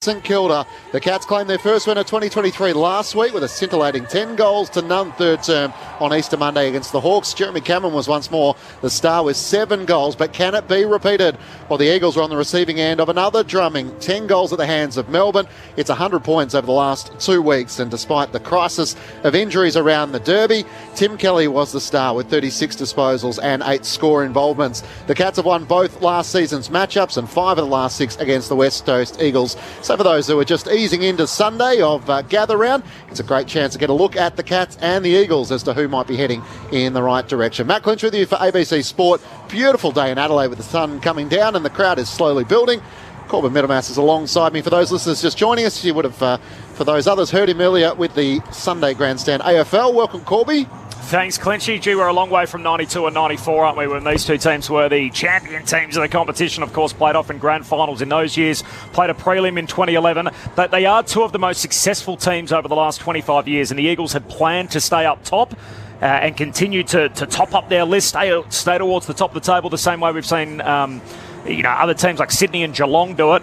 St Kilda. The Cats claimed their first win of 2023 last week with a scintillating 10 goals to none third term on Easter Monday against the Hawks. Jeremy Cameron was once more the star with 7 goals, but can it be repeated? Well, the Eagles are on the receiving end of another drumming, 10 goals at the hands of Melbourne. It's 100 points over the last 2 weeks, and despite the crisis of injuries around the Derby, Tim Kelly was the star with 36 disposals and 8 score involvements. The Cats have won both last season's matchups and 5 of the last 6 against the West Coast Eagles. So for those who are just easing into Sunday of Gather Round, it's a great chance to get a look at the Cats and the Eagles as to who might be heading in the right direction. Matt Clinch with you for ABC Sport. Beautiful day in Adelaide with the sun coming down and the crowd is slowly building. Corbin Middlemass is alongside me. For those listeners just joining us, you would have, for those others, heard him earlier with the Sunday Grandstand AFL. Welcome, Corby. Thanks, Clinchy. Gee, we're a long way from 92 and 94, aren't we, when these two teams were the champion teams of the competition, of course, played off in grand finals in those years, played a prelim in 2011. But they are two of the most successful teams over the last 25 years, and the Eagles had planned to stay up top and continue to top up their list, stay towards the top of the table, the same way we've seen other teams like Sydney and Geelong do it.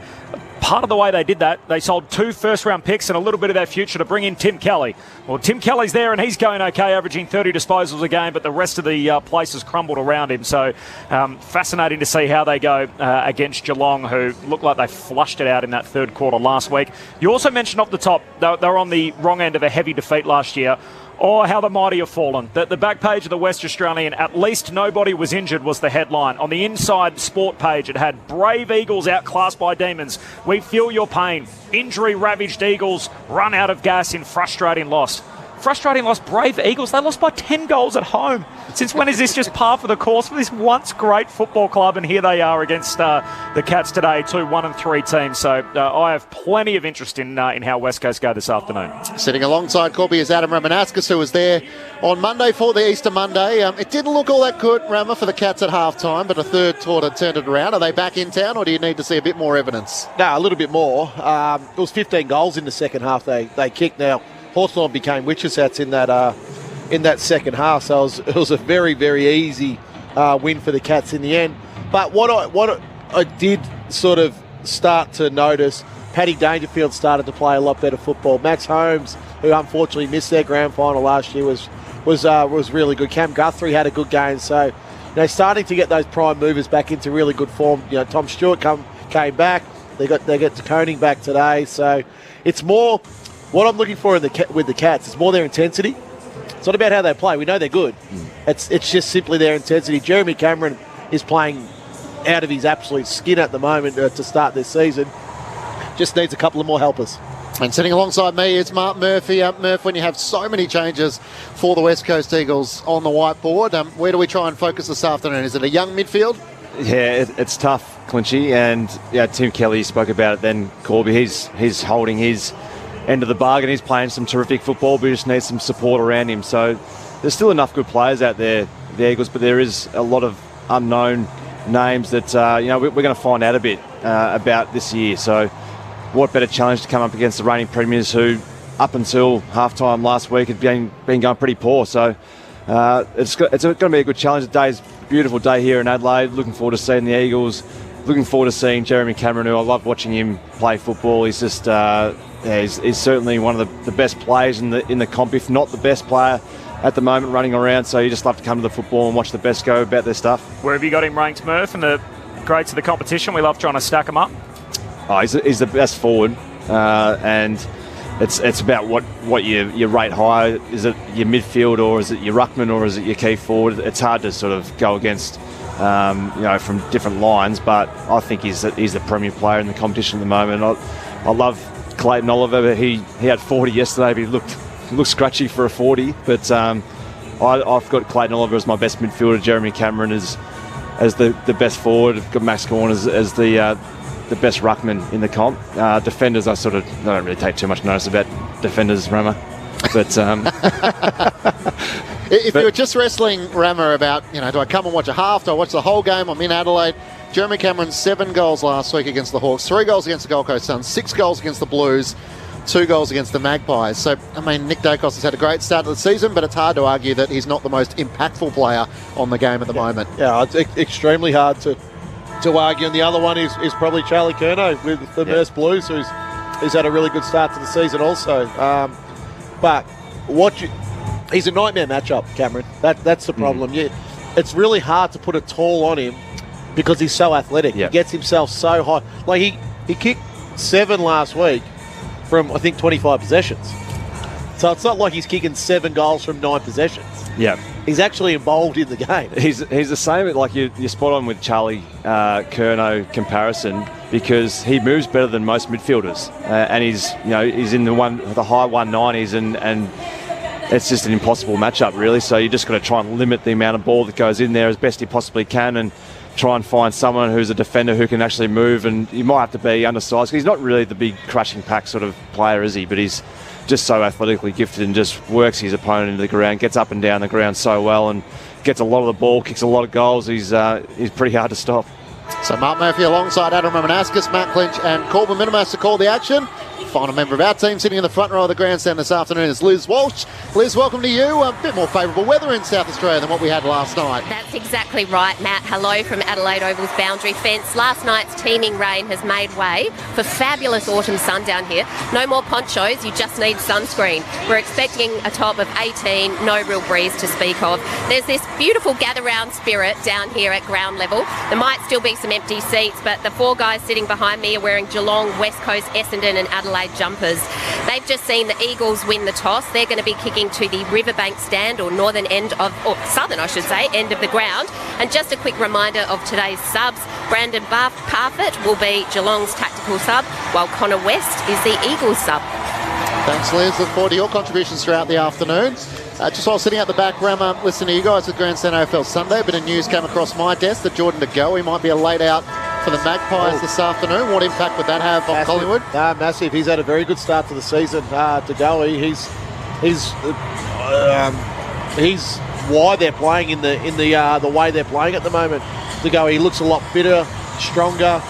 Part of the way they did that, they sold 2 first-round picks and a little bit of their future to bring in Tim Kelly. Well, Tim Kelly's there and he's going okay, averaging 30 disposals a game, but the rest of the place has crumbled around him. So fascinating to see how they go against Geelong, who looked like they flushed it out in that third quarter last week. You also mentioned off the top, they were on the wrong end of a heavy defeat last year. Or how the mighty have fallen. The back page of the West Australian, at least nobody was injured, was the headline. On the inside sport page, it had brave Eagles outclassed by demons. We feel your pain. Injury-ravaged Eagles run out of gas in frustrating loss. Frustrating loss, brave Eagles. They lost by 10 goals at home. Since when is this just par for the course for this once great football club? And here they are against the Cats today, 2 1-3 teams. So I have plenty of interest in how West Coast go this afternoon. Sitting alongside Corby is Adam Ramanauskas, who was there on Monday for the Easter Monday. It didn't look all that good, Rama, for the Cats at half-time, but a third quarter turned it around. Are they back in town, or do you need to see a bit more evidence? No, a little bit more. It was 15 goals in the second half they kicked. Now, Hawthorn became witches hats in that second half, so it was a very, very easy win for the Cats in the end. But what I did sort of start to notice, Paddy Dangerfield started to play a lot better football. Max Holmes, who unfortunately missed their grand final last year, was really good. Cam Guthrie had a good game, so starting to get those prime movers back into really good form. Tom Stewart came back. They get DeConing back today, so it's more. What I'm looking for with the Cats is more their intensity. It's not about how they play. We know they're good. It's just simply their intensity. Jeremy Cameron is playing out of his absolute skin at the moment to start this season. Just needs a couple of more helpers. And sitting alongside me is Mark Murphy. Murph, when you have so many changes for the West Coast Eagles on the whiteboard, where do we try and focus this afternoon? Is it a young midfield? Yeah, it's tough, Clinchy. And Tim Kelly spoke about it then, Corby. He's holding his end of the bargain. He's playing some terrific football, but he just needs some support around him. So there's still enough good players out there, the Eagles, but there is a lot of unknown names that we're going to find out a bit about this year. So what better challenge to come up against the reigning premiers, who up until halftime last week had been going pretty poor. So it's going to be a good challenge. Today's a beautiful day here in Adelaide. Looking forward to seeing the Eagles. Looking forward to seeing Jeremy Cameron, who I love watching him play football. He's just he's certainly one of the best players in the comp, if not the best player at the moment running around. So you just love to come to the football and watch the best go about their stuff. Where have you got him ranked, Murph, in the grades of the competition? We love trying to stack him up. Oh, he's the best forward, and it's about what you rate higher. Is it your midfield, or is it your ruckman, or is it your key forward? It's hard to sort of go against from different lines, but I think he's the premier player in the competition at the moment. I love Clayton Oliver, but he had 40 yesterday, but he looked scratchy for a 40. But I've got Clayton Oliver as my best midfielder, Jeremy Cameron as the best forward. I've got Max Gawn as the best ruckman in the comp. Defenders, I don't really take too much notice about defenders, Rama. But if you were just wrestling, Rama, about, do I come and watch a half? Do I watch the whole game? I'm in Adelaide. Jeremy Cameron, 7 goals last week against the Hawks, 3 goals against the Gold Coast Suns, 6 goals against the Blues, 2 goals against the Magpies. So, Nick Dacos has had a great start to the season, but it's hard to argue that he's not the most impactful player on the game at the moment. Yeah, it's extremely hard to argue. And the other one is probably Charlie Curnow with the Merce Blues, who's who's had a really good start to the season also. But he's a nightmare matchup, Cameron. That's the problem. Yeah, it's really hard to put a tall on him because he's so athletic. Yep. He gets himself so high. Like he kicked 7 last week from, I think, 25 possessions. So it's not like he's kicking 7 goals from 9 possessions. Yeah. He's actually involved in the game. He's the same, like you're spot on with Charlie Curnow comparison, because he moves better than most midfielders, and he's in the high 190s, and it's just an impossible matchup really. So you just got to try and limit the amount of ball that goes in there as best you possibly can, and try and find someone who's a defender who can actually move. And you might have to be undersized. He's not really the big crushing pack sort of player, is he? But he's just so athletically gifted and just works his opponent into the ground, gets up and down the ground so well, and gets a lot of the ball, kicks a lot of goals. He's pretty hard to stop. So Mark Murphy alongside Adam Romanascus, Matt Clinch and Corbin Minimas to call the action. Final member of our team sitting in the front row of the grandstand this afternoon is Liz Walsh. Liz, welcome to you. A bit more favourable weather in South Australia than what we had last night. That's exactly right, Matt. Hello from Adelaide Oval's boundary fence. Last night's teeming rain has made way for fabulous autumn sun down here. No more ponchos, you just need sunscreen. We're expecting a top of 18, no real breeze to speak of. There's this beautiful gather-round spirit down here at ground level. There might still be some empty seats, but the 4 guys sitting behind me are wearing Geelong, West Coast, Essendon and Adelaide jumpers. They've just seen the Eagles win the toss. They're going to be kicking to the Riverbank stand, or northern end of, or southern I should say, end of the ground. And just a quick reminder of today's subs. Brandon Parfitt will be Geelong's tactical sub, while Connor West is the Eagles sub. Thanks, Liz. Look forward to your contributions throughout the afternoon. Just while sitting at the back, Rama, listening to you guys at Grandstand AFL Sunday, a bit of news came across my desk that Jordan De Goey might be a late out for the Magpies this afternoon. What impact would that have on Collingwood? Massive. He's had a very good start to the season. De Goey, he's why they're playing in the way they're playing at the moment. De Goey, he looks a lot fitter, stronger.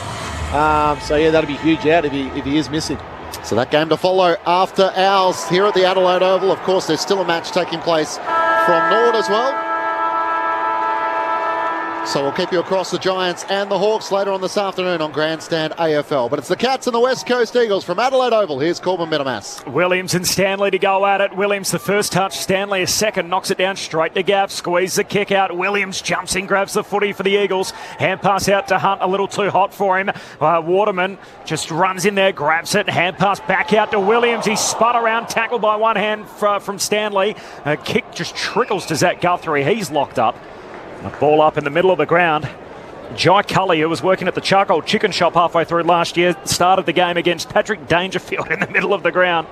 So yeah, that'll be a huge out if he is missing. So that game to follow after ours here at the Adelaide Oval. Of course, there's still a match taking place from Nord as well. So we'll keep you across the Giants and the Hawks later on this afternoon on Grandstand AFL. But it's the Cats and the West Coast Eagles from Adelaide Oval. Here's Corbin Minimas. Williams and Stanley to go at it. Williams the first touch, Stanley a second, knocks it down straight to Gaff, squeeze the kick out. Williams jumps in, grabs the footy for the Eagles. Hand pass out to Hunt, a little too hot for him. Waterman just runs in there, grabs it. Hand pass back out to Williams. He's spun around, tackled by one hand from Stanley. A kick just trickles to Zach Guthrie. He's locked up. A ball up in the middle of the ground. Jai Cully, who was working at the Charcoal Chicken Shop halfway through last year, started the game against Patrick Dangerfield in the middle of the ground.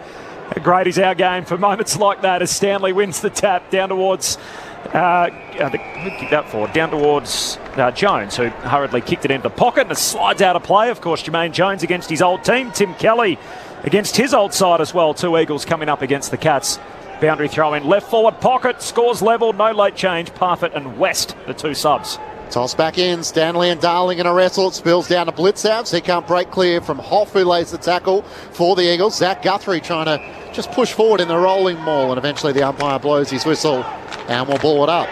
How great is our game for moments like that as Stanley wins the tap down towards who kicked that forward? Down towards Jones, who hurriedly kicked it into the pocket and it slides out of play. Of course, Jermaine Jones against his old team. Tim Kelly against his old side as well. 2 Eagles coming up against the Cats. Boundary throw in, left forward pocket, scores level, no late change. Parfitt and West, the 2 subs. Toss back in, Stanley and Darling in a wrestle. It spills down to Blitzouts. He can't break clear from Hoff, who lays the tackle for the Eagles. Zach Guthrie trying to just push forward in the rolling maul, and eventually the umpire blows his whistle and will ball it up.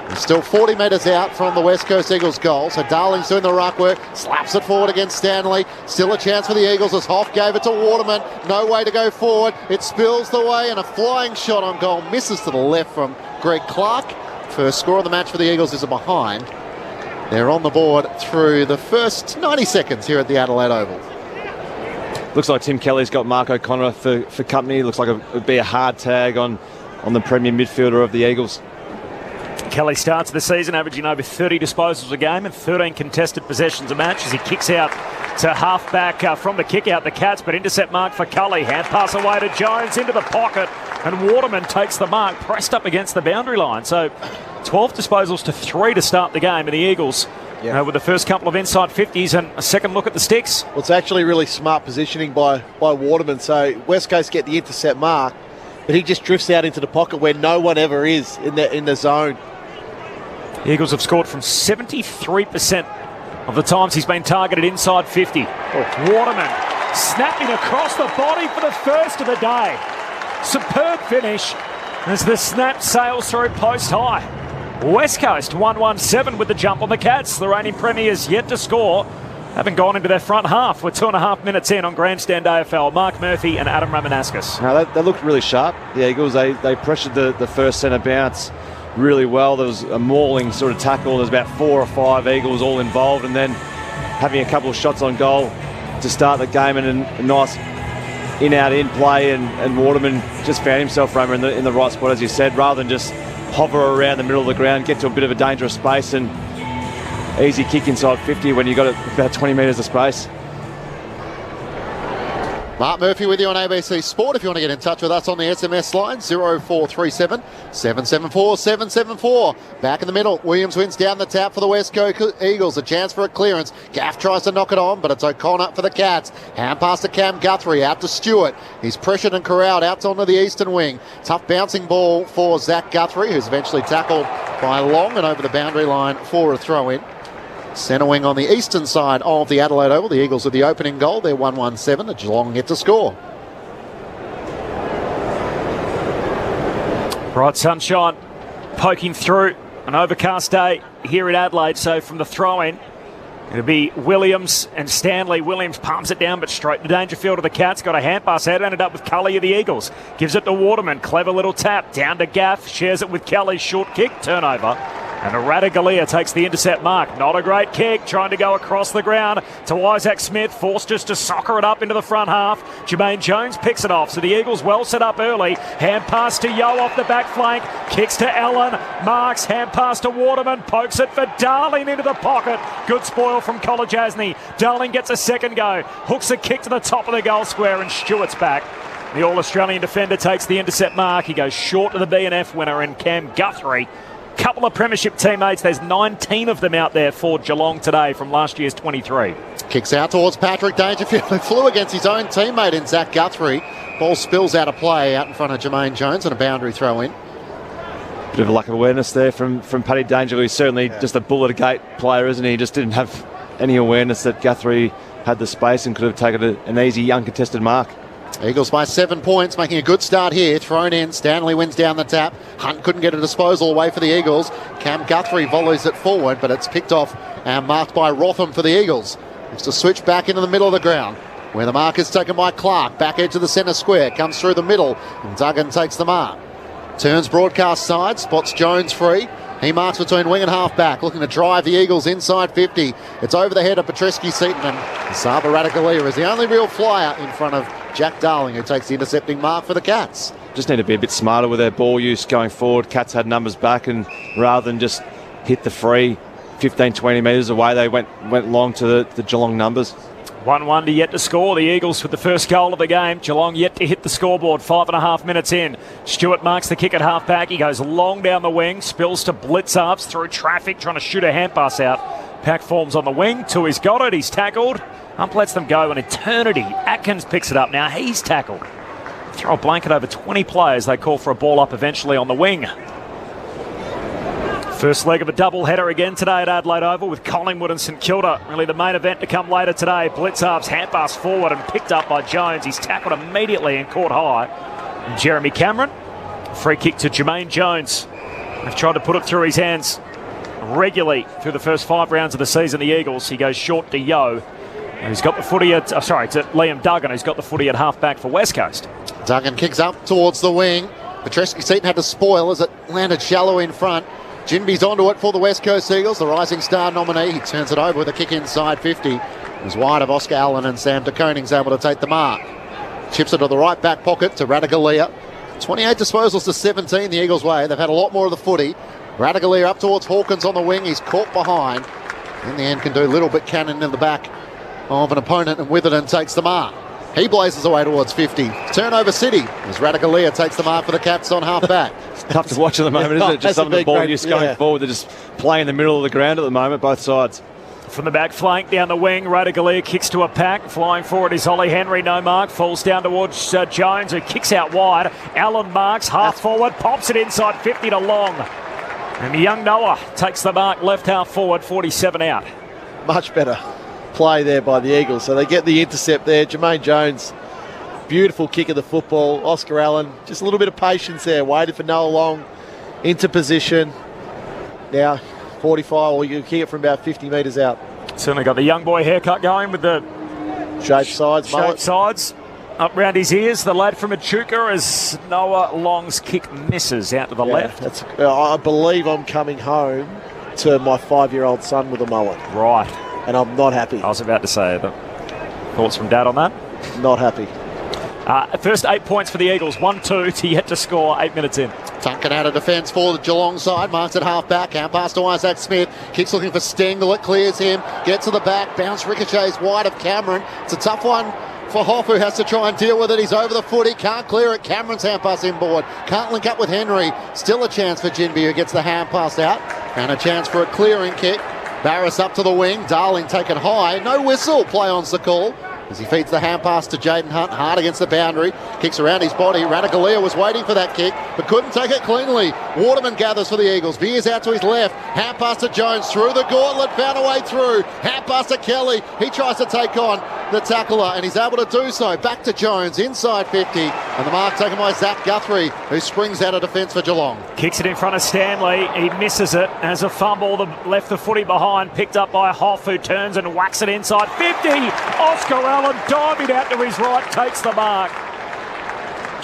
He's still 40 metres out from the West Coast Eagles goal, so Darling's doing the ruck work, slaps it forward against Stanley. Still a chance for the Eagles as Hoff gave it to Waterman. No way to go forward. It spills the way and a flying shot on goal misses to the left from Greg Clark. First score of the match for the Eagles is a behind. They're on the board through the first 90 seconds here at the Adelaide Oval. Looks like Tim Kelly's got Mark O'Connor for company. Looks like it would be a hard tag on the premier midfielder of the Eagles. Kelly starts the season averaging over 30 disposals a game and 13 contested possessions a match as he kicks out to half-back from the kick-out, the Cats, but intercept mark for Cully. Hand pass away to Jones into the pocket, and Waterman takes the mark, pressed up against the boundary line. So 12 disposals to 3 to start the game, and the Eagles with the first couple of inside 50s and a second look at the sticks. Well, it's actually really smart positioning by Waterman. So West Coast get the intercept mark, but he just drifts out into the pocket where no one ever is in the zone. The Eagles have scored from 73% of the times he's been targeted inside 50. Waterman snapping across the body for the first of the day. Superb finish as the snap sails through post high. West Coast 1-1-7 with the jump on the Cats. The reigning premiers yet to score. haven't gone into their front half. We're 2.5 minutes in on Grandstand AFL. Mark Murphy and Adam Ramanauskas. No, they looked really sharp. The Eagles, they pressured the first centre bounce really well. There was a mauling sort of tackle. There's about 4 or 5 Eagles all involved, and then having a couple of shots on goal to start the game, and a nice in-out-in play, and Waterman just found himself, Roma, in the right spot, as you said, rather than just hover around the middle of the ground, get to a bit of a dangerous space, and easy kick inside 50 when you've got about 20 metres of space. Mark Murphy with you on ABC Sport. If you want to get in touch with us on the SMS line, 0437 774 774. Back in the middle, Williams wins down the tap for the West Coast Eagles. A chance for a clearance. Gaff tries to knock it on, but it's O'Connor for the Cats. Hand pass to Cam Guthrie, out to Stewart. He's pressured and corralled out onto the eastern wing. Tough bouncing ball for Zach Guthrie, who's eventually tackled by Long and over the boundary line for a throw-in. Centre wing on the eastern side of the Adelaide Oval. The Eagles with the opening goal. They're 1-1-7. The Geelong yet to score. Bright sunshine poking through. An overcast day here in Adelaide. So from the throw-in, it'll be Williams and Stanley. Williams palms it down, but straight to Dangerfield of the Cats. Got a hand pass out. Ended up with Cully of the Eagles. Gives it to Waterman. Clever little tap. Down to Gaff. Shares it with Kelly. Short kick. Turnover. And Radagalia takes the intercept mark. Not a great kick. Trying to go across the ground to Isaac Smith. Forced just to soccer it up into the front half. Jermaine Jones picks it off. So the Eagles well set up early. Hand pass to Yo off the back flank. Kicks to Allen. Marks. Hand pass to Waterman. Pokes it for Darling into the pocket. Good spoil from College Asney. Darling gets a second go. Hooks a kick to the top of the goal square, and Stewart's back. The All-Australian defender takes the intercept mark. He goes short to the B&F winner in Cam Guthrie. Couple of premiership teammates. There's 19 of them out there for Geelong today from last year's 23. Kicks out towards Patrick Dangerfield, who flew against his own teammate in Zach Guthrie. Ball spills out of play out in front of Jermaine Jones, and a boundary throw in. Bit of a lack of awareness there from Paddy Dangerfield. He's certainly just a bullet gate player, isn't he? He just didn't have any awareness that Guthrie had the space and could have taken an easy, uncontested mark. Eagles by 7 points, making a good start here. Thrown in, Stanley wins down the tap. Hunt couldn't get a disposal away for the Eagles. Cam Guthrie volleys it forward, but it's picked off and marked by Rotham for the Eagles. It's to switch back into the middle of the ground, where the mark is taken by Clark. Back edge of the centre square, comes through the middle, and Duggan takes the mark. Turns broadcast side, spots Jones free. He marks between wing and half back, looking to drive the Eagles inside 50. It's over the head of Petreski-Seaton, and Saba Radagalia is the only real flyer in front of Jack Darling, who takes the intercepting mark for the Cats. Just need to be a bit smarter with their ball use going forward. Cats had numbers back, and rather than just hit the free 15, 20 metres away, they went long to the Geelong numbers. 1-1 to yet to score. The Eagles with the first goal of the game. Geelong yet to hit the scoreboard. 5.5 minutes in. Stewart marks the kick at half back. He goes long down the wing. Spills to blitz-ups through traffic, trying to shoot a hand pass out. Pack forms on the wing. Tui's got it. He's tackled. Ump lets them go an eternity. Atkins picks it up. Now he's tackled. Throw a blanket over 20 players. They call for a ball up eventually on the wing. First leg of a double-header again today at Adelaide Oval with Collingwood and St Kilda. Really the main event to come later today. Blitzarp's hand pass forward and picked up by Jones. He's tackled immediately and caught high. And Jeremy Cameron, free kick to Jermaine Jones. They've tried to put it through his hands regularly through the first 5 rounds of the season, the Eagles. He goes short to Yo. And he's got the footy at, to Liam Duggan, who's got the footy at half-back for West Coast. Duggan kicks up towards the wing. Petreski-Seaton had to spoil as it landed shallow in front. Jinby's onto it for the West Coast Eagles, the Rising Star nominee. He turns it over with a kick inside 50. It was wide of Oscar Allen, and Sam de Koning's able to take the mark. Chips it to the right back pocket to Radagalia. 28 disposals to 17 the Eagles' way. They've had a lot more of the footy. Radagalia up towards Hawkins on the wing. He's caught behind. In the end, can do little but cannon in the back of an opponent, and Witherden takes the mark. He blazes away towards 50. Turnover City as Radagalia takes the mark for the Cats on half back. It's tough to watch at the moment, isn't it? Just some of the ball use going forward. They're just playing in the middle of the ground at the moment, both sides. From the back flank, down the wing, Radagalia kicks to a pack. Flying forward is Ollie Henry, no mark. Falls down towards Jones, who kicks out wide. Allen marks, half forward, pops it inside 50 to Long. And young Noah takes the mark, left half forward, 47 out. Much better play there by the Eagles. So they get the intercept there. Jermaine Jones, beautiful kick of the football. Oscar Allen, just a little bit of patience there. Waited for Noah Long into position. Now 45, or you kick it from about 50 metres out. Certainly got the young boy haircut going with the Shaved sides, mullet. shaved sides. Up round his ears, the lad from Echuca, as Noah Long's kick misses out to the left. I believe I'm coming home to my 5-year-old son with a mullet. Right. And I'm not happy. I was about to say that. Thoughts from Dad on that? Not happy. First 8 points for the Eagles, 1-2 to yet to score 8 minutes in. Duncan out of defence for the Geelong side, marks at half back, out past to Isaac Smith, kicks looking for Stengel, it clears him, gets to the back, bounce ricochets wide of Cameron. It's a tough one for Hoff, who has to try and deal with it. He's over the foot, he can't clear it. Cameron's hand pass inboard, can't link up with Henry. Still a chance for Jinby, who gets the hand pass out, and a chance for a clearing kick. Barris up to the wing, Darling taken high, no whistle, play on's the call. As he feeds the hand pass to Jaden Hunt, hard against the boundary, kicks around his body. Radagalia was waiting for that kick, but couldn't take it cleanly. Waterman gathers for the Eagles, veers out to his left, hand pass to Jones, through the gauntlet, found a way through, hand pass to Kelly, he tries to take on the tackler, and he's able to do so. Back to Jones, inside 50, and the mark taken by Zach Guthrie, who springs out of defence for Geelong. Kicks it in front of Stanley, he misses it as a fumble, left the footy behind, picked up by Hoff, who turns and whacks it inside 50. Oscar Allen diving out to his right, takes the mark.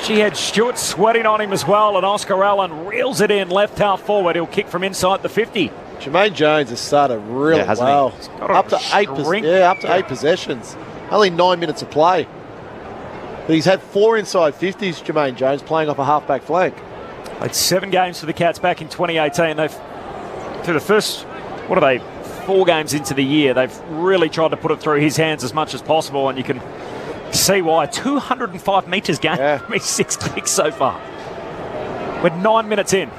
She had Stewart sweating on him as well, and Oscar Allen reels it in left half forward. He'll kick from inside the 50. Jermaine Jones has started really well. Up to 8 possessions. Only 9 minutes of play. But he's had 4 inside 50s, Jermaine Jones, playing off a half-back flank. Played 7 games for the Cats back in 2018. They've, through the first, 4 games into the year, they've really tried to put it through his hands as much as possible, and you can see why. 205 metres gained from his 6 kicks so far. With 9 minutes in.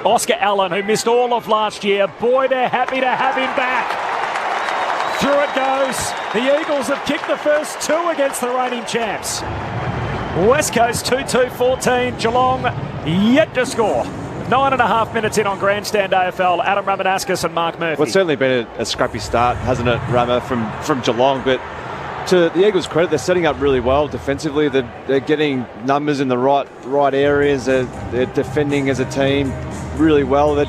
Oscar Allen, who missed all of last year, boy, they're happy to have him back. Through it goes. The Eagles have kicked the first 2 against the reigning champs. West Coast 2-2-14. Geelong yet to score. 9.5 minutes in on Grandstand AFL. Adam Ramanauskas and Mark Murphy. Well, it's certainly been a scrappy start, hasn't it, Rama, from Geelong? But to the Eagles' credit, they're setting up really well defensively. They're getting numbers in the right areas. They're defending as a team really well. They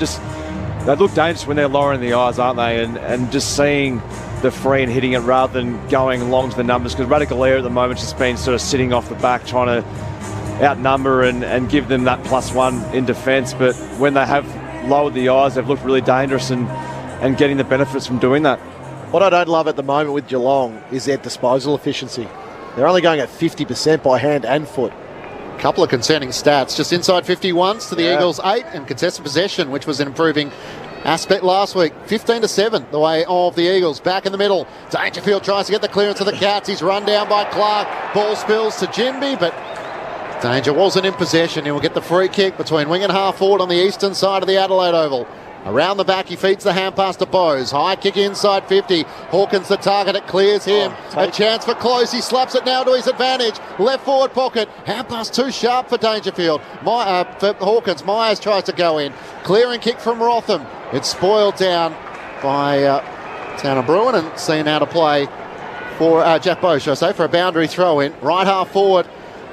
look dangerous when they're lowering the eyes, aren't they? And just seeing the free and hitting it rather than going long to the numbers. Because Radagalia at the moment just been sort of sitting off the back, trying to outnumber and give them that +1 in defence. But when they have lowered the eyes, they've looked really dangerous and getting the benefits from doing that. What I don't love at the moment with Geelong is their disposal efficiency. They're only going at 50% by hand and foot. Couple of concerning stats. Just inside 50 once to the Eagles 8, and contested possession, which was an improving aspect last week. 15-7 the way of the Eagles. Back in the middle, Dangerfield tries to get the clearance of the Cats. He's run down by Clark. Ball spills to Jinby, but Danger wasn't in possession. He will get the free kick between wing and half forward on the eastern side of the Adelaide Oval. Around the back, he feeds the hand pass to Bowes. High kick inside 50. Hawkins the target, it clears him. A chance for close. He slaps it now to his advantage. Left forward pocket. Hand pass too sharp for Dangerfield. For Hawkins. Myers tries to go in. Clearing kick from Rotham. It's spoiled down by Tanner Bruin, and seen out of play for Jack Bowes, should I say, for a boundary throw in. Right half forward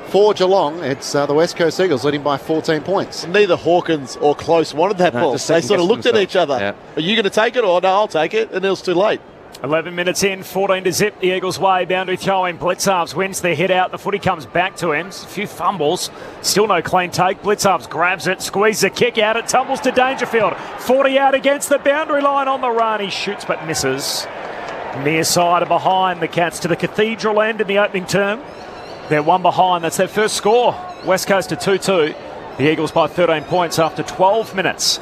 for Geelong, it's the West Coast Eagles leading by 14 points. Neither Hawkins or Close wanted that ball. They sort of looked at each other. Yeah. Are you going to take it? Or no, I'll take it. And it was too late. 11 minutes in, 14-0 the Eagles' way. Boundary throw in. Blitzarves wins the hit out. The footy comes back to him. A few fumbles. Still no clean take. Blitzarves grabs it, squeezes a kick out. It tumbles to Dangerfield. 40 out against the boundary line on the run. He shoots but misses. Near side of behind the Cats to the Cathedral end in the opening term. They're 1 behind. That's their first score. West Coast to 2-2. The Eagles by 13 points after 12 minutes.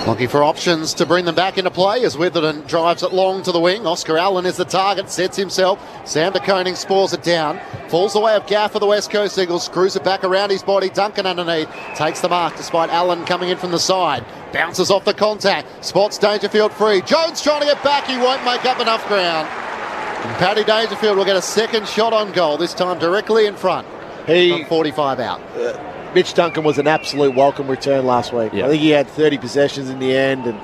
Looking for options to bring them back into play as Witherden drives it long to the wing. Oscar Allen is the target, sets himself. Sam de Koning spores it down. Falls the way of Gaff for the West Coast Eagles. Screws it back around his body. Duncan underneath. Takes the mark despite Allen coming in from the side. Bounces off the contact. Spots Dangerfield free. Jones trying to get back. He won't make up enough ground. And Paddy Dangerfield will get a second shot on goal, this time directly in front. From 45 out. Mitch Duncan was an absolute welcome return last week. I think he had 30 possessions in the end, and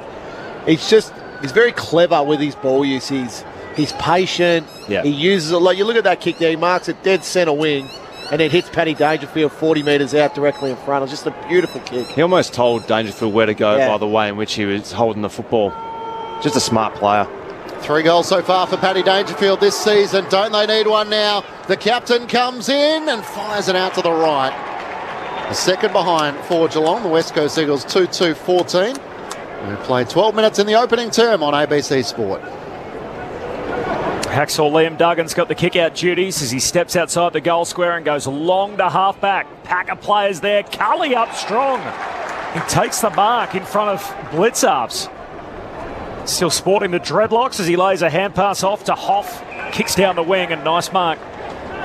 he's very clever with his ball use. He's patient. He uses it like you look at that kick there. He marks it dead centre wing, and then hits Paddy Dangerfield 40 metres out directly in front. It was just a beautiful kick. He almost told Dangerfield where to go by the way in which he was holding the football. just a smart player. 3 goals so far for Paddy Dangerfield this season. Don't they need one now? The captain comes in and fires it out to the right. A second behind for Geelong. The West Coast Eagles 2-2-14. We played 12 minutes in the opening term on ABC Sport. Hacksaw Liam Duggan's got the kick-out duties as he steps outside the goal square and goes long to half-back. Pack of players there. Cully up strong. He takes the mark in front of Blitzarves. Still sporting the dreadlocks as he lays a hand pass off to Hoff. Kicks down the wing and nice mark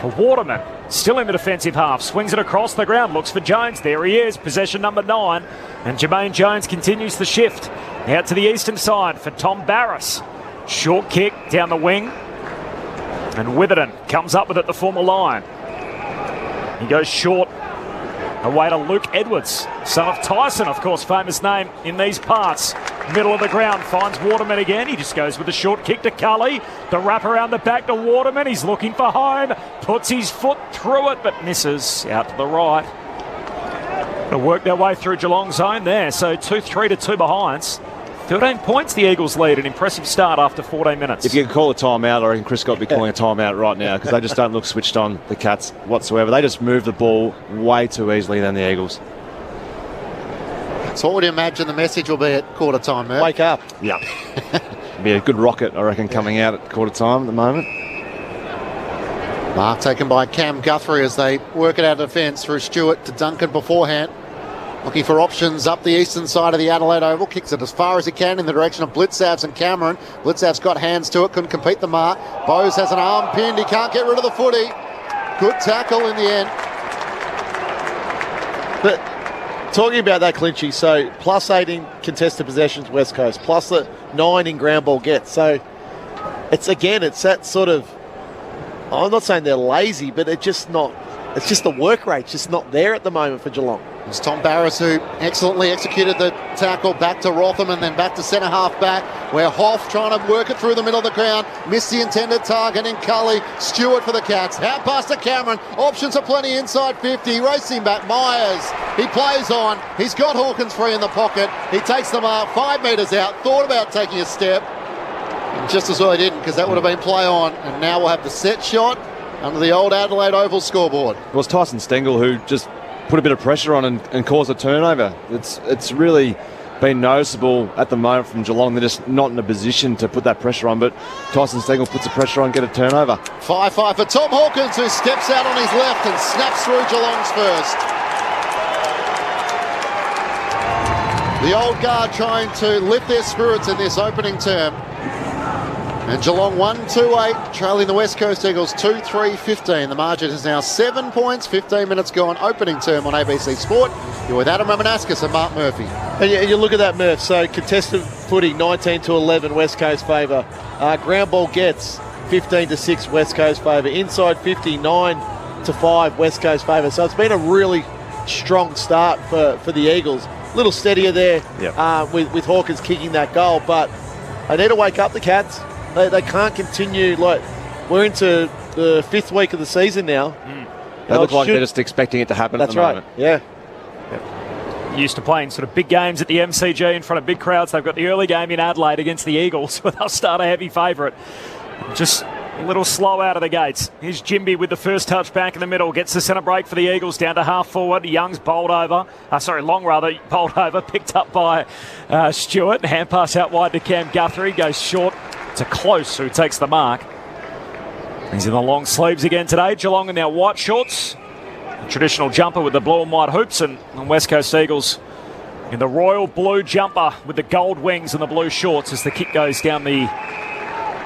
for Waterman. Still in the defensive half. Swings it across the ground. Looks for Jones. There he is. Possession number 9. And Jermaine Jones continues the shift. Out to the eastern side for Tom Barras. Short kick down the wing. And Witherden comes up with it, the former line. He goes short. Away to Luke Edwards, son of Tyson, of course, famous name in these parts. Middle of the ground, finds Waterman again. He just goes with a short kick to Cully. The wrap around the back to Waterman. He's looking for home. Puts his foot through it, but misses out to the right. They'll work their way through Geelong's zone there. So 2-3 to 2 behinds. 13 points the Eagles lead. An impressive start after 14 minutes. If you can call a timeout, I reckon Chris Scott would be calling a timeout right now because they just don't look switched on, the Cats, whatsoever. They just move the ball way too easily than the Eagles. So what would you imagine the message will be at quarter time, Merv? Wake up. Yeah. Be a good rocket, I reckon, coming out at quarter time at the moment. Mark taken by Cam Guthrie as they work it out of defence through Stewart to Duncan beforehand. Looking for options up the eastern side of the Adelaide Oval. Kicks it as far as he can in the direction of Blitzavs and Cameron. Blitzavs got hands to it, couldn't compete the mark. Bowes has an arm pinned. He can't get rid of the footy. Good tackle in the end. But talking about that, Clinchy, so plus 18 contested possessions West Coast, plus the 9 in ground ball gets. So it's that sort of, I'm not saying they're lazy, but it's just the work rate's just not there at the moment for Geelong. It's Tom Barras who excellently executed the tackle back to Rotham and then back to centre half back, where Hoff trying to work it through the middle of the ground, missed the intended target in Cully. Stewart for the Cats, out past to Cameron, options are plenty inside 50, racing back Myers, he plays on, he's got Hawkins free in the pocket, he takes the mark 5 metres out, thought about taking a step, and just as well he didn't because that would have been play on, and now we'll have the set shot under the old Adelaide Oval scoreboard. It was Tyson Stengel who just put a bit of pressure on and caused a turnover. It's really been noticeable at the moment from Geelong. They're just not in a position to put that pressure on, but Tyson Stengel puts the pressure on, get a turnover. 5-5 for Tom Hawkins, who steps out on his left and snaps through Geelong's first. The old guard trying to lift their spirits in this opening term. And Geelong 1-2-8, trailing the West Coast Eagles 2-3-15. The margin is now 7 points, 15 minutes gone, opening term on ABC Sport. You're with Adam Ramanaskas and Mark Murphy. And you look at that, Murph. So contested footy, 19-11, West Coast favour. Ground ball gets 15-6, West Coast favour. Inside 50, 9-5, West Coast favour. So it's been a really strong start for the Eagles. A little steadier there. Yep. With Hawkins kicking that goal, but they need to wake up the Cats. They can't continue, like, we're into the 5th week of the season now. They look like they're just expecting it to happen at the moment. Yeah. Used to playing sort of big games at the MCG in front of big crowds. They've got the early game in Adelaide against the Eagles, where they'll start a heavy favourite. Just a little slow out of the gates. Here's Jimby with the first touch back in the middle. Gets the centre break for the Eagles down to half forward. Young's bowled over. Long rather, bowled over. Picked up by Stewart. Hand pass out wide to Cam Guthrie. Goes short to Close, who takes the mark. He's in the long sleeves again today. Geelong in their white shorts. Traditional jumper with the blue and white hoops, and West Coast Eagles in the royal blue jumper with the gold wings and the blue shorts as the kick goes down the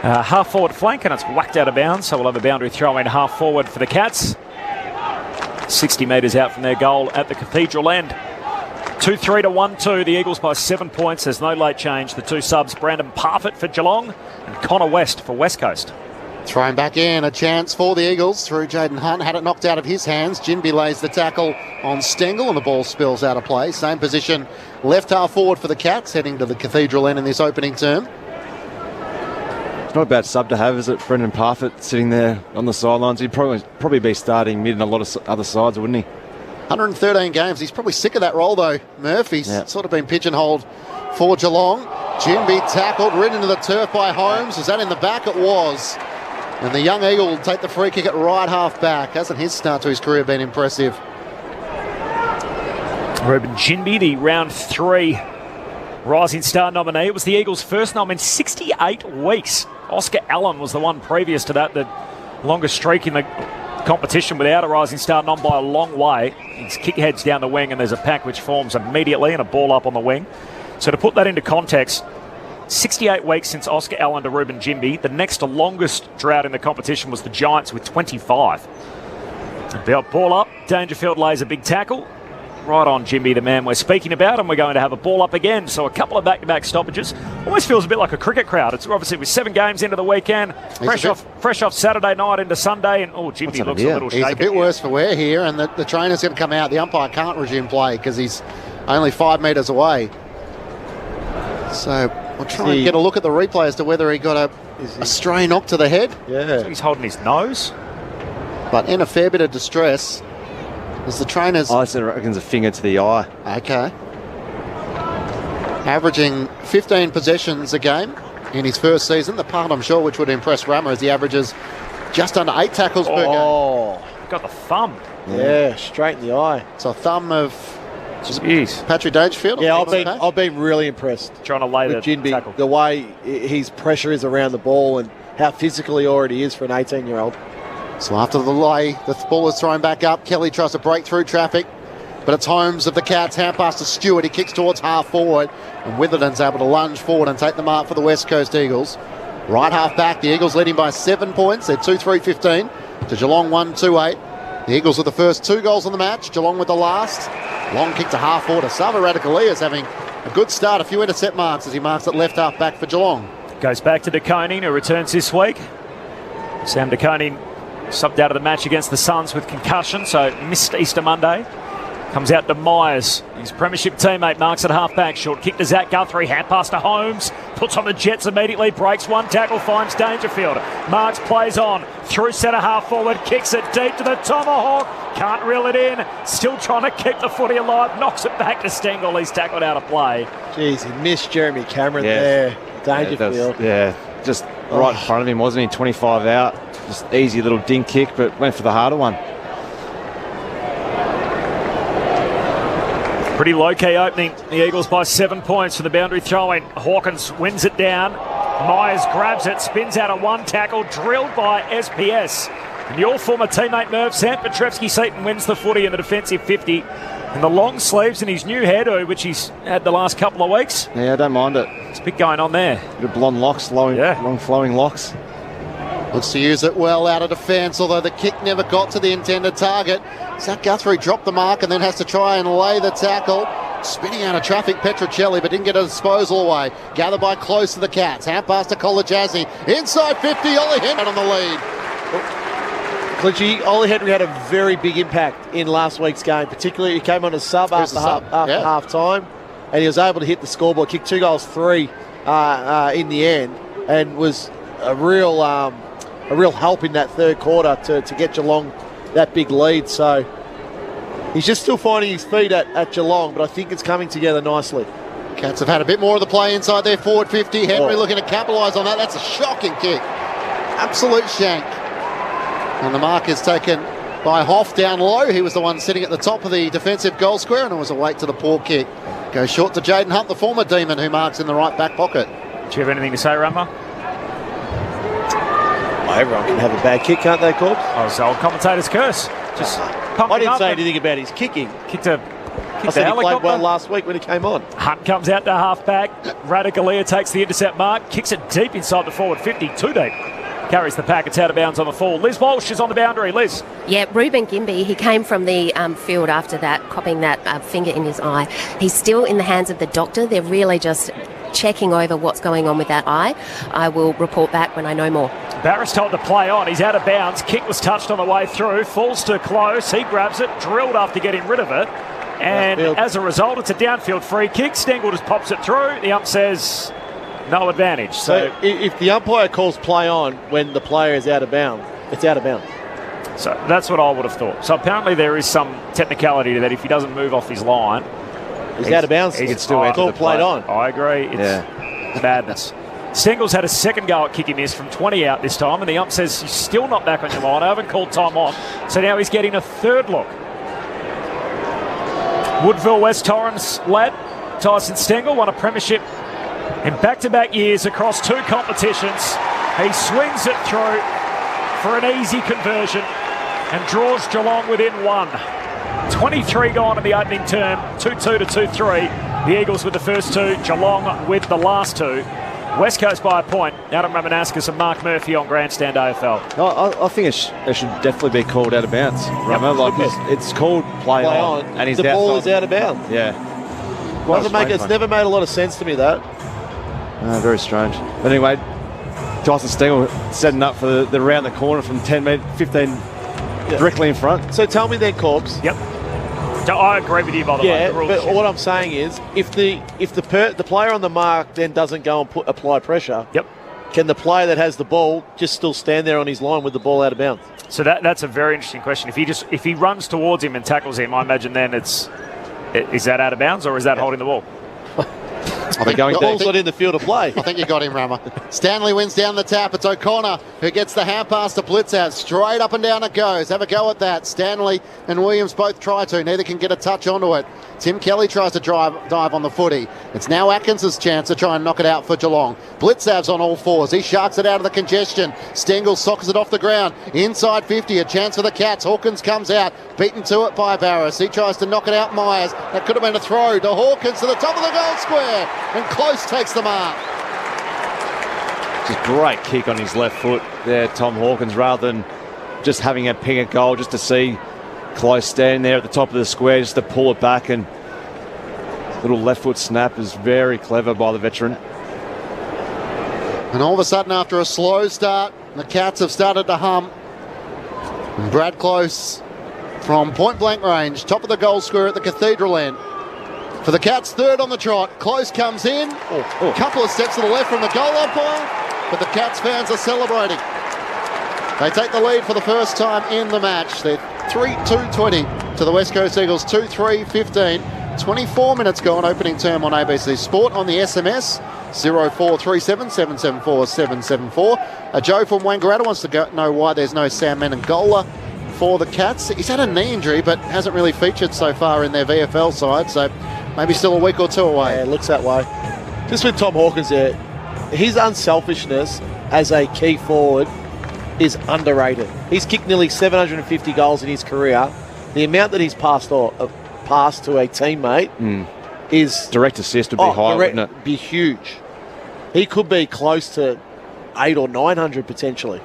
half-forward flank, and it's whacked out of bounds, so we'll have a boundary throw in half-forward for the Cats. 60 metres out from their goal at the Cathedral end. 2-3 to 1-2, the Eagles by 7 points. There's no late change. The two subs, Brandon Parfitt for Geelong and Connor West for West Coast. Thrown back in, a chance for the Eagles through Jaden Hunt. Had it knocked out of his hands. Jinby lays the tackle on Stengel and the ball spills out of play. Same position, left half forward for the Cats, heading to the Cathedral end in this opening term. It's not a bad sub to have, is it? Brendan Parfitt sitting there on the sidelines. He'd probably be starting mid in a lot of other sides, wouldn't he? 113 games. He's probably sick of that role, though, Murph. He's sort of been pigeonholed for Geelong. Jimby tackled, ridden into the turf by Holmes. Was that in the back? It was. And the young Eagle will take the free kick at right half back. Hasn't his start to his career been impressive? Reuben Ginbey, the round 3 Rising Star nominee. It was the Eagles' first nom in 68 weeks. Oscar Allen was the one previous to that, the longest streak in the competition without a Rising Star nom by a long way. His kick heads down the wing and there's a pack which forms immediately and a ball up on the wing. So to put that into context, 68 weeks since Oscar Allen to Reuben Ginbey. The next longest drought in the competition was the Giants with 25. Ball up, Dangerfield lays a big tackle. Right on Ginbey, the man we're speaking about, and we're going to have a ball up again. So a couple of back-to-back stoppages. Almost feels a bit like a cricket crowd. It's obviously with 7 games into the weekend, fresh off Saturday night into Sunday, and Ginbey looks a little shaky. He's a bit worse for wear here, and the trainer's going to come out. The umpire can't resume play because he's only 5 metres away. So we'll try and get a look at the replay as to whether he got a stray knock to the head. Yeah. So he's holding his nose. But in a fair bit of distress, as the trainers... I reckon it's a finger to the eye. Okay. Averaging 15 possessions a game in his first season. The part, I'm sure, which would impress Rammer is he averages just under 8 tackles per game. Oh, got the thumb. Yeah, straight in the eye. So a thumb of Jeez. Patrick Dangerfield. Yeah, I've been really impressed. Trying to lay with the Ginbey, tackle. the way his pressure is around the ball and how physical he already is for an 18-year-old. So after the lay, the ball is thrown back up. Kelly tries to break through traffic, but it's Holmes of the Cats. Hand pass to Stewart. He kicks towards half forward, and Witherden's able to lunge forward and take the mark for the West Coast Eagles. Right half back, the Eagles leading by 7 points. They're 2-3-15 to Geelong 1-2-8. The Eagles with the first 2 goals on the match. Geelong with the last. Long kick to half forward. Sava Radicalia's having a good start. A few intercept marks as he marks at left half back for Geelong. Goes back to De Koning, who returns this week. Sam De Koning subbed out of the match against the Suns with concussion, so missed Easter Monday. Comes out to Myers, his premiership teammate, marks at half-back. Short kick to Zach Guthrie, hand pass to Holmes. Puts on the Jets immediately, breaks one tackle, finds Dangerfield. Marks plays on, through centre half forward, kicks it deep to the tomahawk. Can't reel it in, still trying to keep the footy alive. Knocks it back to Stengel, he's tackled out of play. Jeez, he missed Jeremy Cameron there. Dangerfield. Just right in front of him, wasn't he? 25 out. Just easy little dink kick, but went for the harder one. Pretty low-key opening. The Eagles by 7 points for the boundary throw-in. Hawkins wins it down. Myers grabs it, spins out of one tackle, drilled by SPS. And your former teammate Merv Sant Petrevski-Seaton wins the footy in the defensive 50. And the long sleeves in his new hairdo, which he's had the last couple of weeks. Yeah, I don't mind it. It's a bit going on there. Bit of blonde locks, long flowing locks. Looks to use it well out of defence, although the kick never got to the intended target. Zach Guthrie dropped the mark and then has to try and lay the tackle. Spinning out of traffic, Petruccelli, but didn't get a disposal away. Gathered by close to the Cats. Hand pass to Kolajazzi. Inside 50, Ollie Henry on the lead. Clinchy, Ollie Henry had a very big impact in last week's game, particularly he came on a sub after half time, and he was able to hit the scoreboard, kick 2 goals, 3 in the end, and was a real help in that third quarter to get Geelong that big lead. So he's just still finding his feet at Geelong, but I think it's coming together nicely. Cats have had a bit more of the play inside their forward 50. Henry looking to capitalise on that. That's a shocking kick. Absolute shank. And the mark is taken by Hoff down low. He was the one sitting at the top of the defensive goal square, and it was a wait to the poor kick. Goes short to Jaden Hunt, the former Demon, who marks in the right back pocket. Do you have anything to say, Rammer? Everyone can have a bad kick, can't they, Corbs? Oh, it's the old commentator's curse. Just I didn't say anything about his kicking. I said he played well last week when he came on. Hunt comes out to half-back. Radicalia takes the intercept mark, kicks it deep inside the forward 50, too deep. Carries the pack, it's out of bounds on the fall. Liz Walsh is on the boundary. Liz. Yeah, Reuben Ginbey, he came from the field after that, copping that finger in his eye. He's still in the hands of the doctor. They're really just checking over what's going on with that eye. I will report back when I know more. Barris told to play on. He's out of bounds. Kick was touched on the way through. Falls too close. He grabs it, drilled after getting rid of it. And as a result, it's a downfield free kick. Stengel just pops it through. The ump says no advantage. So if the umpire calls play on when the player is out of bounds, it's out of bounds. So that's what I would have thought. So apparently there is some technicality to that. If he doesn't move off his line, He's out of bounds. He can still enter the played play. on. I agree. It's madness. Stengels had a second go at kick and miss from 20 out this time, and the ump says he's still not back on your line. I haven't called time on. So now he's getting a third look. Woodville West Torrens lad, Tyson Stengel, won a premiership in back-to-back years across 2 competitions. He swings it through for an easy conversion and draws Geelong within 1. 23 gone in the opening term, 2-2 to 2-3. The Eagles with the first 2, Geelong with the last 2. West Coast by a point. Adam Ramanauskas and Mark Murphy on Grandstand AFL. I think it should definitely be called out of bounds. It's called play on, and the ball is out of bounds. Yeah, It's never made a lot of sense to me, that. Very strange. But anyway, Tyson Stengel setting up for the round the corner from 15 directly in front. So tell me then, Corbs. Yep. I agree with you, by the way. Yeah, The rules but shift. what I'm saying is, if the player on the mark then doesn't go and apply pressure, Yep. can the player that has the ball just still stand there on his line with the ball out of bounds? So that's a very interesting question. If he runs towards him and tackles him, I imagine then is that out of bounds or is that holding the ball? Are they going The ball's not in the field of play. I think you got him, Rammer. Stanley wins down the tap. It's O'Connor who gets the hand pass to Blitzout. Straight up and down it goes. Have a go at that. Stanley and Williams both try to. Neither can get a touch onto it. Tim Kelly tries to dive on the footy. It's now Atkins' chance to try and knock it out for Geelong. Blitzav's on all fours. He sharks it out of the congestion. Stengel sockers it off the ground. Inside 50, a chance for the Cats. Hawkins comes out. Beaten to it by Barris. He tries to knock it out Myers. That could have been a throw to Hawkins to the top of the goal square. And Close takes the mark. Just great kick on his left foot there, Tom Hawkins, rather than just having a ping at goal, just to see Close standing there at the top of the square, just to pull it back, and little left foot snap is very clever by the veteran. And all of a sudden, after a slow start, the Cats have started to hum. And Brad Close from point blank range, top of the goal square at the Cathedral end. For the Cats, third on the trot. Close comes in. A couple of steps to the left from the goal umpire, but the Cats fans are celebrating. They take the lead for the first time in the match. They're 3-2-20 to the West Coast Eagles, 2-3-15. 24 minutes gone, opening term on ABC Sport. On the SMS, 0437 774 774. Joe from Wangaratta wants to know why there's no Sam Menengola for the Cats. He's had a knee injury, but hasn't really featured so far in their VFL side, so maybe still a week or two away. Yeah, it looks that way. Just with Tom Hawkins there, his unselfishness as a key forward is underrated. He's kicked nearly 750 goals in his career. The amount that he's passed to a teammate is... Direct assist would be high, wouldn't it? Be huge. He could be close to 800 or 900 potentially.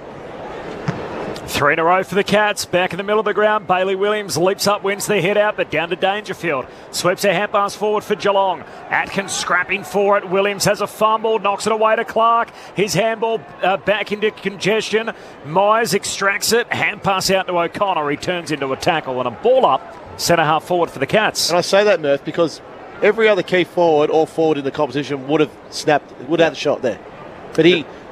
3 in a row for the Cats. Back in the middle of the ground, Bailey Williams leaps up, wins the head out, but down to Dangerfield. Sweeps a hand pass forward for Geelong. Atkins scrapping for it. Williams has a fumble, knocks it away to Clark. His handball back into congestion. Myers extracts it. Hand pass out to O'Connor. He turns into a tackle and a ball up. Centre half forward for the Cats. And I say that, Murph, because every other key forward or forward in the competition would have had the shot there. But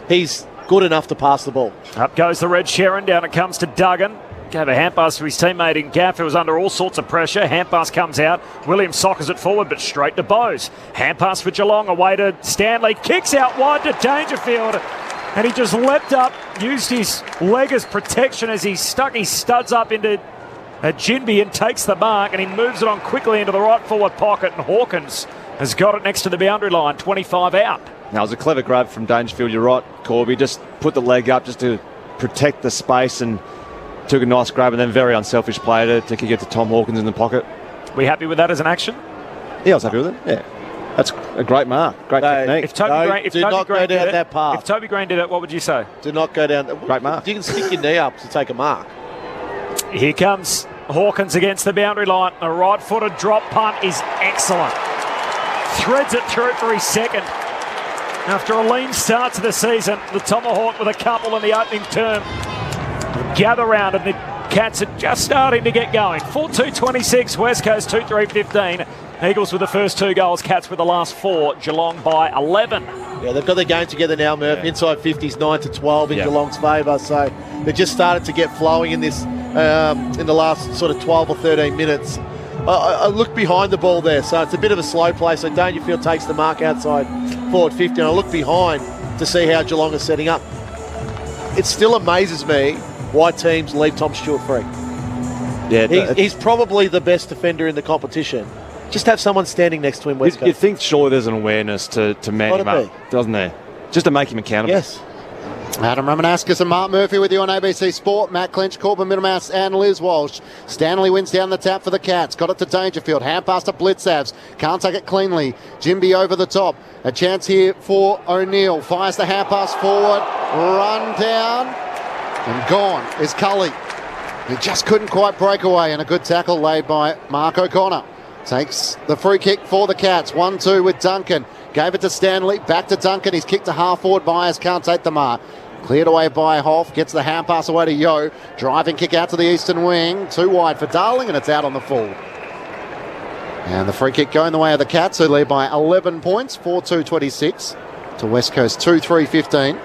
he's good enough to pass the ball. Up goes the red Sharon. Down it comes to Duggan. Gave a hand pass to his teammate in Gaff, who was under all sorts of pressure. Hand pass comes out. Williams sockers it forward, but straight to Bowes. Hand pass for Geelong, away to Stanley. Kicks out wide to Dangerfield. And he just leapt up, used his leg as protection as he stuck his studs up into Jinby and takes the mark, and he moves it on quickly into the right forward pocket, and Hawkins has got it next to the boundary line, 25 out. Now, it was a clever grab from Dangerfield, you're right, Corby. Just put the leg up just to protect the space and took a nice grab, and then very unselfish play to kick it to Tom Hawkins in the pocket. We happy with that as an action? Yeah, I was happy with it. Yeah. That's a great mark. Great technique. If Toby Green did it, that path. If Toby Green did it, what would you say? Do not go down. Great mark. You can stick your knee up to take a mark. Here comes Hawkins against the boundary line. A right-footed drop punt is excellent. Threads it through for his second. After a lean start to the season, the Tomahawk with a couple in the opening term gather round, and the Cats are just starting to get going. 4-2-26, West Coast 2-3-15. Eagles with the first 2 goals, Cats with the last 4, Geelong by 11. Yeah, they've got their game together now, Murph. Yeah. Inside 50s, 9-12 in Geelong's favour. So they just started to get flowing in this in the last sort of 12 or 13 minutes. I look behind the ball there, so it's a bit of a slow play. So Dangerfield takes the mark outside forward 50, and I look behind to see how Geelong is setting up. It still amazes me why teams leave Tom Stewart free. Yeah, he's probably the best defender in the competition. Just have someone standing next to him, West Coast. You'd think surely there's an awareness to man him up, doesn't there? Just to make him accountable. Yes. Adam Ramanauskas and Mark Murphy with you on ABC Sport. Matt Clinch, Corbin Middlemass and Liz Walsh. Stanley wins down the tap for the Cats. Got it to Dangerfield. Hand pass to Blitzavs. Can't take it cleanly. Jimby over the top. A chance here for O'Neill. Fires the hand pass forward. Run down. And gone is Cully. He just couldn't quite break away. And a good tackle laid by Mark O'Connor. Takes the free kick for the Cats. 1-2 with Duncan. Gave it to Stanley. Back to Duncan. He's kicked to half forward. Byers can't take the mark. Cleared away by Hoff. Gets the hand pass away to Yo. Driving kick out to the eastern wing. Too wide for Darling, and it's out on the full. And the free kick going the way of the Cats, who lead by 11 points. 4-2-26 to West Coast 2-3-15.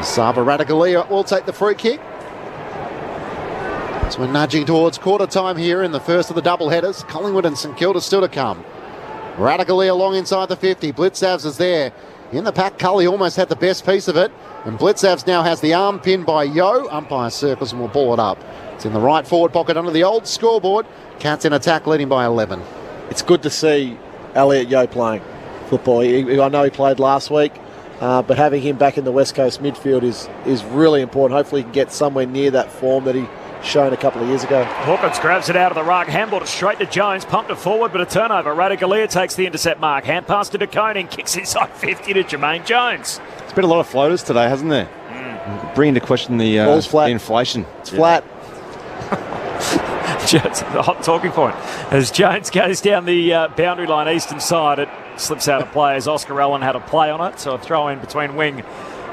Saba Radagalia will take the free kick. So we're nudging towards quarter time here in the first of the double headers. Collingwood and St Kilda still to come. Radagalia along inside the 50. Blitzavs is there. In the pack, Cully almost had the best piece of it. And Blitzavs now has the arm pinned by Yo. Umpire circles and will ball it up. It's in the right forward pocket under the old scoreboard. Cats in attack leading by 11. It's good to see Elliot Yo playing football. I know he played last week, but having him back in the West Coast midfield is really important. Hopefully he can get somewhere near that form that he shown a couple of years ago. Hawkins grabs it out of the ruck, handballed it straight to Jones, pumped it forward, but a turnover. Radagalia takes the intercept mark, hand pass to DeConing, kicks inside 50 to Jermaine Jones. It's been a lot of floaters today, hasn't there? Bringing into question the inflation. It's flat. It's a hot talking point. As Jones goes down the boundary line eastern side, it slips out of play as Oscar Allen had a play on it, so a throw in between wing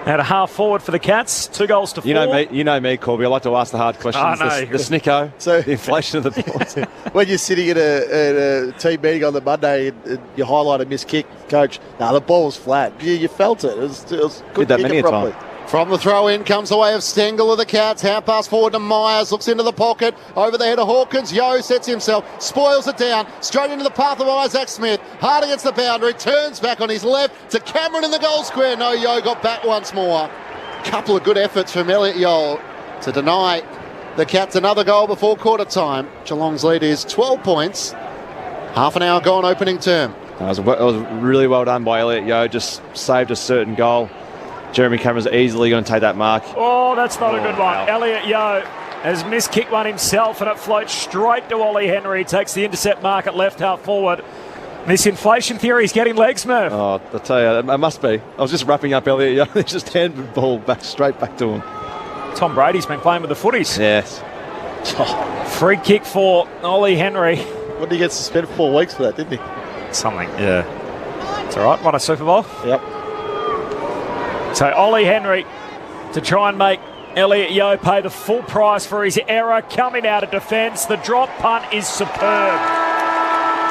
and a half forward for the Cats. 2 goals to 4. You know me, Corby. I like to ask the hard questions. The snicko, the inflation of the balls. When you're sitting at a team meeting on the Monday and you highlight a missed kick, coach, the ball was flat. You felt it. It was good. Did that many a time. From the throw-in comes the way of Stengel of the Cats. Hand pass forward to Myers. Looks into the pocket. Over the head of Hawkins. Yo sets himself. Spoils it down. Straight into the path of Isaac Smith. Hard against the boundary. Turns back on his left to Cameron in the goal square. No, Yo got back once more. Couple of good efforts from Elliot Yo to deny the Cats another goal before quarter time. Geelong's lead is 12 points. Half an hour gone opening term. It was really well done by Elliot Yo. Just saved a certain goal. Jeremy Cameron's easily going to take that mark. Oh, that's not a good one. Elliot Yo has miskicked one himself and it floats straight to Ollie Henry. Takes the intercept mark at left half forward. This inflation theory is getting legs, Murph. Oh, I tell you, it must be. I was just wrapping up Elliot Yo. They just handed the ball straight back to him. Tom Brady's been playing with the footies. Yes. Free kick for Ollie Henry. What did he get suspended for 4 weeks for that, didn't he? Something, yeah. It's all right. Won a Super Bowl. Yep. So Ollie Henry to try and make Elliot Yo pay the full price for his error coming out of defence. The drop punt is superb.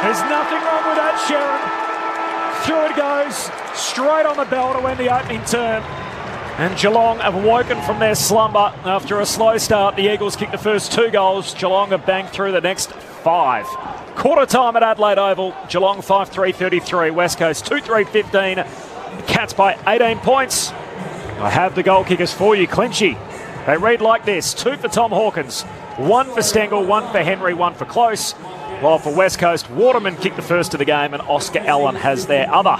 There's nothing wrong with that, Sharon. Through it goes, straight on the bell to end the opening term. And Geelong have woken from their slumber after a slow start. The Eagles kicked the first 2 goals. Geelong have banged through the next 5. Quarter time at Adelaide Oval. Geelong 5-3-33. West Coast 2-3-15. Cats by 18 points. I have the goal kickers for you, Clinchy. They read like this: 2 for Tom Hawkins, 1 for Stengel, 1 for Henry, 1 for Close. While for West Coast, Waterman kicked the first of the game and Oscar Allen has their other.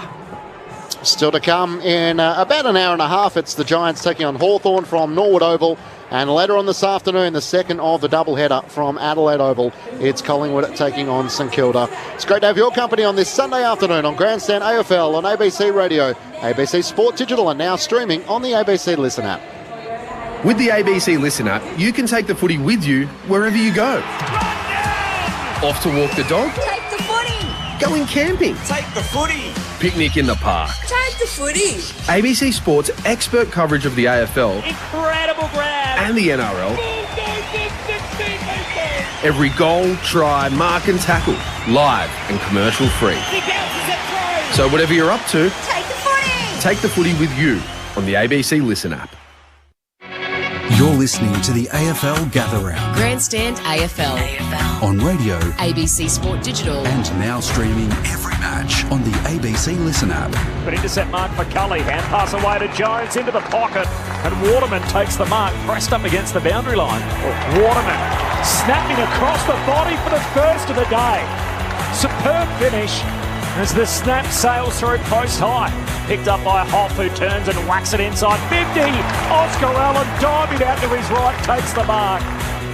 Still to come in about an hour and a half. It's the Giants taking on Hawthorn from Norwood Oval. And later on this afternoon, the second of the doubleheader from Adelaide Oval, it's Collingwood taking on St Kilda. It's great to have your company on this Sunday afternoon on Grandstand AFL on ABC Radio, ABC Sport Digital, and now streaming on the ABC Listen app. With the ABC Listen app, you can take the footy with you wherever you go. Off to walk the dog? Take the footy! Going camping? Take the footy! Picnic in the park? Take the footy! ABC Sport's expert coverage of the AFL. Incredible grab! And the NRL. Every goal, try, mark and tackle, live and commercial free. So whatever you're up to, take the footy! Take the footy with you on the ABC Listen app. You're listening to the AFL Gather Round Grandstand AFL. on radio ABC Sport Digital. and now streaming every match on the ABC Listen app. But intercept mark for Cully. Hand pass away to Jones into the pocket. And Waterman takes the mark, pressed up against the boundary line. Waterman snapping across the body for the first of the day. Superb finish as the snap sails through post high. Picked up by Hoff, who turns and whacks it inside 50. Oscar Allen diving out to his right, takes the mark.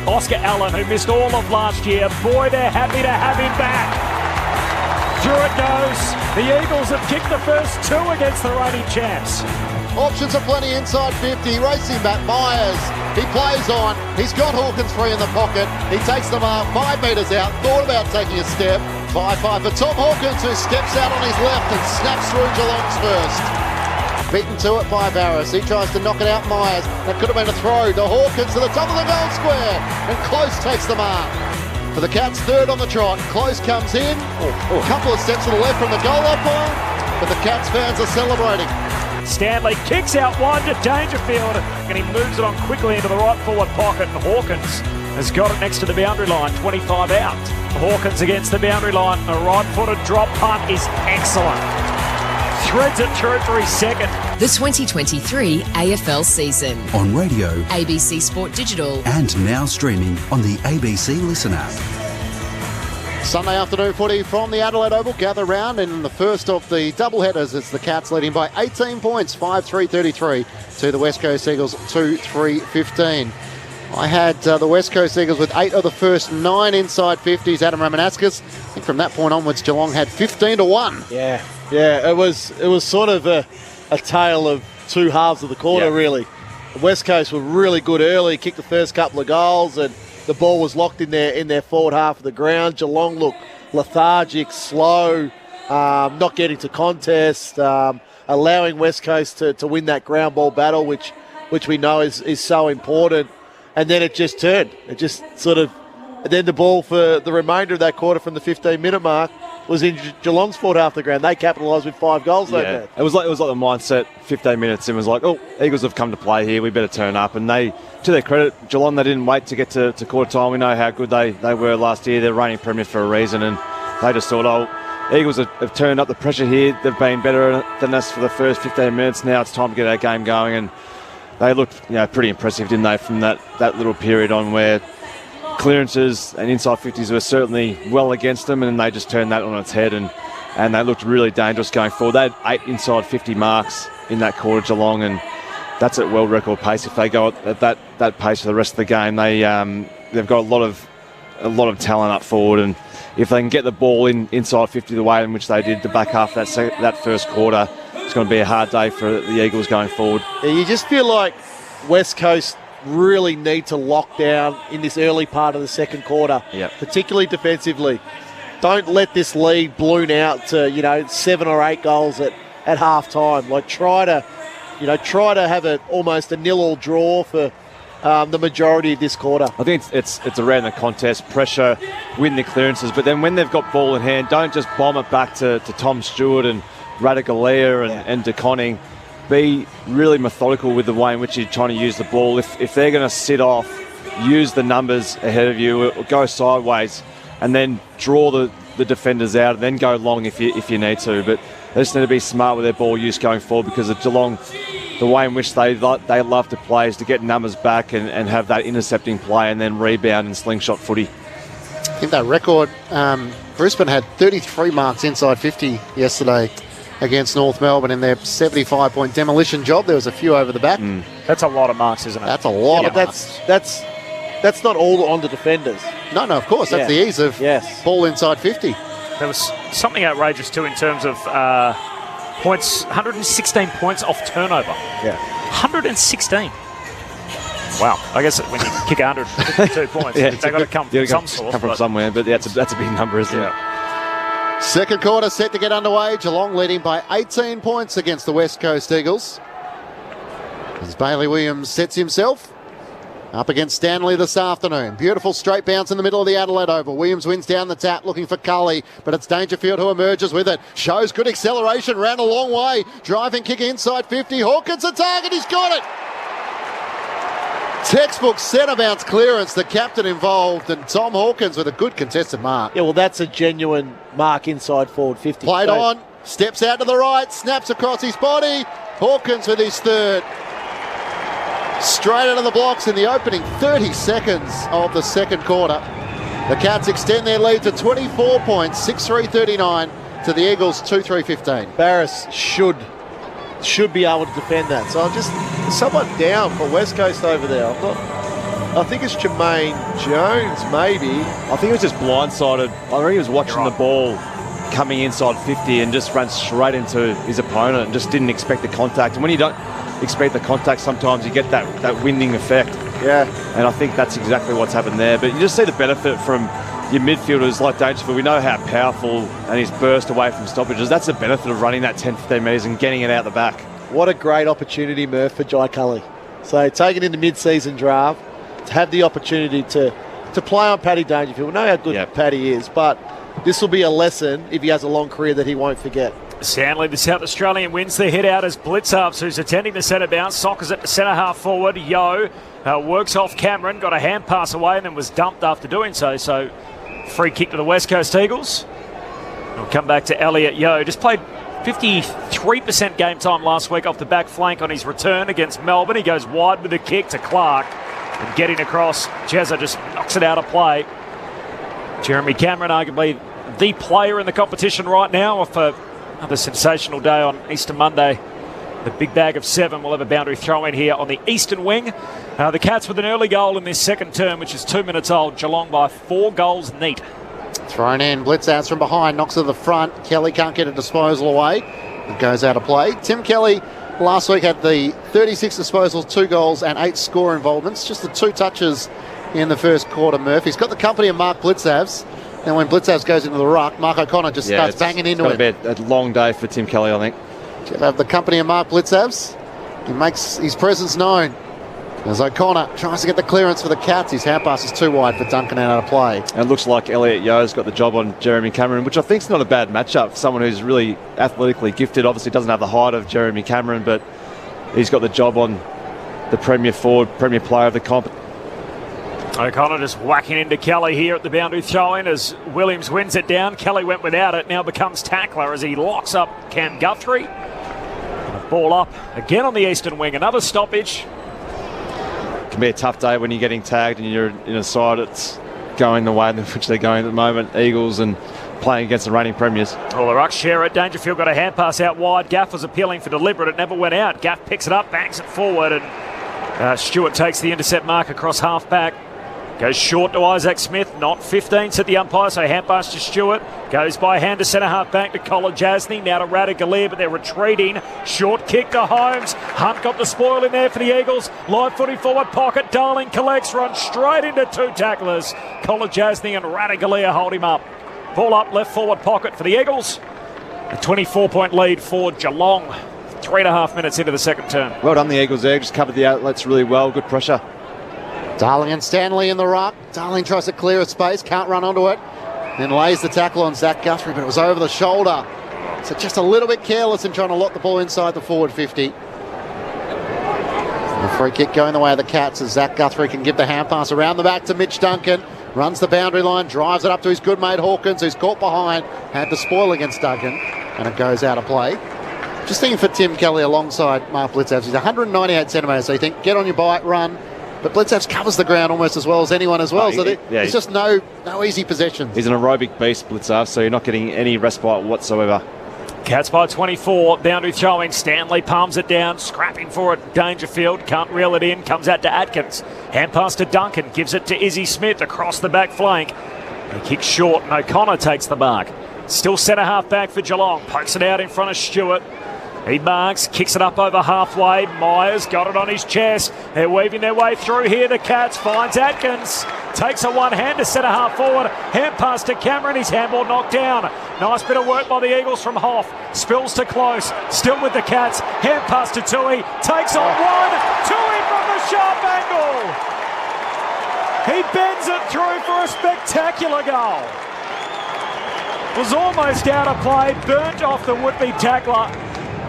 Oscar Allen, who missed all of last year. Boy, they're happy to have him back. Through it goes. The Eagles have kicked the first two against the reigning champs. Options are plenty inside 50. Racing back Myers. He plays on. He's got Hawkins free in the pocket. He takes the mark 5 metres out. Thought about taking a step. 5-5 for Tom Hawkins, who steps out on his left and snaps through Geelong's first. Beaten to it by Barris. He tries to knock it out Myers. That could have been a throw to Hawkins to the top of the goal square. And Close takes the mark. For the Cats, third on the trot. Close comes in. A couple of steps to the left from the goal line line. But the Cats fans are celebrating. Stanley kicks out one to Dangerfield, and he moves it on quickly into the right forward pocket. And Hawkins has got it next to the boundary line, 25 out. Hawkins against the boundary line. A right-footed drop punt is excellent. Threads it through for his second. The 2023 AFL season. On radio ABC Sport Digital. and now streaming on the ABC Listen app. Sunday afternoon footy from the Adelaide Oval. Gather round, and in the first of the doubleheaders, it's the Cats leading by 18 points, 5-3-33 to the West Coast Eagles 2-3-15. I had the West Coast Eagles with 8 of the first 9 inside 50s. Adam Ramanauskas. I think from that point onwards, Geelong had 15-1. Yeah, it was sort of a tale of two halves of the quarter, really. The West Coast were really good early, kicked the first couple of goals, and the ball was locked in their forward half of the ground. Geelong looked lethargic, slow, not getting to contest, allowing West Coast to win that ground ball battle, which we know is so important. And then it just turned. It just sort of... And then the ball for the remainder of that quarter from the 15-minute mark was in Geelong's forward half the ground. They capitalised with 5 goals that day. It was like the mindset. 15 minutes in was like, oh, Eagles have come to play here. We better turn up. And they, to their credit, Geelong, they didn't wait to get to quarter time. We know how good they were last year. They're reigning premiers for a reason, and they just thought, oh, Eagles have turned up the pressure here. They've been better than us for the first 15 minutes. Now it's time to get our game going, and they looked, pretty impressive, didn't they, from that little period on where clearances and inside 50s were certainly well against them, and they just turned that on its head, and they looked really dangerous going forward. They had 8 inside 50 marks in that quarter, Geelong, and that's at world record pace. If they go at that pace for the rest of the game, they've got a lot of talent up forward, and if they can get the ball inside 50 the way in which they did the back half of that first quarter, it's going to be a hard day for the Eagles going forward. Yeah, you just feel like West Coast really need to lock down in this early part of the second quarter, particularly defensively. Don't let this lead balloon out to 7 or 8 goals at half time. Like try to have almost a 0-0 draw for the majority of this quarter. I think it's around the contest, pressure, win the clearances, but then when they've got ball in hand, don't just bomb it back to Tom Stewart and Radicalea and De Conning. Be really methodical with the way in which you're trying to use the ball. If they're going to sit off, use the numbers ahead of you, or go sideways, and then draw the defenders out, and then go long if you need to. But they just need to be smart with their ball use going forward, because of Geelong, the way in which they love to play is to get numbers back and have that intercepting play and then rebound and slingshot footy. I think that record, Brisbane had 33 marks inside 50 yesterday against North Melbourne in their 75-point demolition job. There was a few over the back. That's a lot of marks, isn't it? That's a lot of marks. That's not all on the defenders. No, of course. That's the ease of ball inside 50. There was something outrageous too in terms of points. 116 points off turnover. Yeah. 116. Wow. I guess when you kick 152 points, they've got to come from some source. Come from somewhere, but that's a big number, isn't it? Second quarter set to get underway. Geelong leading by 18 points against the West Coast Eagles. As Bailey Williams sets himself up against Stanley this afternoon. Beautiful straight bounce in the middle of the Adelaide Oval. Williams wins down the tap looking for Cully, but it's Dangerfield who emerges with it. Shows good acceleration, ran a long way. Driving kick inside 50. Hawkins a target, he's got it! Textbook centre bounce clearance, the captain involved, and Tom Hawkins with a good contested mark. Yeah, well, that's a genuine mark inside forward 50. Played on, steps out to the right, snaps across his body. Hawkins with his third. Straight out of the blocks in the opening 30 seconds of the second quarter. The Cats extend their lead to 24 points, 6-3-39 to the Eagles, 2-3-15. Barris should be able to defend that. So I'm just somewhat down for West Coast over there. I think it's Jermaine Jones, maybe. I think he was just blindsided. I think he was watching the ball coming inside 50 and just ran straight into his opponent and just didn't expect the contact. And when you don't expect the contact, sometimes you get that winding effect. Yeah. And I think that's exactly what's happened there. But you just see the benefit from your midfielders like Dangerfield. We know how powerful and his burst away from stoppages. That's the benefit of running that 10-15 metres and getting it out the back. What a great opportunity, Murph, for Jai Cully. So taken in the mid-season draft, to have the opportunity to play on Paddy Dangerfield. We know how good Paddy is, but this will be a lesson if he has a long career that he won't forget. Stanley, the South Australian, wins the hit out as Blitzarves, who's attending the centre bounce, soccers it to centre half forward. Yo works off Cameron, got a hand pass away and then was dumped after doing so. So free kick to the West Coast Eagles. We'll come back to Elliot Yo. Just played 53% game time last week off the back flank on his return against Melbourne. He goes wide with a kick to Clark. And getting across, Jezza just knocks it out of play. Jeremy Cameron, arguably the player in the competition right now, for another sensational day on Easter Monday. The big bag of 7 will have a boundary throw in here on the eastern wing. The Cats with an early goal in this second term, which is 2 minutes old. Geelong by 4 goals neat. Thrown in, blitz outs from behind, knocks to the front. Kelly can't get a disposal away. It goes out of play. Tim Kelly last week had the 36 disposals, 2 goals and 8 score involvements. Just the 2 touches in the first quarter, Murph. He's got the company of Mark Blitzavs. And when Blitzavs goes into the ruck, Mark O'Connor just starts banging into it. It's going to be a long day for Tim Kelly, I think. To have the company of Mark Blitzavs. He makes his presence known as O'Connor tries to get the clearance for the Cats. His hand pass is too wide for Duncan out of play. And it looks like Elliot Yo's got the job on Jeremy Cameron, which I think is not a bad matchup for someone who's really athletically gifted. Obviously doesn't have the height of Jeremy Cameron, but he's got the job on the premier forward, premier player of the comp. O'Connor just whacking into Kelly here at the boundary throw-in as Williams wins it down. Kelly went without it, now becomes tackler as he locks up Cam Guthrie. Ball up again on the eastern wing, another stoppage. It can be a tough day when you're getting tagged and you're in a side that's going the way in which they're going at the moment, Eagles, and playing against the reigning premiers. Well, the ruck share at Dangerfield got a hand pass out wide. Gaff was appealing for deliberate. It never went out. Gaff picks it up, bangs it forward, and Stewart takes the intercept mark across half-back. Goes short to Isaac Smith, not 15, said the umpire, so hand pass to Stewart. Goes by hand to centre half back to Kolajasny, now to Radagalier, but they're retreating. Short kick to Holmes. Hunt got the spoil in there for the Eagles. Live footy forward pocket. Darling collects, runs straight into 2 tacklers. Kolajasny and Radagalier hold him up. Ball up, left forward pocket for the Eagles. A 24-point lead for Geelong. 3.5 minutes into the second term. Well done, the Eagles there. Just covered the outlets really well. Good pressure. Darling and Stanley in the ruck. Darling tries to clear a space, can't run onto it. Then lays the tackle on Zach Guthrie, but it was over the shoulder. So just a little bit careless in trying to lock the ball inside the forward 50. The free kick going the way of the Cats as Zach Guthrie can give the hand pass around the back to Mitch Duncan. Runs the boundary line, drives it up to his good mate Hawkins, who's caught behind. Had the spoil against Duncan, and it goes out of play. Just thinking for Tim Kelly alongside Mark Blitzavs. He's 198 centimetres, so you think, get on your bike, run. But Blitzavs covers the ground almost as well as anyone as well. So there's just no easy possessions. He's an aerobic beast, Blitzavs, so you're not getting any respite whatsoever. Cats by 24, boundary throwing. Stanley palms it down, scrapping for it. Dangerfield can't reel it in, comes out to Atkins. Hand pass to Duncan, gives it to Izzy Smith across the back flank. He kicks short and O'Connor takes the mark. Still centre half back for Geelong, pokes it out in front of Stewart. He marks, kicks it up over halfway. Myers got it on his chest. They're weaving their way through here. The Cats finds Atkins. Takes a one-hander centre half forward. Hand pass to Cameron. His handball knocked down. Nice bit of work by the Eagles from Hoff. Spills to close. Still with the Cats. Hand pass to Tui. Takes on one. Tui from the sharp angle. He bends it through for a spectacular goal. Was almost out of play. Burnt off the would-be tackler.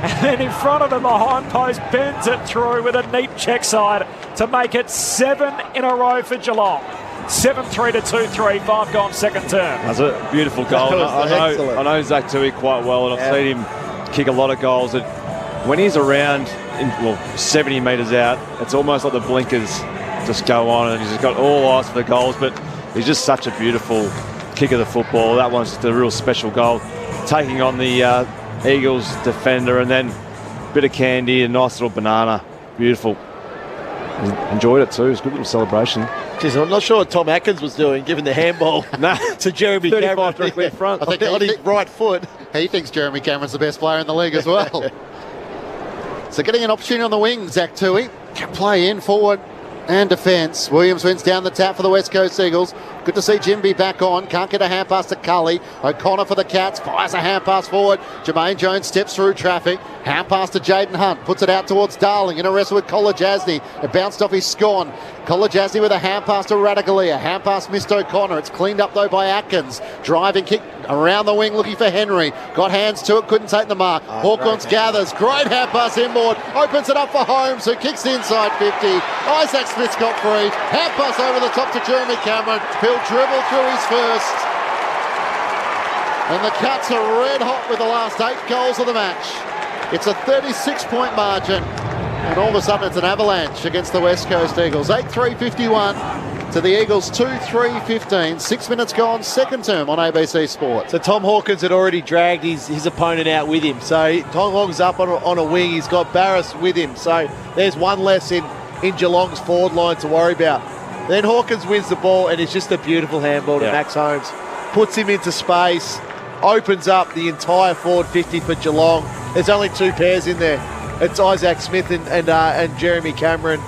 And then in front of the behind post, bends it through with a neat check side. to make it 7 in a row for Geelong. 7-3 to 2-3, 5 gone second term. That's a beautiful goal. I know Zach Tui quite well, and I've seen him kick a lot of goals. And when he's around, 70 metres out, it's almost like the blinkers just go on, and he's just got all eyes for the goals. But he's just such a beautiful kick of the football. That one's just a real special goal. Taking on the Eagles defender, and then a bit of candy, a nice little banana. Beautiful. Enjoyed it too. It was a good little celebration. Jeez, I'm not sure what Tom Atkins was doing, giving the handball to Jeremy Cameron directly in front. I think on his right foot. He thinks Jeremy Cameron's the best player in the league as well. So getting an opportunity on the wing, Zach Tui can play in forward and defence. Williams wins down the tap for the West Coast Eagles. Good to see Jimby back on. Can't get a hand pass to Cully. O'Connor for the Cats. Fires a hand pass forward. Jermaine Jones steps through traffic. Hand pass to Jaden Hunt. Puts it out towards Darling. In a wrestle with Kolajasny. It bounced off his scone. Kolajasny with a hand pass to Radikalia. Hand pass missed O'Connor. It's cleaned up though by Atkins. Driving kick around the wing looking for Henry. Got hands to it. Couldn't take the mark. Hawkins gathers. Great hand pass inboard. Opens it up for Holmes, who kicks inside 50. Isaac Smith's got free. Hand pass over the top to Jeremy Cameron. He'll dribble through his first. And the Cats are red hot with the last 8 goals of the match. It's a 36-point margin. And all of a sudden it's an avalanche against the West Coast Eagles. 8-3-51 to the Eagles 2-3-15. 6 minutes gone, second term on ABC Sport. So Tom Hawkins had already dragged his opponent out with him. So Tom Hawkins up on a wing. He's got Barris with him. So there's one less in Geelong's forward line to worry about. Then Hawkins wins the ball, and it's just a beautiful handball to Max Holmes. Puts him into space, opens up the entire forward 50 for Geelong. There's only 2 pairs in there. It's Isaac Smith and Jeremy Cameron.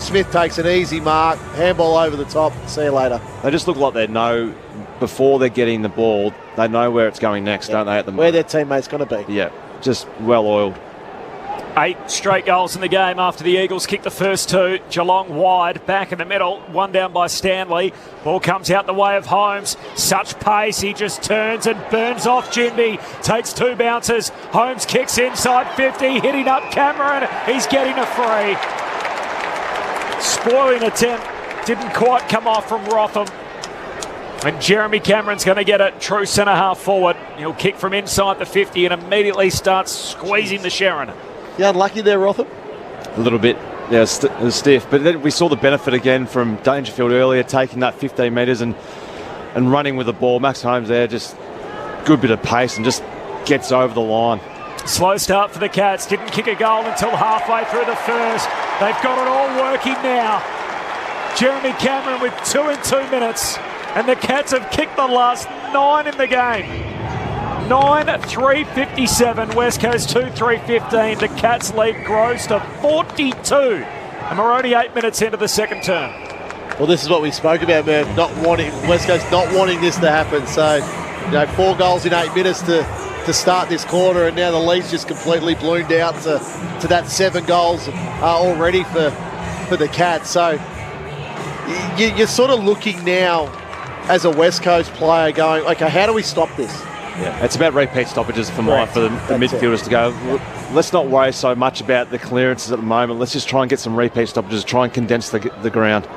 Smith takes an easy mark, handball over the top. See you later. They just look like they know before they're getting the ball, they know where it's going next, don't they? At the where their teammate's going to be. Yeah, just well oiled. 8 straight goals in the game after the Eagles kicked the first 2. Geelong wide, back in the middle, one down by Stanley. Ball comes out the way of Holmes. Such pace, he just turns and burns off Jimby. Takes 2 bounces. Holmes kicks inside 50, hitting up Cameron. He's getting a free. Spoiling attempt, didn't quite come off from Rotham. And Jeremy Cameron's going to get it, true centre half forward. He'll kick from inside the 50 and immediately starts squeezing the Sharon. You unlucky there, Rotham? A little bit, yeah, it was stiff. But then we saw the benefit again from Dangerfield earlier, taking that 15 metres and running with the ball. Max Holmes there, just good bit of pace and just gets over the line. Slow start for the Cats. Didn't kick a goal until halfway through the first. They've got it all working now. Jeremy Cameron with 2 in 2 minutes. And the Cats have kicked the last 9 in the game. 9-3-57, West Coast 2-3-15. The Cats lead grows to 42. And we're only 8 minutes into the second term. Well, this is what we spoke about, man. West Coast not wanting this to happen. So, 4 goals in 8 minutes to start this quarter, and now the lead's just completely ballooned out to that 7 goals already for the Cats. So you're sort of looking now as a West Coast player going, okay, how do we stop this? Yeah, it's about repeat stoppages for the midfielders to go. Let's not worry so much about the clearances at the moment. Let's just try and get some repeat stoppages, try and condense the ground.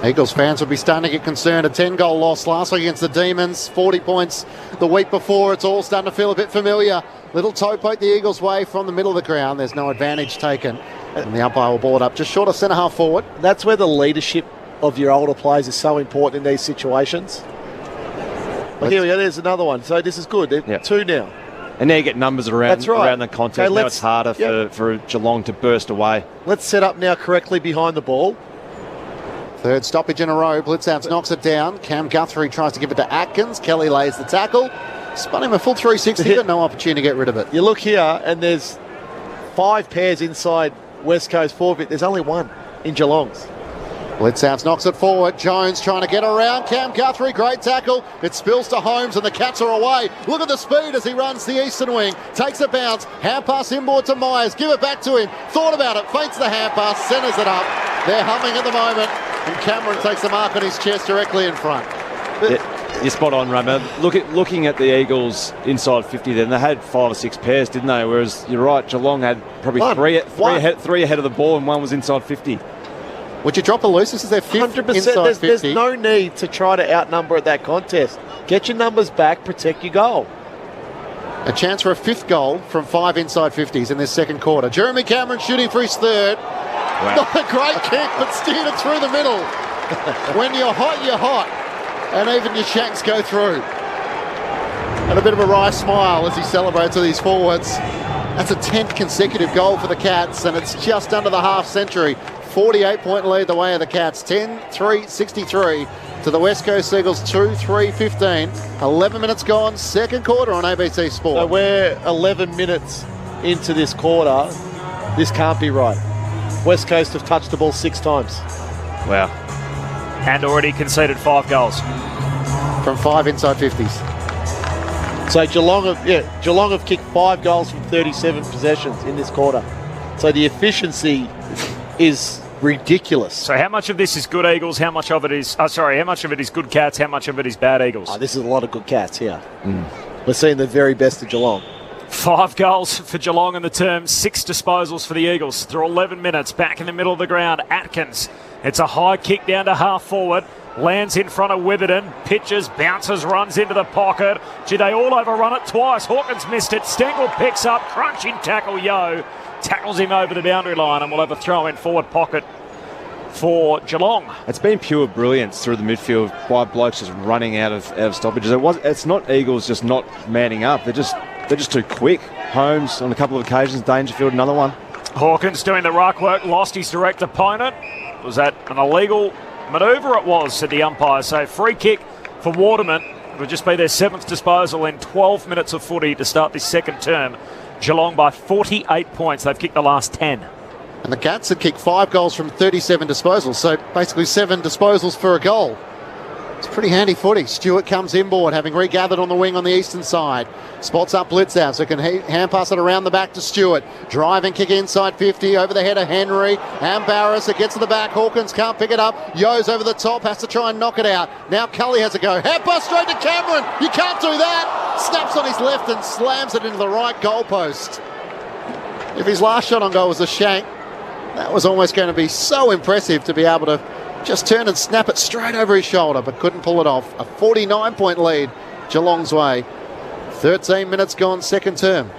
Eagles fans will be starting to get concerned. A 10-goal loss last week against the Demons, 40 points the week before. It's all starting to feel a bit familiar. Little toe poke the Eagles' way from the middle of the ground. There's no advantage taken. And the umpire will ball it up just short of centre-half forward. That's where the leadership of your older players is so important in these situations. But here we go, there's another one. So this is good. They're 2 now. And now you get numbers around, around the contest. Okay, now it's harder for Geelong to burst away. Let's set up now correctly behind the ball. Third stoppage in a row. Blitzouts knocks it down. Cam Guthrie tries to give it to Atkins. Kelly lays the tackle. Spun him a full 360, but no opportunity to get rid of it. You look here, and there's 5 pairs inside West Coast forward. There's only 1 in Geelong's. Blitzouts knocks it forward. Jones trying to get around. Cam Guthrie, great tackle. It spills to Holmes and the Cats are away. Look at the speed as he runs the eastern wing. Takes a bounce. Hand pass inboard to Myers. Give it back to him. Thought about it. Feints the hand pass. Centres it up. They're humming at the moment. And Cameron takes a mark on his chest directly in front. You're spot on, Ramo. Looking at the Eagles inside 50 then, they had 5 or 6 pairs, didn't they? Whereas, you're right, Geelong had probably three ahead of the ball and one was inside 50. Would you drop a loose? This is their 5th 100%. inside 50. There's no need to try to outnumber at that contest. Get your numbers back, protect your goal. A chance for a 5th goal from 5 inside 50s in this second quarter. Jeremy Cameron shooting for his 3rd. Wow. Not a great kick, but steered it through the middle. When you're hot, you're hot. And even your shanks go through. And a bit of a wry smile as he celebrates with his forwards. That's a 10th consecutive goal for the Cats, and it's just under the half century. 48-point lead the way of the Cats. 10-3-63 to the West Coast Eagles, 2-3-15. 11 minutes gone, second quarter on ABC Sport. So we're 11 minutes into this quarter. This can't be right. West Coast have touched the ball 6 times. Wow. And already conceded 5 goals. From 5 inside 50s. So Geelong have kicked 5 goals from 37 possessions in this quarter. So the efficiency is ridiculous. So how much of this is good Eagles? How much of it is how much of it is good Cats? How much of it is bad Eagles? Oh, this is a lot of good Cats here. We're seeing the very best of Geelong. 5 goals for Geelong in the term, 6 disposals for the Eagles through 11 minutes. Back in the middle of the ground, Atkins. It's a high kick down to half forward. Lands in front of Witherden. Pitches, bounces, runs into the pocket. Gee, they all overrun it twice. Hawkins missed it. Stengel picks up. Crunching tackle, Yo. Tackles him over the boundary line, and we'll have a throw in forward pocket for Geelong. It's been pure brilliance through the midfield by blokes just running out of stoppages. It's not Eagles just not manning up. They're just too quick. Holmes on a couple of occasions. Dangerfield another one. Hawkins doing the ruck work. Lost his direct opponent. Was that an illegal manoeuvre? It was, said the umpire. So free kick for Waterman. It would just be their 7th disposal in 12 minutes of footy to start this second term. Geelong by 48 points. They've kicked the last 10. And the Cats had kicked 5 goals from 37 disposals, so basically 7 disposals for a goal. It's pretty handy footy. Stewart comes inboard, having regathered on the wing on the eastern side. Spots up Blitzow, so can hand pass it around the back to Stewart. Driving kick inside 50, over the head of Henry. And Barris, it gets to the back. Hawkins can't pick it up. Yo's over the top, has to try and knock it out. Now Cully has a go. Hand pass straight to Cameron. You can't do that. Snaps on his left and slams it into the right goalpost. If his last shot on goal was a shank, that was almost going to be so impressive to be able to just turn and snap it straight over his shoulder, but couldn't pull it off. A 49-point lead Geelong's way. 13 minutes gone, second term.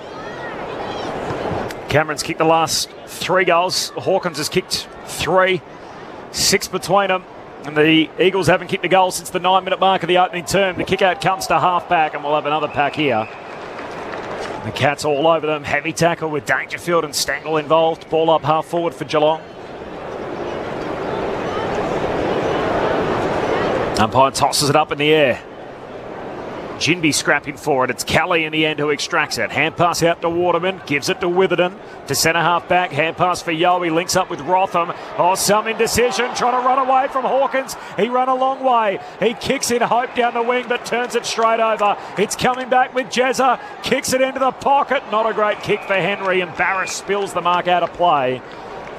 Cameron's kicked the last 3 goals. Hawkins has kicked 3. 6 between them. And the Eagles haven't kicked a goal since the 9-minute mark of the opening term. The kick-out comes to half-back, and we'll have another pack here. The Cats all over them. Heavy tackle with Dangerfield and Stengel involved. Ball up half-forward for Geelong. Umpire tosses it up in the air. Jinby scrapping for it. It's Kelly in the end who extracts it. Hand pass out to Waterman. Gives it to Witherden. To centre half back. Hand pass for Yo. He links up with Rotham. Oh, some indecision. Trying to run away from Hawkins. He ran a long way. He kicks in hope down the wing but turns it straight over. It's coming back with Jezza. Kicks it into the pocket. Not a great kick for Henry. And Barris spills the mark out of play.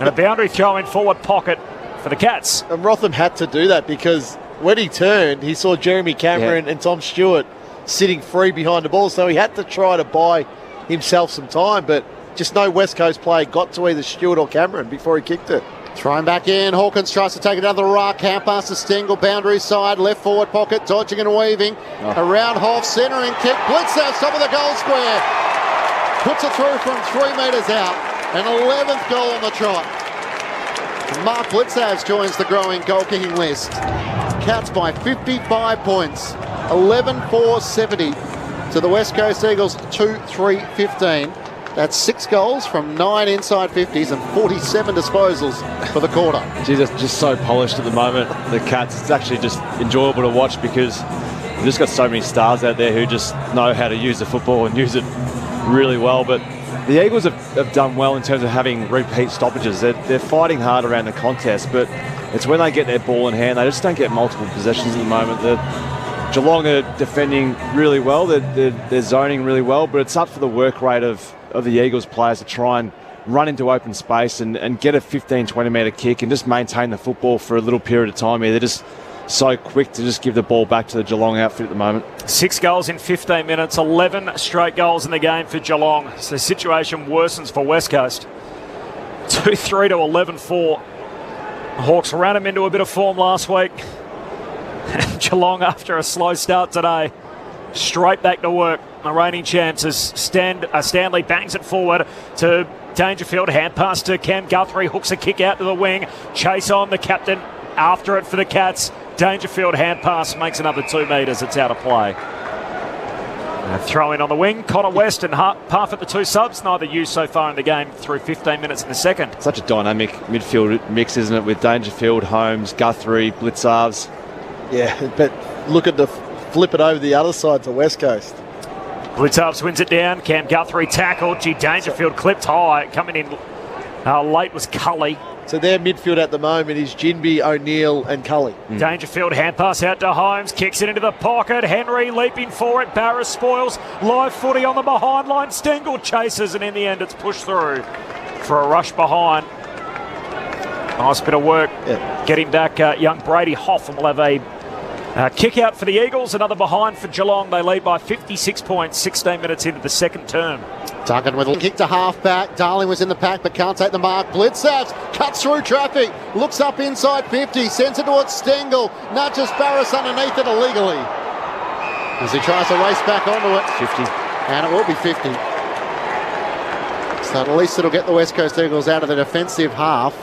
And a boundary throw in forward pocket for the Cats. And Rotham had to do that because when he turned, he saw Jeremy Cameron and Tom Stewart sitting free behind the ball, so he had to try to buy himself some time, but just no West Coast player got to either Stewart or Cameron before he kicked it. Thrown back in. Hawkins tries to take it out of the ruck. Hand pass to Stengel, boundary side, left forward pocket, dodging and weaving. Around half, centering kick. Blitzow, top of the goal square. Puts it through from 3 metres out. An 11th goal on the trot. Mark Blitzow joins the growing goal-kicking list. Cats by 55 points. 11-4-70 to the West Coast Eagles, 2-3-15. That's 6 goals from 9 inside 50s and 47 disposals for the quarter. Geez, they're just so polished at the moment, the Cats. It's actually just enjoyable to watch because we've just got so many stars out there who just know how to use the football and use it really well. But the Eagles have done well in terms of having repeat stoppages. They're fighting hard around the contest, but it's when they get their ball in hand, they just don't get multiple possessions at the moment. Geelong are defending really well, they're zoning really well, but it's up for the work rate of the Eagles players to try and run into open space and get a 15-20 metre kick and just maintain the football for a little period of time here. so quick to just give the ball back to the Geelong outfit at the moment. 6 goals in 15 minutes, 11 straight goals in the game for Geelong. So the situation worsens for West Coast. 2-3 to 11-4. Hawks ran them into a bit of form last week. Geelong, after a slow start today, straight back to work. The reigning chances. Stanley bangs it forward to Dangerfield. Hand pass to Cam Guthrie. Hooks a kick out to the wing. Chase on, the captain after it for the Cats. Dangerfield hand pass makes another 2 metres. It's out of play. Throw in on the wing. Connor West and Parf at the 2 subs. Neither used so far in the game through 15 minutes in the second. Such a dynamic midfield mix, isn't it? With Dangerfield, Holmes, Guthrie, Blitzarves. Yeah, but look at the flip it over the other side to West Coast. Blitzarves wins it down. Cam Guthrie tackled. Dangerfield clipped high. Coming in late was Cully. So their midfield at the moment is Ginby, O'Neill and Cully. Dangerfield hand pass out to Holmes. Kicks it into the pocket. Henry leaping for it. Barris spoils. Live footy on the behind line. Stengel chases, and in the end it's pushed through for a rush behind. Nice bit of work. Yeah. Getting back young Brady Hoff, and we'll have a kick out for the Eagles. Another behind for Geelong. They lead by 56 points, 16 minutes into the second term. Duggan with a kick to half-back. Darling was in the pack but can't take the mark. Blitzavs cuts through traffic. Looks up inside 50. Sends it towards Stengel. Nudges Barris underneath it illegally. As he tries to race back onto it. 50. And it will be 50. So at least it'll get the West Coast Eagles out of the defensive half.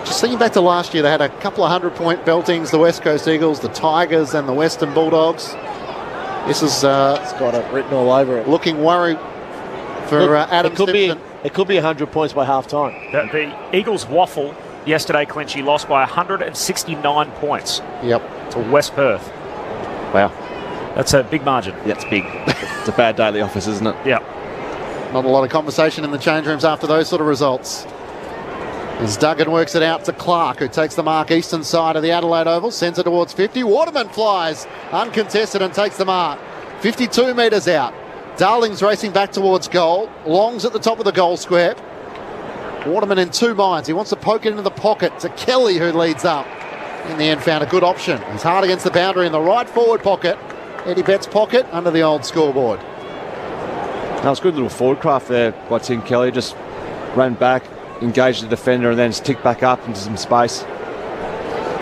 Just thinking back to last year, they had a couple of 100-point beltings, the West Coast Eagles, the Tigers and the Western Bulldogs. This is it's got it written all over it. Looking worried for Adam Simpson. It could be 100 points by half-time. The Eagles waffle yesterday, Clinchy, lost by 169 points. Yep. To West Perth. Wow. That's a big margin. Yeah, it's big. It's a bad day at the office, isn't it? Yeah. Not a lot of conversation in the change rooms after those sort of results. As Duggan works it out to Clark, who takes the mark eastern side of the Adelaide Oval, sends it towards 50. Waterman flies uncontested and takes the mark. 52 metres out. Darling's racing back towards goal. Long's at the top of the goal square. Waterman in 2 minds. He wants to poke it into the pocket to Kelly, who leads up. In the end, found a good option. He's hard against the boundary in the right forward pocket. Eddie Betts' pocket under the old scoreboard. That was good little forward craft there by Tim Kelly. Just ran back, engaged the defender, and then ticked back up into some space.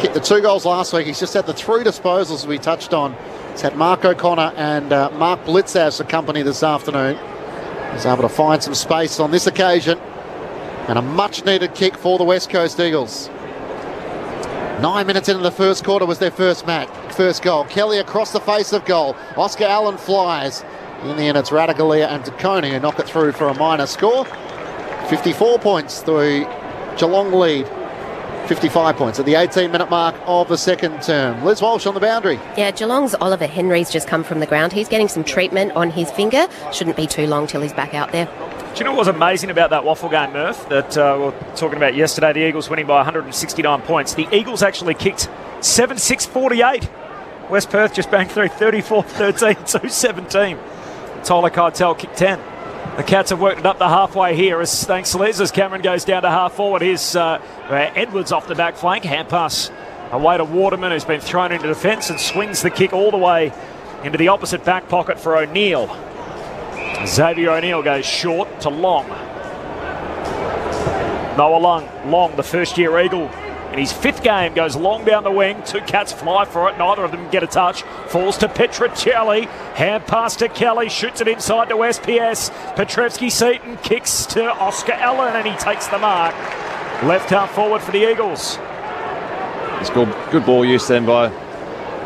Kicked the 2 goals last week. He's just had the 3 disposals we touched on. He's had Mark O'Connor and Mark Blitzavs accompany this afternoon. He's able to find some space on this occasion. And a much-needed kick for the West Coast Eagles. 9 minutes into the first quarter was their first goal. Kelly across the face of goal. Oscar Allen flies. In the end, it's Radagalia and Taccone who knock it through for a minor score. 54 points, the Geelong lead. 55 points at the 18-minute mark of the second term. Liz Walsh on the boundary. Yeah, Geelong's Oliver Henry's just come from the ground. He's getting some treatment on his finger. Shouldn't be too long till he's back out there. Do you know what was amazing about that waffle game, Murph, that we were talking about yesterday, the Eagles winning by 169 points? The Eagles actually kicked 7-6-48. West Perth just banged through 34-13, 2-17. Tyler Keitel kicked 10. The Cats have worked it up the halfway here as thanks Les as Cameron goes down to half forward. Here's Edwards off the back flank. Hand pass away to Waterman, who's been thrown into defence and swings the kick all the way into the opposite back pocket for O'Neill. Xavier O'Neill goes short to Long. Noah Long, the first-year Eagle. In his 5th game, goes long down the wing. 2 Cats fly for it. Neither of them get a touch. Falls to Petricelli. Hand pass to Kelly. Shoots it inside to SPS. Petrevsky-Seaton kicks to Oscar Allen, and he takes the mark. Left half forward for the Eagles. It's good ball use then by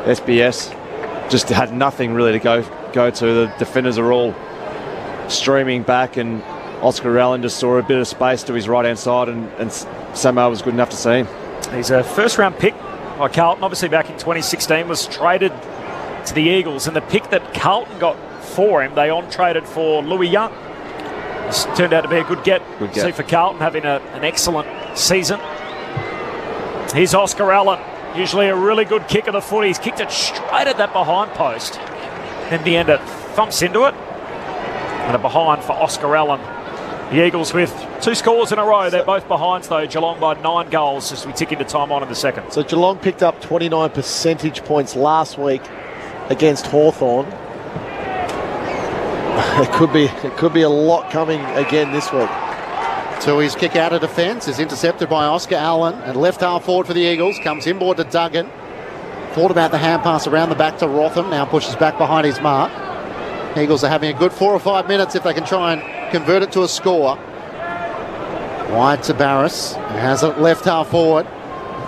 SBS. Just had nothing really to go to. The defenders are all streaming back, and Oscar Allen just saw a bit of space to his right-hand side, and Samo was good enough to see him. He's a first-round pick by Carlton. Obviously, back in 2016, was traded to the Eagles, and the pick that Carlton got for him, they on-traded for Louis Young. This turned out to be a good get. See for Carlton having an excellent season. Here's Oscar Allen. Usually a really good kick of the foot. He's kicked it straight at that behind post. In the end, it thumps into it. And a behind for Oscar Allen. The Eagles with 2 scores in a row. They're both behinds, though. Geelong by 9 goals as we tick into time on in the second. So Geelong picked up 29 percentage points last week against Hawthorn. It could be a lot coming again this week. Tui's kick out of defence is intercepted by Oscar Allen, and left half forward for the Eagles comes inboard to Duggan. Thought about the hand pass around the back to Rotham, now pushes back behind his mark. Eagles are having a good 4 or 5 minutes if they can try and convert it to a score. Wide to Barris, who has it left half forward.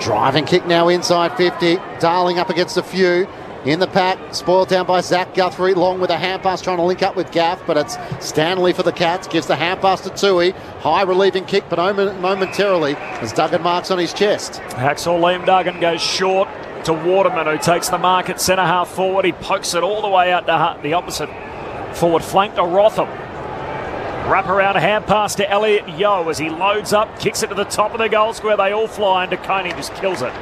Driving kick now inside 50. Darling up against a few. In the pack, spoiled down by Zach Guthrie. Long with a hand pass trying to link up with Gaff, but it's Stanley for the Cats. Gives the hand pass to Tui. High relieving kick, but momentarily as Duggan marks on his chest. Hacksaw Liam Duggan goes short to Waterman, who takes the mark at centre half forward. He pokes it all the way out to the opposite forward flank to Rotham. Wrap around a hand pass to Elliot Yeo as he loads up, kicks it to the top of the goal square. They all fly, and DeConey just kills it.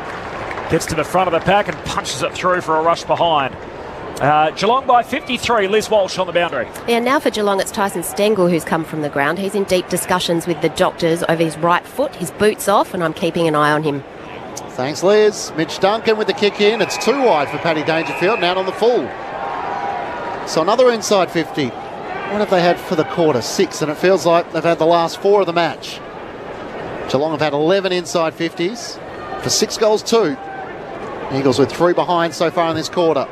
Gets to the front of the pack and punches it through for a rush behind. Geelong by 53. Liz Walsh on the boundary. Yeah, now for Geelong, it's Tyson Stengel who's come from the ground. He's in deep discussions with the doctors over his right foot. His boot's off, and I'm keeping an eye on him. Thanks, Liz. Mitch Duncan with the kick in. It's too wide for Paddy Dangerfield, and out on the full. So another inside 50. What have they had for the quarter? 6, and it feels like they've had the last 4 of the match. Geelong have had 11 inside 50s for 6 goals, 2. Eagles with 3 behind so far in this quarter.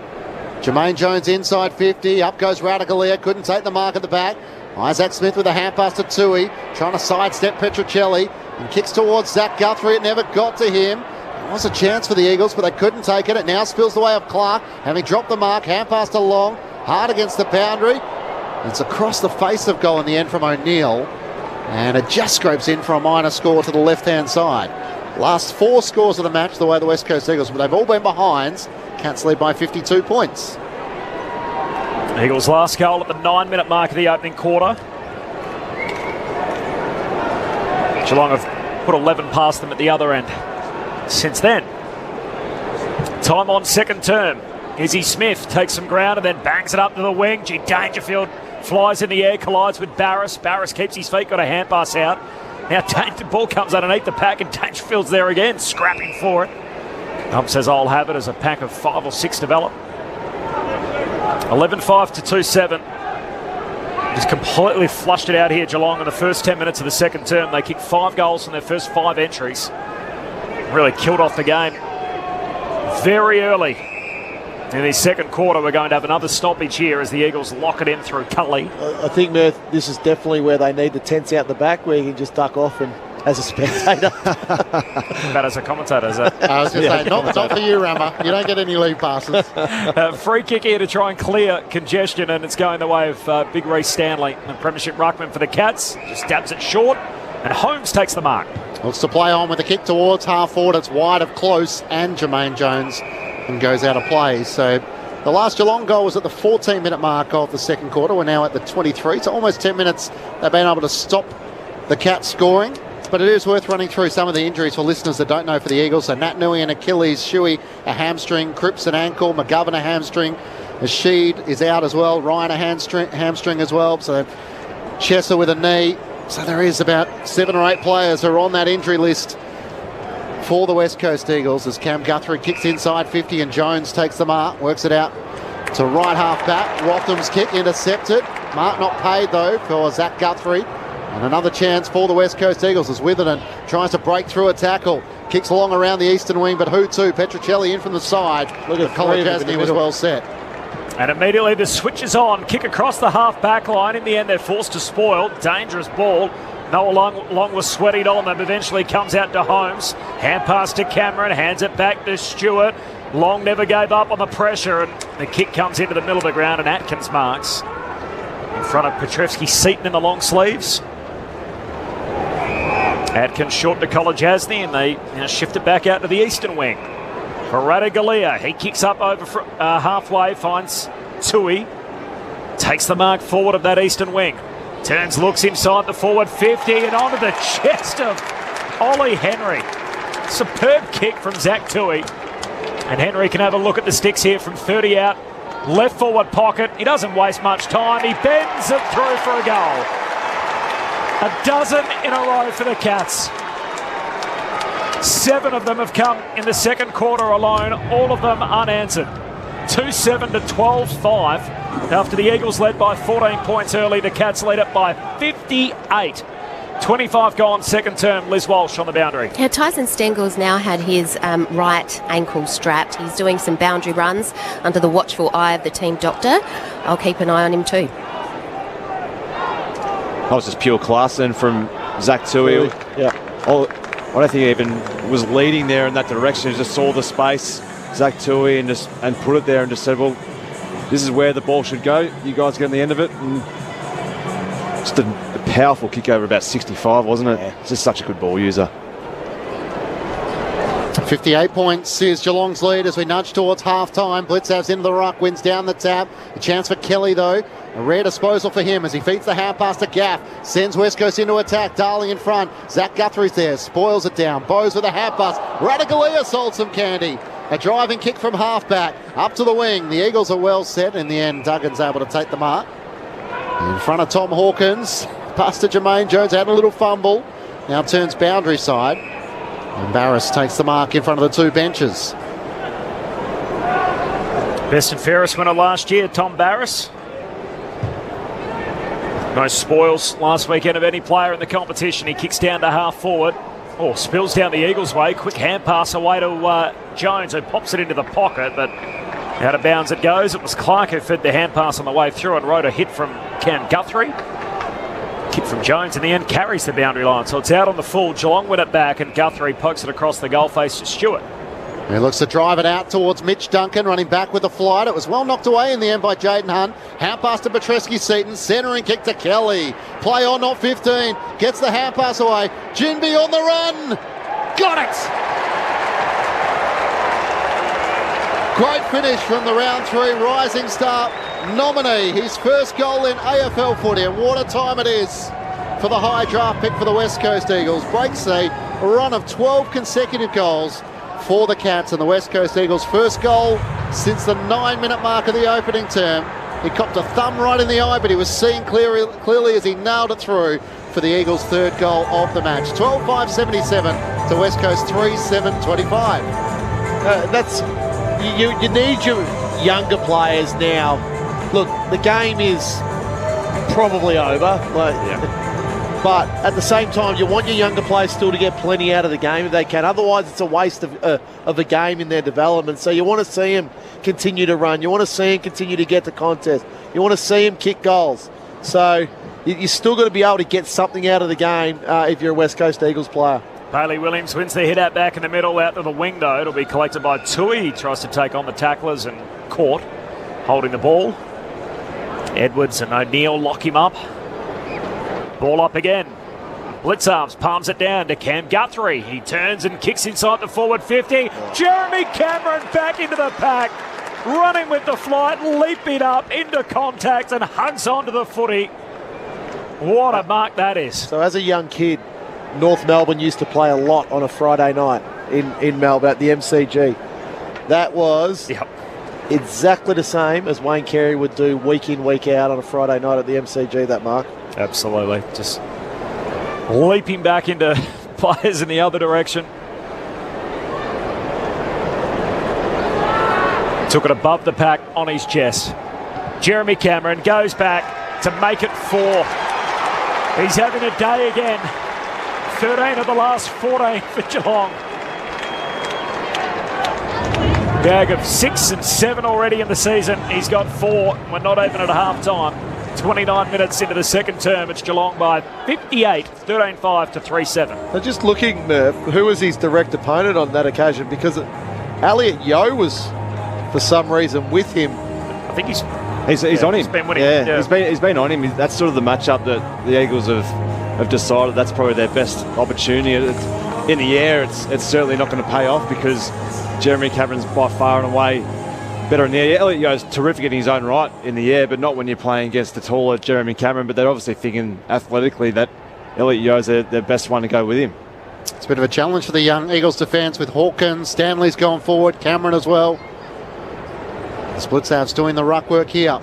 Jermaine Jones inside 50. Up goes Radaglia. Couldn't take the mark at the back. Isaac Smith with a hand pass to Tui. Trying to sidestep Petruccelli. And kicks towards Zach Guthrie. It never got to him. There was a chance for the Eagles, but they couldn't take it. It now spills the way of Clark. Having dropped the mark. Hand pass to Long. Hard against the boundary. It's across the face of goal in the end from O'Neill. And it just scrapes in for a minor score to the left-hand side. Last 4 scores of the match, the way the West Coast Eagles, but they've all been behinds. Cats lead by 52 points. Eagles' last goal at the 9-minute mark of the opening quarter. Geelong have put 11 past them at the other end since then. Time on second term. Izzy Smith takes some ground and then bangs it up to the wing. G. Dangerfield flies in the air, collides with Barris. Barris keeps his feet, got a hand pass out. Now the ball comes underneath the pack and Dangerfield's there again, scrapping for it. Ump says I'll have it as a pack of 5 or 6 develop. 11-5 to 2-7. Just completely flushed it out here, Geelong, in the first 10 minutes of the second term. They kicked 5 goals in their first 5 entries. Really killed off the game very early. In the second quarter, we're going to have another stoppage here as the Eagles lock it in through Cully. I think, Murph, this is definitely where they need the tents out the back, where you can just duck off and as a spectator. But as a commentator, is it? I was going to say, not for you, Rammer. You don't get any leave passes. Free kick here to try and clear congestion, and it's going the way of Big Reece Stanley. The premiership ruckman for the Cats just stabs it short, and Holmes takes the mark. Looks to play on with the kick towards half forward. It's wide of Close and Jermaine Jones, and goes out of play. So the last Geelong goal was at the 14-minute mark of the second quarter. We're now at the 23. So almost 10 minutes they've been able to stop the Cats scoring. But it is worth running through some of the injuries for listeners that don't know for the Eagles. So Nat Nui and Achilles, Shuey a hamstring, Cripps an ankle, McGovern a hamstring, Rashid is out as well, Ryan a hamstring as well. So Chesser with a knee. So there is about 7 or 8 players who are on that injury list for the West Coast Eagles as Cam Guthrie kicks inside 50 and Jones takes the mark, works it out to right half back. Rotham's kick intercepted. Mark not paid though for Zach Guthrie. And another chance for the West Coast Eagles as Witherden tries to break through a tackle. Kicks along around the eastern wing, but who to? Petruccelli in from the side. Look at Colin Jasny was well set. And immediately the switch is on. Kick across the half-back line. In the end, they're forced to spoil. Dangerous ball. Noah Long was sweating on them. Eventually comes out to Holmes. Hand pass to Cameron. Hands it back to Stewart. Long never gave up on the pressure. And the kick comes into the middle of the ground and Atkins marks. In front of Petrevski, Seaton in the long sleeves. Atkins short to Kolajasny and they shift it back out to the eastern wing. For Radaglia, he kicks up over halfway, finds Tui. Takes the mark forward of that eastern wing. Turns, looks inside the forward 50 and onto the chest of Ollie Henry. Superb kick from Zach Tui. And Henry can have a look at the sticks here from 30 out. Left forward pocket. He doesn't waste much time. He bends it through for a goal. A dozen in a row for the Cats. 7 of them have come in the second quarter alone, all of them unanswered. 2-7 to 12-5. After the Eagles led by 14 points early, the Cats lead it by 58. 25 gone, second term, Liz Walsh on the boundary. Yeah, Tyson Stengel's now had his right ankle strapped. He's doing some boundary runs under the watchful eye of the team doctor. I'll keep an eye on him too. That was just pure class then from Zach Tui. Yeah. I don't think he even was leading there in that direction. He just saw the space, Zach Tui, and put it there and just said, well, this is where the ball should go. You guys get on the end of it. And just a powerful kick over about 65, wasn't it? Yeah. Just such a good ball user. 58 points is Geelong's lead as we nudge towards half-time. Blitzav's into the ruck, wins down the tap. A chance for Kelly, though. A rare disposal for him as he feeds the hand pass to Gaff. Sends West Coast into attack. Darling in front. Zach Guthrie's there. Spoils it down. Bowes with a hand pass. Radagalia sold some candy. A driving kick from halfback. Up to the wing. The Eagles are well set. In the end, Duggan's able to take the mark. In front of Tom Hawkins. Pass to Jermaine Jones. Had a little fumble. Now turns boundary side. And Barris takes the mark in front of the two benches. Best and fairest winner last year, Tom Barris. Most spoils last weekend of any player in the competition. He kicks down to half forward. Oh, spills down the Eagles' way. Quick hand pass away to Jones, who pops it into the pocket, but out of bounds it goes. It was Clark who fed the hand pass on the way through and rode a hit from Cam Guthrie. Kick from Jones in the end carries the boundary line, so it's out on the full. Geelong win it back and Guthrie pokes it across the goal face to Stewart. He looks to drive it out towards Mitch Duncan, running back with the flight. It was well knocked away in the end by Jaden Hunt. Hand pass to Petreski-Seaton, centering kick to Kelly. Play on, not 15. Gets the hand pass away. Jinby on the run. Got it! Great finish from the round 3 Rising Star nominee. His first goal in AFL footy, and what a time it is for the high draft pick for the West Coast Eagles. Breaks a run of 12 consecutive goals for the Cats, and the West Coast Eagles' first goal since the 9-minute mark of the opening term. He copped a thumb right in the eye, but he was seen clearly as he nailed it through for the Eagles' third goal of the match. 12-5-77 to West Coast 3-7-25. You need your younger players now. Look, the game is probably over. But at the same time, you want your younger players still to get plenty out of the game if they can. Otherwise, it's a waste of a game in their development. So you want to see them continue to run. You want to see them continue to get to contest. You want to see them kick goals. So you still got to be able to get something out of the game if you're a West Coast Eagles player. Bailey Williams wins the hit out back in the middle, out to the wing though. It'll be collected by Tui. He tries to take on the tacklers and caught, holding the ball. Edwards and O'Neill lock him up. Ball up again. Blitzarms palms it down to Cam Guthrie. He turns and kicks inside the forward 50. Jeremy Cameron back into the pack. Running with the flight, leaping up into contact and hugs onto the footy. What a mark that is. So as a young kid, North Melbourne used to play a lot on a Friday night in Melbourne at the MCG. That was exactly the same as Wayne Carey would do week in, week out on a Friday night at the MCG, that mark. Absolutely. Just leaping back into players in the other direction. Took it above the pack on his chest. Jeremy Cameron goes back to make it 4. He's having a day again. 13 of the last 14 for Geelong. Bag of 6 and 7 already in the season. He's got 4. We're not even at half time. 29 minutes into the second term. It's Geelong by 58, 13-5 to 3-7. So just looking, Murph, who was his direct opponent on that occasion? Because Elliot Yeo was, for some reason, with him. I think he's on him. He's been winning. Yeah, he's been on him. That's sort of the matchup that the Eagles have decided that's probably their best opportunity. In the air, it's certainly not going to pay off because Jeremy Cameron's by far and away better in the air. Elliot Yeo's terrific in his own right in the air, but not when you're playing against the taller Jeremy Cameron. But they're obviously thinking athletically that Elliot Yeo's their best one to go with him. It's a bit of a challenge for the young Eagles defence with Hawkins. Stanley's gone forward, Cameron as well. Splits out's doing the ruck work here.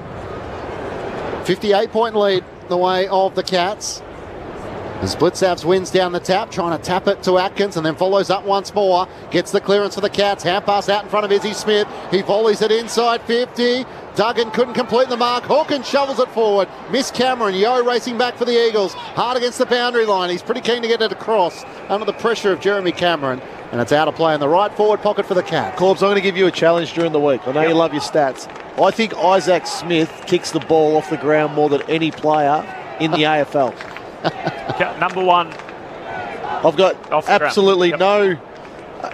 58-point lead the way of the Cats. As Blitzavs wins down the tap, trying to tap it to Atkins and then follows up once more. Gets the clearance for the Cats. Hand pass out in front of Izzy Smith. He volleys it inside 50. Duggan couldn't complete the mark. Hawkins shovels it forward. Miss Cameron. Yo racing back for the Eagles. Hard against the boundary line. He's pretty keen to get it across under the pressure of Jeremy Cameron. And it's out of play in the right forward pocket for the Cats. Corbs, I'm going to give you a challenge during the week. I know you love your stats. I think Isaac Smith kicks the ball off the ground more than any player in the AFL. Number one. I've got absolutely no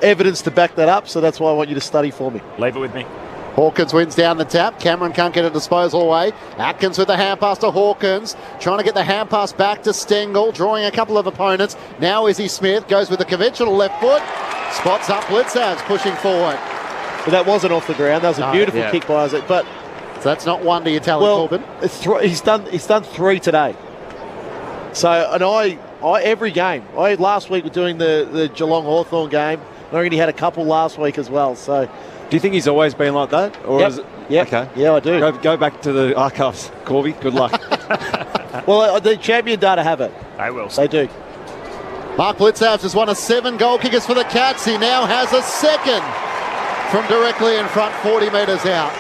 evidence to back that up, so that's why I want you to study for me. Leave it with me. Hawkins wins down the tap. Cameron can't get a disposal away. Atkins with the hand pass to Hawkins. Trying to get the hand pass back to Stengel. Drawing a couple of opponents. Now Izzy Smith goes with the conventional left foot. Spots up Blitzavs pushing forward. But that wasn't off the ground. That was a beautiful kick by Isaac. But so that's not one to your tally, Corbin. He's done 3 today. So, and I every game. Last week we're doing the Geelong Hawthorn game. I already had a couple last week as well. So, do you think he's always been like that? Or is it? Okay. Yeah, I do. Go back to the archives, Corby. Good luck. Well, the champion data have it. They will. They do. Mark Blitzavs has one of 7 goal kickers for the Cats. He now has a second from directly in front, 40 metres out.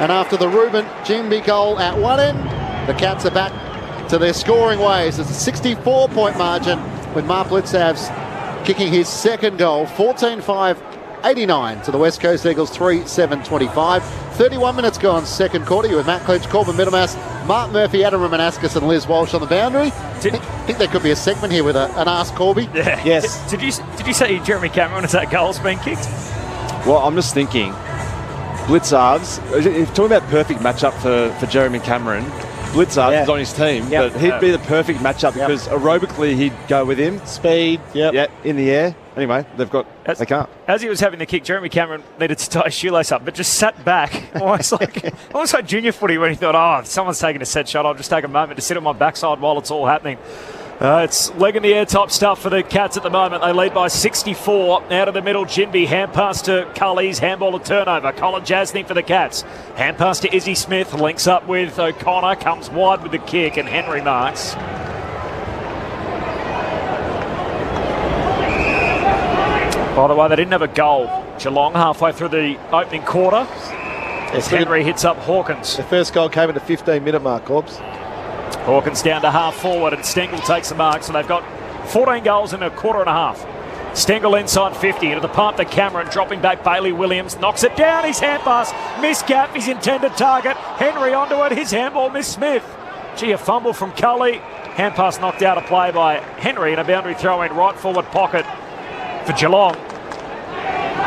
And after the Ruben Jimby goal at one end, the Cats are back to their scoring ways. It's a 64-point margin with Mark Blitzavs kicking his second goal, 14-5-89 to the West Coast Eagles, 3-7-25. 31 minutes gone, second quarter. You with Matt Cledge, Corbin Middlemass, Mark Murphy, Adam Romanascus and Liz Walsh on the boundary. I think there could be a segment here with an Ask Corby. Yeah. Yes. Did you say Jeremy Cameron as that goal's been kicked? Well, I'm just thinking, Blitzavs, if you're talking about perfect matchup for Jeremy Cameron, Blitzavs is on his team, but he'd be the perfect matchup because aerobically he'd go with him. Speed, in the air. Anyway, they can't. As he was having the kick, Jeremy Cameron needed to tie his shoelace up, but just sat back, almost like junior footy when he thought, if someone's taking a set shot, I'll just take a moment to sit on my backside while it's all happening. It's leg in the air type stuff for the Cats at the moment. They lead by 64. Out of the middle, Jinby. Hand pass to Cully's. Handball to turnover. Colin Jasny for the Cats. Hand pass to Izzy Smith. Links up with O'Connor. Comes wide with the kick and Henry marks. By the way, they didn't have a goal. Geelong halfway through the opening quarter. As Henry hits up Hawkins. The first goal came at the 15-minute mark, Corbs. Hawkins down to half forward and Stengel takes the mark, so they've got 14 goals in a quarter and a half. Stengel inside 50 into the pump to Cameron, dropping back Bailey Williams, knocks it down, his hand pass, missed gap, his intended target, Henry onto it, his handball, Miss Smith. Gee, a fumble from Cully, hand pass knocked out of play by Henry and a boundary throw in right forward pocket for Geelong.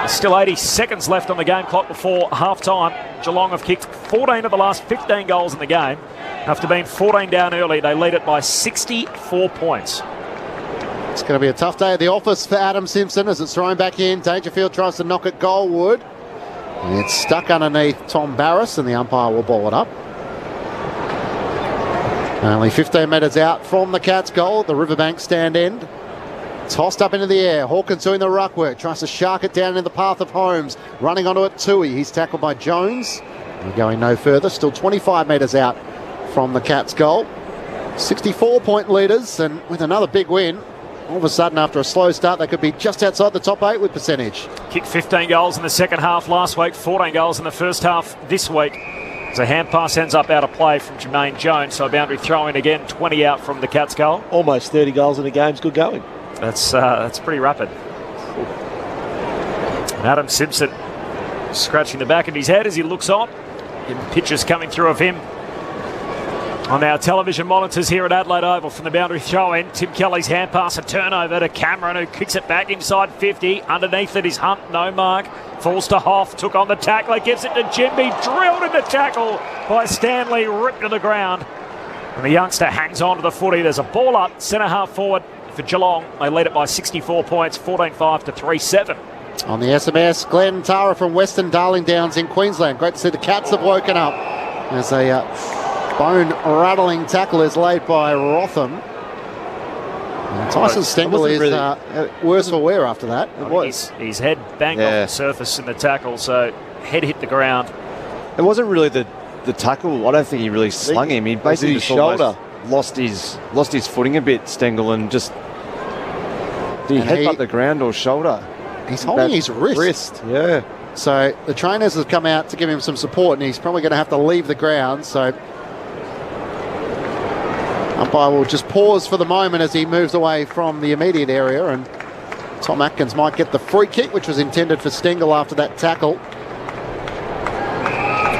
Still 80 seconds left on the game clock before half-time. Geelong have kicked 14 of the last 15 goals in the game. After being 14 down early, they lead it by 64 points. It's going to be a tough day at the office for Adam Simpson as it's thrown back in. Dangerfield tries to knock it goalward. And it's stuck underneath Tom Barris and the umpire will ball it up. Only 15 metres out from the Cats' goal at the Riverbank stand end. Tossed up into the air. Hawkins doing the ruck work. Tries to shark it down in the path of Holmes. Running onto it, Tui. He's tackled by Jones. We're going no further. Still 25 metres out from the Cats' goal. 64-point leaders, and with another big win, all of a sudden after a slow start, they could be just outside the top 8 with percentage. Kicked 15 goals in the second half last week, 14 goals in the first half this week. So hand pass ends up out of play from Jermaine Jones, so a boundary throw in again, 20 out from the Cats' goal. Almost 30 goals in a game's good going. That's pretty rapid. Adam Simpson scratching the back of his head as he looks on. Pictures coming through of him on our television monitors here at Adelaide Oval from the boundary throw-in. Tim Kelly's hand pass, a turnover to Cameron, who kicks it back inside 50. Underneath it is Hunt, no mark. Falls to Hoff, took on the tackler, gives it to Jimby, drilled in the tackle by Stanley, ripped to the ground. And the youngster hangs on to the footy. There's a ball up, centre half forward for Geelong. They lead it by 64 points, 14-5 to 3-7. On the SMS, Glenn Tara from Western Darling Downs in Queensland. Great to see the Cats have woken up as a bone-rattling tackle is laid by Rotham. And Tyson Stengel is worse for wear after that. It was. His head banged off the surface in the tackle, so head hit the ground. It wasn't really the tackle. I don't think he really slung him. He basically his shoulder. lost his footing a bit, Stengel, and just did he headbutt the ground or shoulder? He's holding his wrist. Yeah. So the trainers have come out to give him some support, and he's probably going to have to leave the ground. So umpire will just pause for the moment as he moves away from the immediate area, and Tom Atkins might get the free kick, which was intended for Stengel after that tackle.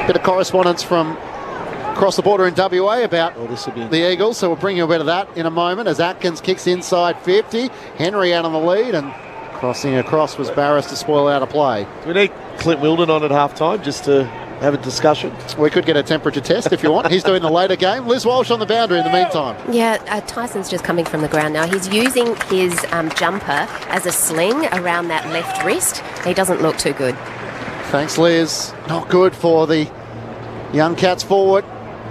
Bit of correspondence from across the border in WA about the Eagles, so we'll bring you a bit of that in a moment as Atkins kicks inside 50. Henry out on the lead, and crossing across was Barris to spoil out a play. Do we need Clint Wilden on at half-time just to have a discussion? We could get a temperature test if you want. He's doing the later game. Liz Walsh on the boundary in the meantime. Yeah, Tyson's just coming from the ground now. He's using his jumper as a sling around that left wrist. He doesn't look too good. Thanks, Liz. Not good for the young Cats forward,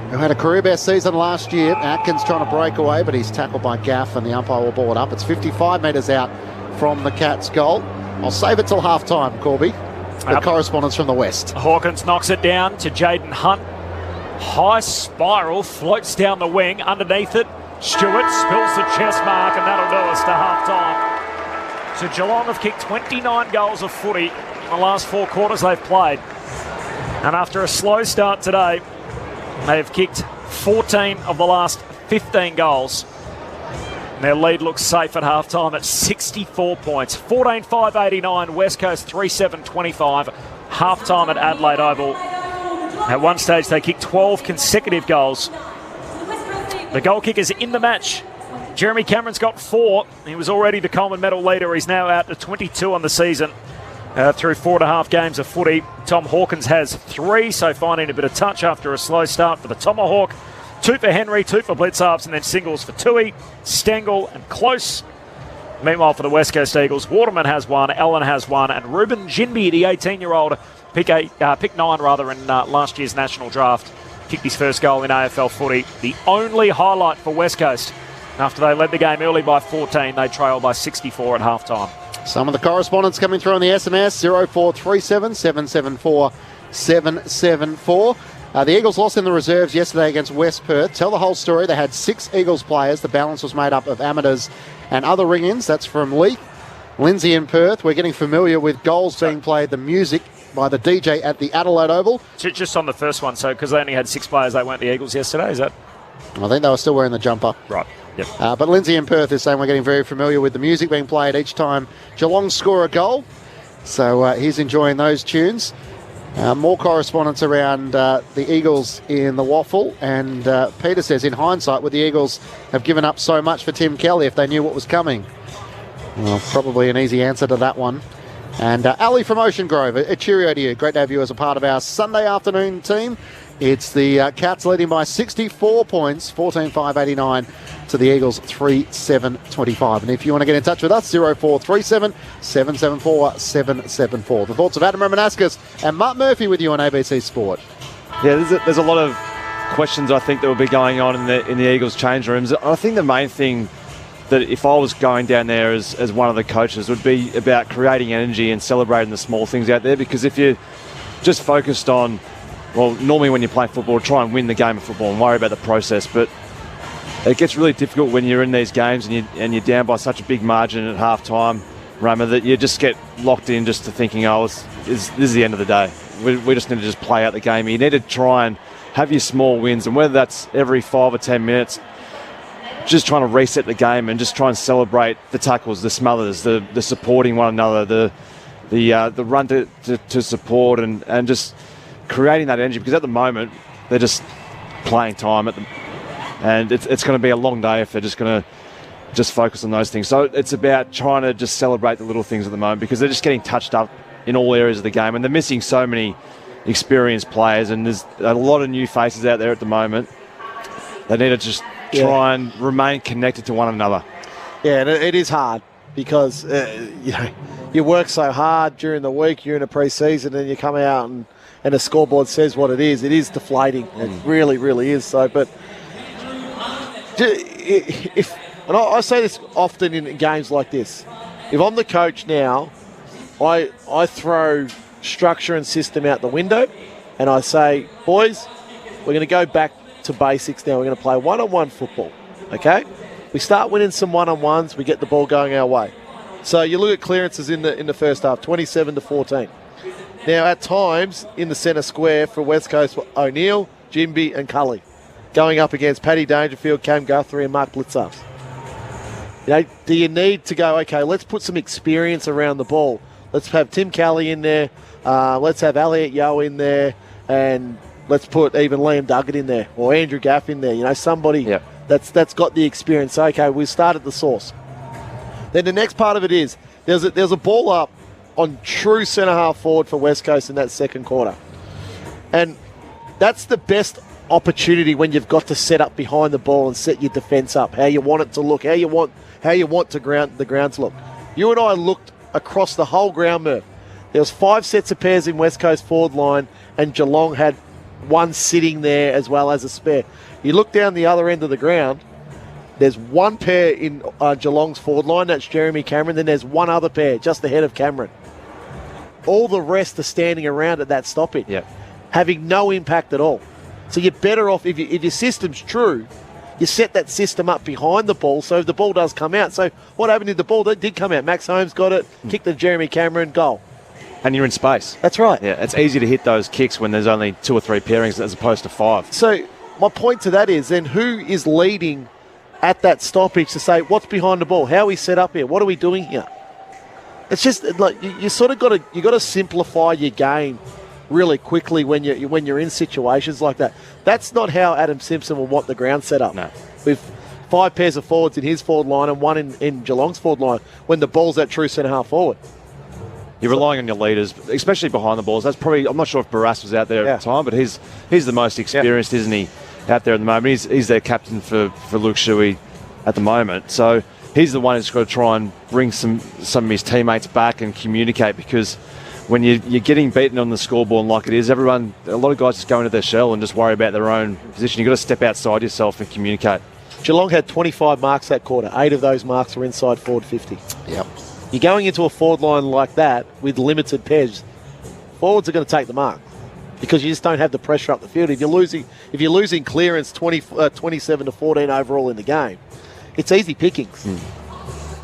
who had a career best season last year. Atkins trying to break away, but he's tackled by Gaff, and the umpire will ball it up. It's 55 metres out from the Cats' goal. I'll save it till half-time, Corby. The correspondence from the West. Hawkins knocks it down to Jaden Hunt. High spiral, floats down the wing. Underneath it, Stewart spills the chest mark, and that'll do us to half-time. So Geelong have kicked 29 goals of footy in the last 4 quarters they've played. And after a slow start today, they've kicked 14 of the last 15 goals. And their lead looks safe at half-time at 64 points. 14-5-89, West Coast 3-7-25. Half-time at Adelaide Oval. At one stage, they kicked 12 consecutive goals. The goal kickers in the match. Jeremy Cameron's got 4. He was already the Coleman medal leader. He's now out to 22 on the season through 4.5 games of footy. Tom Hawkins has 3, so finding a bit of touch after a slow start for the Tomahawk. 2 for Henry, 2 for Blitzarves, and then singles for Tui, Stengel and Close. Meanwhile, for the West Coast Eagles, Waterman has 1, Allen has 1, and Ruben Jinby, the 18-year-old, pick 9 in last year's national draft, kicked his first goal in AFL footy. The only highlight for West Coast. After they led the game early by 14, they trailed by 64 at half-time. Some of the correspondence coming through on the SMS, 0437 774 774. The Eagles lost in the reserves yesterday against West Perth. Tell the whole story. They had 6 Eagles players. The balance was made up of amateurs and other ring-ins. That's from Leith. Lindsay in Perth. We're getting familiar with goals being played, the music by the DJ at the Adelaide Oval. Just on the first one, so because they only had 6 players, they weren't the Eagles yesterday, is that? I think they were still wearing the jumper. Right. Yep. But Lindsay in Perth is saying we're getting very familiar with the music being played each time Geelong score a goal. So he's enjoying those tunes. More correspondence around the Eagles in the waffle, and Peter says, in hindsight, would the Eagles have given up so much for Tim Kelly if they knew what was coming? Well, probably an easy answer to that one. And Ali from Ocean Grove, a cheerio to you. Great to have you as a part of our Sunday afternoon team. It's the Cats leading by 64 points, 14-5-89 to the Eagles 3-7-25. And if you want to get in touch with us, 0437 774 774. The thoughts of Adam Romanaskas and Mark Murphy with you on ABC Sport. Yeah, there's a lot of questions I think that will be going on in the Eagles change rooms. I think the main thing that if I was going down there as one of the coaches would be about creating energy and celebrating the small things out there, because if you're just focused on, well, normally when you play football, try and win the game of football and worry about the process, but it gets really difficult when you're in these games and you're down by such a big margin at half-time, Roma, that you just get locked in just to thinking, this is the end of the day. We just need to just play out the game. You need to try and have your small wins, and whether that's every 5 or 10 minutes, just trying to reset the game and just try and celebrate the tackles, the smothers, the supporting one another, the run to support and just creating that energy, because at the moment they're just playing time and it's going to be a long day if they're just going to just focus on those things. So it's about trying to just celebrate the little things at the moment, because they're just getting touched up in all areas of the game, and they're missing so many experienced players, and there's a lot of new faces out there at the moment. They need to just try and remain connected to one another. Yeah, and it is hard because you work so hard during the week, you're in a pre-season, and you come out and the scoreboard says what it is. It is deflating. It really, really is so. But and I say this often in games like this, if I'm the coach now, I throw structure and system out the window, and I say, boys, we're going to go back to basics now. We're going to play one-on-one football, okay? We start winning some one-on-ones, we get the ball going our way. So you look at clearances in the first half, 27-14. Now, at times, in the centre square for West Coast were O'Neill, Jimby and Cully, going up against Paddy Dangerfield, Cam Guthrie and Mark Blitzarves. You know, do you need to go, okay, let's put some experience around the ball. Let's have Tim Kelly in there. Let's have Elliot Yeo in there. And let's put even Liam Duggett in there or Andrew Gaff in there. You know, somebody that's got the experience. Okay, we start at the source. Then the next part of it is there's a ball up on true centre-half forward for West Coast in that second quarter. And that's the best opportunity when you've got to set up behind the ball and set your defence up, how you want it to look, how you want the ground to look. You and I looked across the whole ground, Murph. There was 5 sets of pairs in West Coast forward line, and Geelong had one sitting there as well as a spare. You look down the other end of the ground, there's one pair in Geelong's forward line, that's Jeremy Cameron, then there's one other pair just ahead of Cameron. All the rest are standing around at that stoppage, having no impact at all. So you're better off, if your system's true, you set that system up behind the ball so if the ball does come out. So what happened if the ball did come out? Max Holmes got it, kicked to Jeremy Cameron, goal. And you're in space. That's right. Yeah, it's easy to hit those kicks when there's only 2 or 3 pairings as opposed to 5. So my point to that is then who is leading at that stoppage to say, what's behind the ball? How are we set up here? What are we doing here? It's just like you sort of got to simplify your game really quickly when you're in situations like that. That's not how Adam Simpson will want the ground set up. No. With 5 pairs of forwards in his forward line and one in Geelong's forward line when the ball's at true centre half forward. You're relying on your leaders, especially behind the balls. That's probably, I'm not sure if Barras was out there at the time, but he's the most experienced, isn't he, out there at the moment? He's their captain for Luke Shuey at the moment. So he's the one who's got to try and bring some of his teammates back and communicate, because when you're getting beaten on the scoreboard like it is, a lot of guys just go into their shell and just worry about their own position. You've got to step outside yourself and communicate. Geelong had 25 marks that quarter. 8 of those marks were inside forward 50. Yep. You're going into a forward line like that with limited pairs. Forwards are going to take the mark because you just don't have the pressure up the field. If you're losing clearance 27-14 overall in the game, it's easy pickings.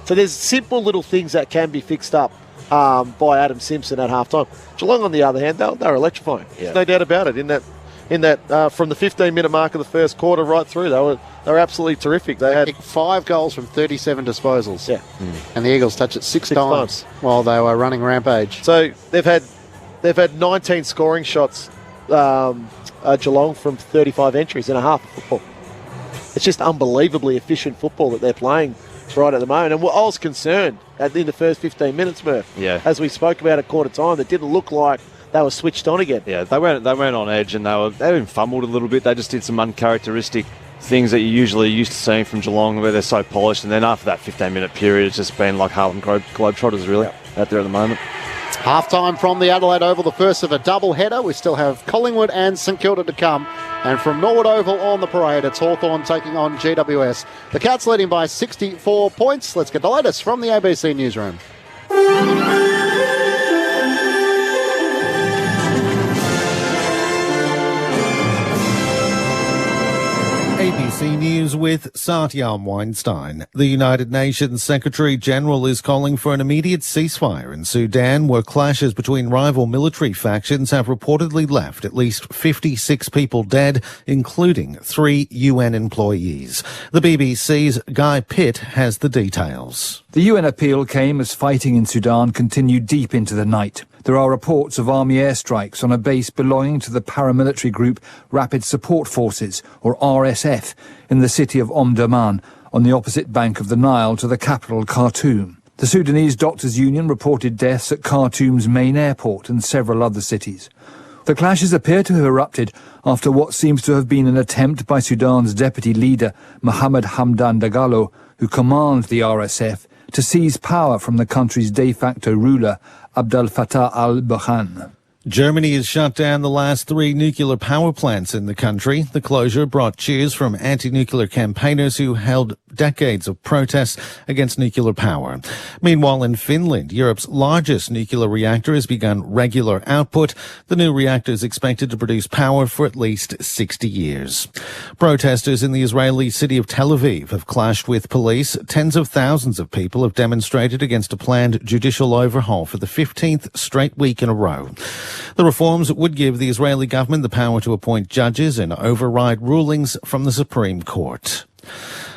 So there's simple little things that can be fixed up by Adam Simpson at halftime. Geelong, on the other hand, they're electrifying. There's no doubt about it. In that from the 15-minute mark of the first quarter right through, they were absolutely terrific. They had 5 goals from 37 disposals. Yeah. And the Eagles touched it 6 times while they were running rampage. So they've had 19 scoring shots, Geelong, from 35 entries in a half of football. It's just unbelievably efficient football that they're playing right at the moment. And I was concerned in the first 15 minutes, Murph. Yeah. As we spoke about at quarter time, it didn't look like they were switched on again. Yeah, they went on edge and they've been fumbled a little bit. They just did some uncharacteristic things that you're usually used to seeing from Geelong, where they're so polished. And then after that 15-minute period, it's just been like Harlem Globetrotters, really, out there at the moment. Half-time from the Adelaide Oval, the first of a double-header. We still have Collingwood and St Kilda to come. And from Norwood Oval on the parade, it's Hawthorn taking on GWS. The Cats leading by 64 points. Let's get the latest from the ABC Newsroom. ABC News with Satyam Weinstein. The United Nations Secretary-General is calling for an immediate ceasefire in Sudan, where clashes between rival military factions have reportedly left at least 56 people dead, including 3 UN employees. The BBC's Guy Pitt has the details. The UN appeal came as fighting in Sudan continued deep into the night. There are reports of army airstrikes on a base belonging to the paramilitary group Rapid Support Forces, or RSF, in the city of Omdurman, on the opposite bank of the Nile to the capital Khartoum. The Sudanese Doctors' Union reported deaths at Khartoum's main airport and several other cities. The clashes appear to have erupted after what seems to have been an attempt by Sudan's deputy leader, Mohamed Hamdan Dagalo, who commands the RSF, to seize power from the country's de facto ruler, Abdel Fattah al-Burhan. Germany has shut down the last 3 nuclear power plants in the country. The closure brought cheers from anti-nuclear campaigners who held decades of protests against nuclear power. Meanwhile, in Finland, Europe's largest nuclear reactor has begun regular output. The new reactor is expected to produce power for at least 60 years. Protesters in the Israeli city of Tel Aviv have clashed with police. Tens of thousands of people have demonstrated against a planned judicial overhaul for the 15th straight week in a row. The reforms would give the Israeli government the power to appoint judges and override rulings from the Supreme Court.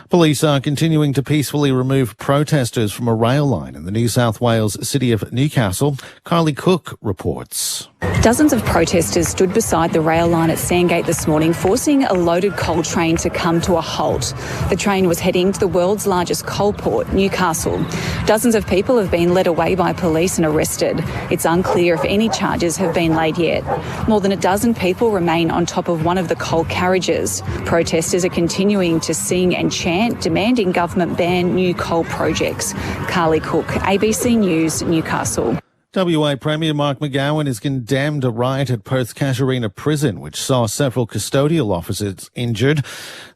Police are continuing to peacefully remove protesters from a rail line in the New South Wales city of Newcastle. Carly Cook reports. Dozens of protesters stood beside the rail line at Sandgate this morning, forcing a loaded coal train to come to a halt. The train was heading to the world's largest coal port, Newcastle. Dozens of people have been led away by police and arrested. It's unclear if any charges have been laid yet. More than a dozen people remain on top of one of the coal carriages. Protesters are continuing to sing and chant, demanding government ban new coal projects. Carly Cook, ABC News, Newcastle. WA Premier Mark McGowan has condemned a riot at Perth's Casuarina prison, which saw several custodial officers injured.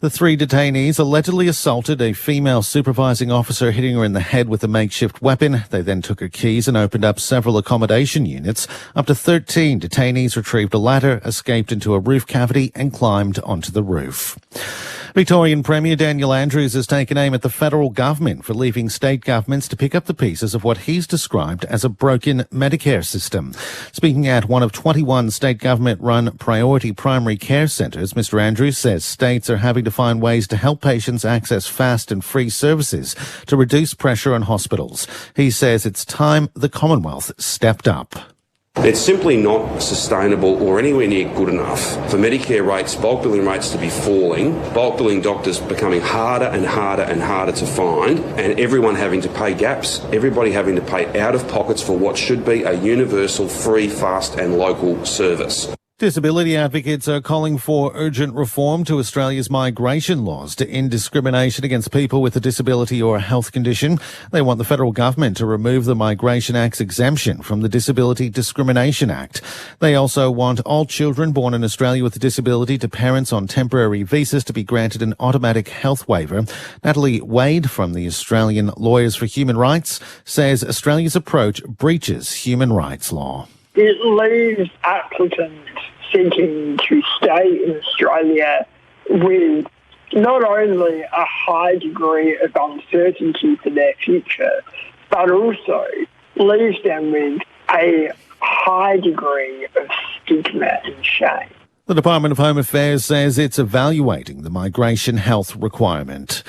The 3 detainees allegedly assaulted a female supervising officer, hitting her in the head with a makeshift weapon. They then took her keys and opened up several accommodation units. Up to 13 detainees retrieved a ladder, escaped into a roof cavity and climbed onto the roof. Victorian Premier Daniel Andrews has taken aim at the federal government for leaving state governments to pick up the pieces of what he's described as a broken Medicare system. Speaking at one of 21 state government-run priority primary care centres, Mr Andrews says states are having to find ways to help patients access fast and free services to reduce pressure on hospitals. He says it's time the Commonwealth stepped up. It's simply not sustainable or anywhere near good enough for Medicare rates, bulk billing rates to be falling, bulk billing doctors becoming harder and harder and harder to find, and everyone having to pay gaps, everybody having to pay out of pockets for what should be a universal, free, fast and local service. Disability advocates are calling for urgent reform to Australia's migration laws to end discrimination against people with a disability or a health condition. They want the federal government to remove the Migration Act's exemption from the Disability Discrimination Act. They also want all children born in Australia with a disability to parents on temporary visas to be granted an automatic health waiver. Natalie Wade from the Australian Lawyers for Human Rights says Australia's approach breaches human rights law. It leaves applicants seeking to stay in Australia with not only a high degree of uncertainty for their future, but also leaves them with a high degree of stigma and shame. The Department of Home Affairs says it's evaluating the migration health requirement.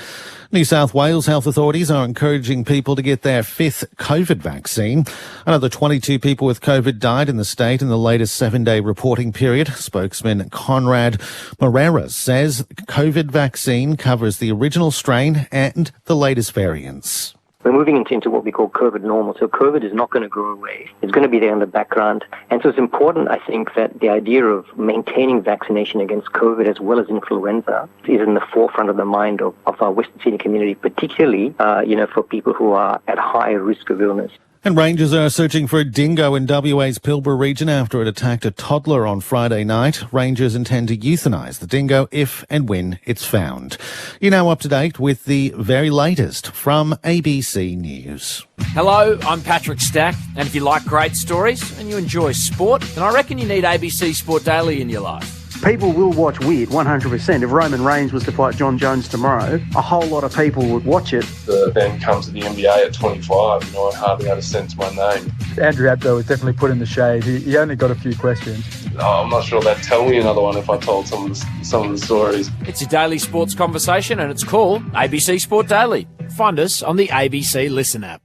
New South Wales health authorities are encouraging people to get their 5th COVID vaccine. Another 22 people with COVID died in the state in the latest 7-day reporting period. Spokesman Conrad Moreira says COVID vaccine covers the original strain and the latest variants. We're moving into what we call COVID normal. So COVID is not going to go away. It's going to be there in the background. And so it's important, I think, that the idea of maintaining vaccination against COVID as well as influenza is in the forefront of the mind of our Western Sydney community, particularly, for people who are at high risk of illness. And rangers are searching for a dingo in WA's Pilbara region after it attacked a toddler on Friday night. Rangers intend to euthanise the dingo if and when it's found. You're now up to date with the very latest from ABC News. Hello, I'm Patrick Stack, and if you like great stories and you enjoy sport, then I reckon you need ABC Sport Daily in your life. People will watch Weird, 100%. If Roman Reigns was to fight John Jones tomorrow, a whole lot of people would watch it. The Ben comes to the NBA at 25, I hardly had a sense of my name. Andrew Abdo was definitely put in the shade. He only got a few questions. I'm not sure they'd tell me another one if I told some of the stories. It's your daily sports conversation, and it's called ABC Sport Daily. Find us on the ABC Listen app.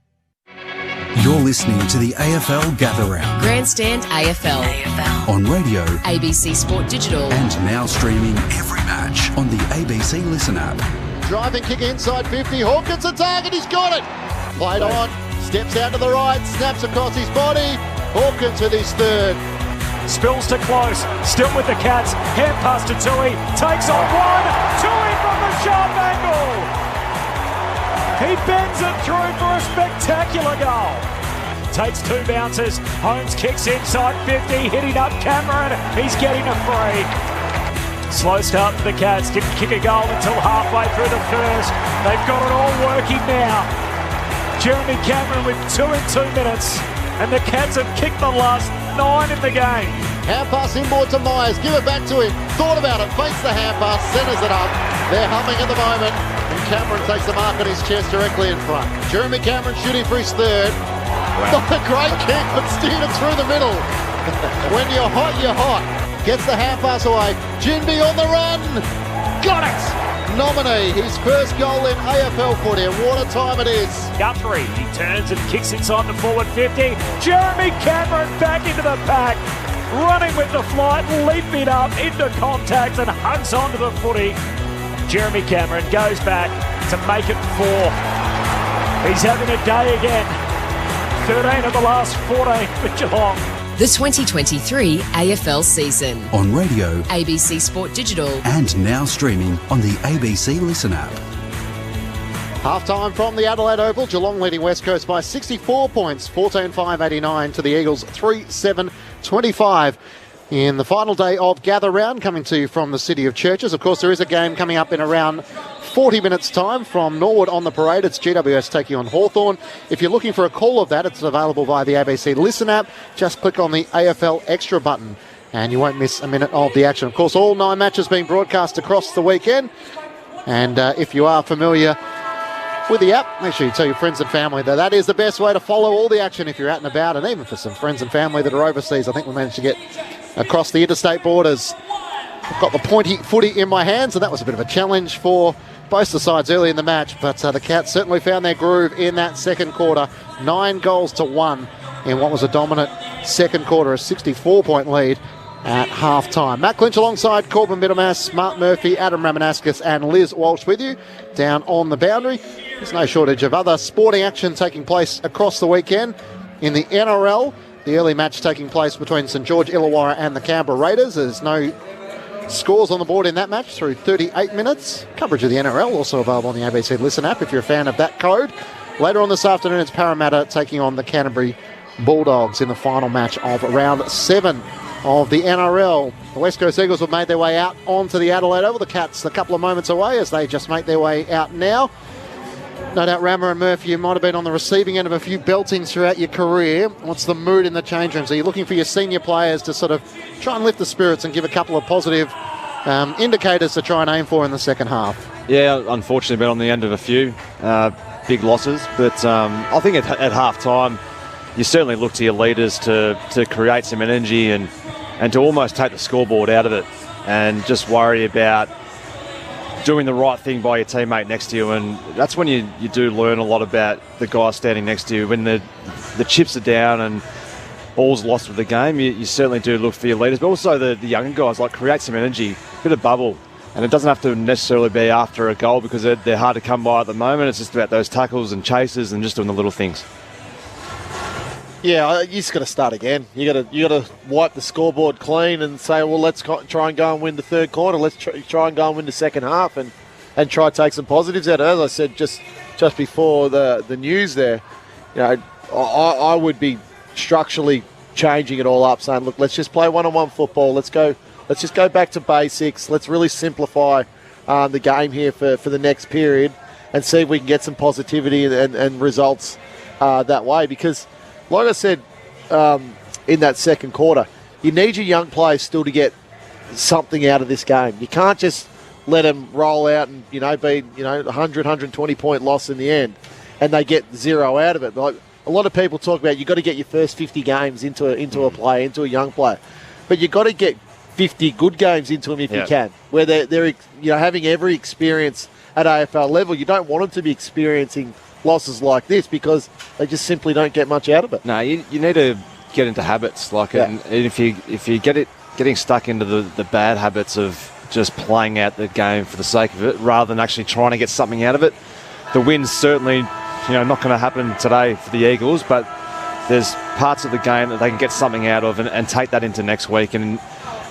You're listening to the AFL Gather Round. Grandstand AFL. On radio. ABC Sport Digital. And now streaming every match on the ABC Listen app. Driving kick inside 50. Hawkins a target. He's got it. Played on. Steps out to the right. Snaps across his body. Hawkins with his 3rd. Spills to close. Still with the Cats. Hand pass to Tui. Takes on one. Tui from the sharp angle. He bends it through for a spectacular goal. takes 2 bounces. Holmes kicks inside 50, hitting up Cameron. He's getting a free. Slow start for the Cats. Didn't kick a goal until halfway through the first. They've got it all working now. Jeremy Cameron with 2 in 2 minutes. And the Cats have kicked the last 9 in the game. Hand pass inboard to Myers. Give it back to him. Thought about it. Fakes the hand pass. Centres it up. They're humming at the moment. And Cameron takes the mark on his chest directly in front. Jeremy Cameron shooting for his third. Wow. Not a great kick, but steered it through the middle. When you're hot, you're hot. Gets the half pass away. Jinby on the run. Got it. Nominee, his first goal in AFL footy. And what a time it is. Guthrie, he turns and kicks inside the forward 50. Jeremy Cameron back into the pack. Running with the flight, leaping up into contact and hugs onto the footy. Jeremy Cameron goes back to make it 4. He's having a day again. 13 of the last 14 for Geelong. The 2023 AFL season. On radio, ABC Sport Digital. And now streaming on the ABC Listen app. Half-time from the Adelaide Oval. Geelong leading West Coast by 64 points. 14-5-89 to the Eagles. 3-7-25 in the final day of Gather Round, coming to you from the City of Churches. Of course, there is a game coming up in around 40 minutes' time from Norwood on the Parade. It's GWS taking on Hawthorn. If you're looking for a call of that, it's available via the ABC Listen app. Just click on the AFL Extra button and you won't miss a minute of the action. Of course, all 9 matches being broadcast across the weekend. And if you are familiar with the app, make sure you tell your friends and family that is the best way to follow all the action if you're out and about, and even for some friends and family that are overseas. I think we managed to get across the interstate borders. I've got the pointy footy in my hands, and that was a bit of a challenge for both the sides early in the match, but the Cats certainly found their groove in that second quarter. 9-1 in what was a dominant second quarter, a 64-point lead at half-time. Matt Clinch alongside Corbin Middlemass, Mark Murphy, Adam Ramanauskas and Liz Walsh with you down on the boundary. There's no shortage of other sporting action taking place across the weekend. In the NRL, the early match taking place between St George Illawarra and the Canberra Raiders. There's no scores on the board in that match through 38 minutes. Coverage of the NRL also available on the ABC Listen app if you're a fan of that code. Later on this afternoon, it's Parramatta taking on the Canterbury Bulldogs in the final match of round 7 of the NRL. The West Coast Eagles have made their way out onto the Adelaide Oval. The Cats a couple of moments away as they just make their way out now. No doubt, Rammer and Murphy, you might have been on the receiving end of a few beltings throughout your career. What's the mood in the change rooms? Are you looking for your senior players to sort of try and lift the spirits and give a couple of positive indicators to try and aim for in the second half? Yeah, unfortunately, been on the end of a few big losses. But I think at half-time, you certainly look to your leaders to create some energy and to almost take the scoreboard out of it and just worry about doing the right thing by your teammate next to you. And that's when you do learn a lot about the guy standing next to you. When the chips are down and all's lost with the game, you certainly do look for your leaders, but also the younger guys, like create some energy, a bit of bubble. And it doesn't have to necessarily be after a goal because they're hard to come by at the moment. It's just about those tackles and chases and just doing the little things. Yeah, you just got to start again. You got to wipe the scoreboard clean and say, well, let's try and go and win the third quarter. Let's try and go and win the second half and try to take some positives out of it. As I said just before the news there, you know, I would be structurally changing it all up, saying, look, let's just play one-on-one football. Let's just go back to basics. Let's really simplify the game here for the next period and see if we can get some positivity and results that way. Because, like I said, in that second quarter, you need your young players still to get something out of this game. You can't just let them roll out and be 100, 120 point loss in the end, and they get zero out of it. Like a lot of people talk about, you've got to get your first 50 games into a young player, but you've got to get 50 good games into them if you can, where they're having every experience at AFL level. You don't want them to be experiencing losses like this because they just simply don't get much out of it. No, you need to get into habits, and if you getting stuck into the bad habits of just playing out the game for the sake of it rather than actually trying to get something out of it. The win's certainly not going to happen today for the Eagles, but there's parts of the game that they can get something out of and take that into next week and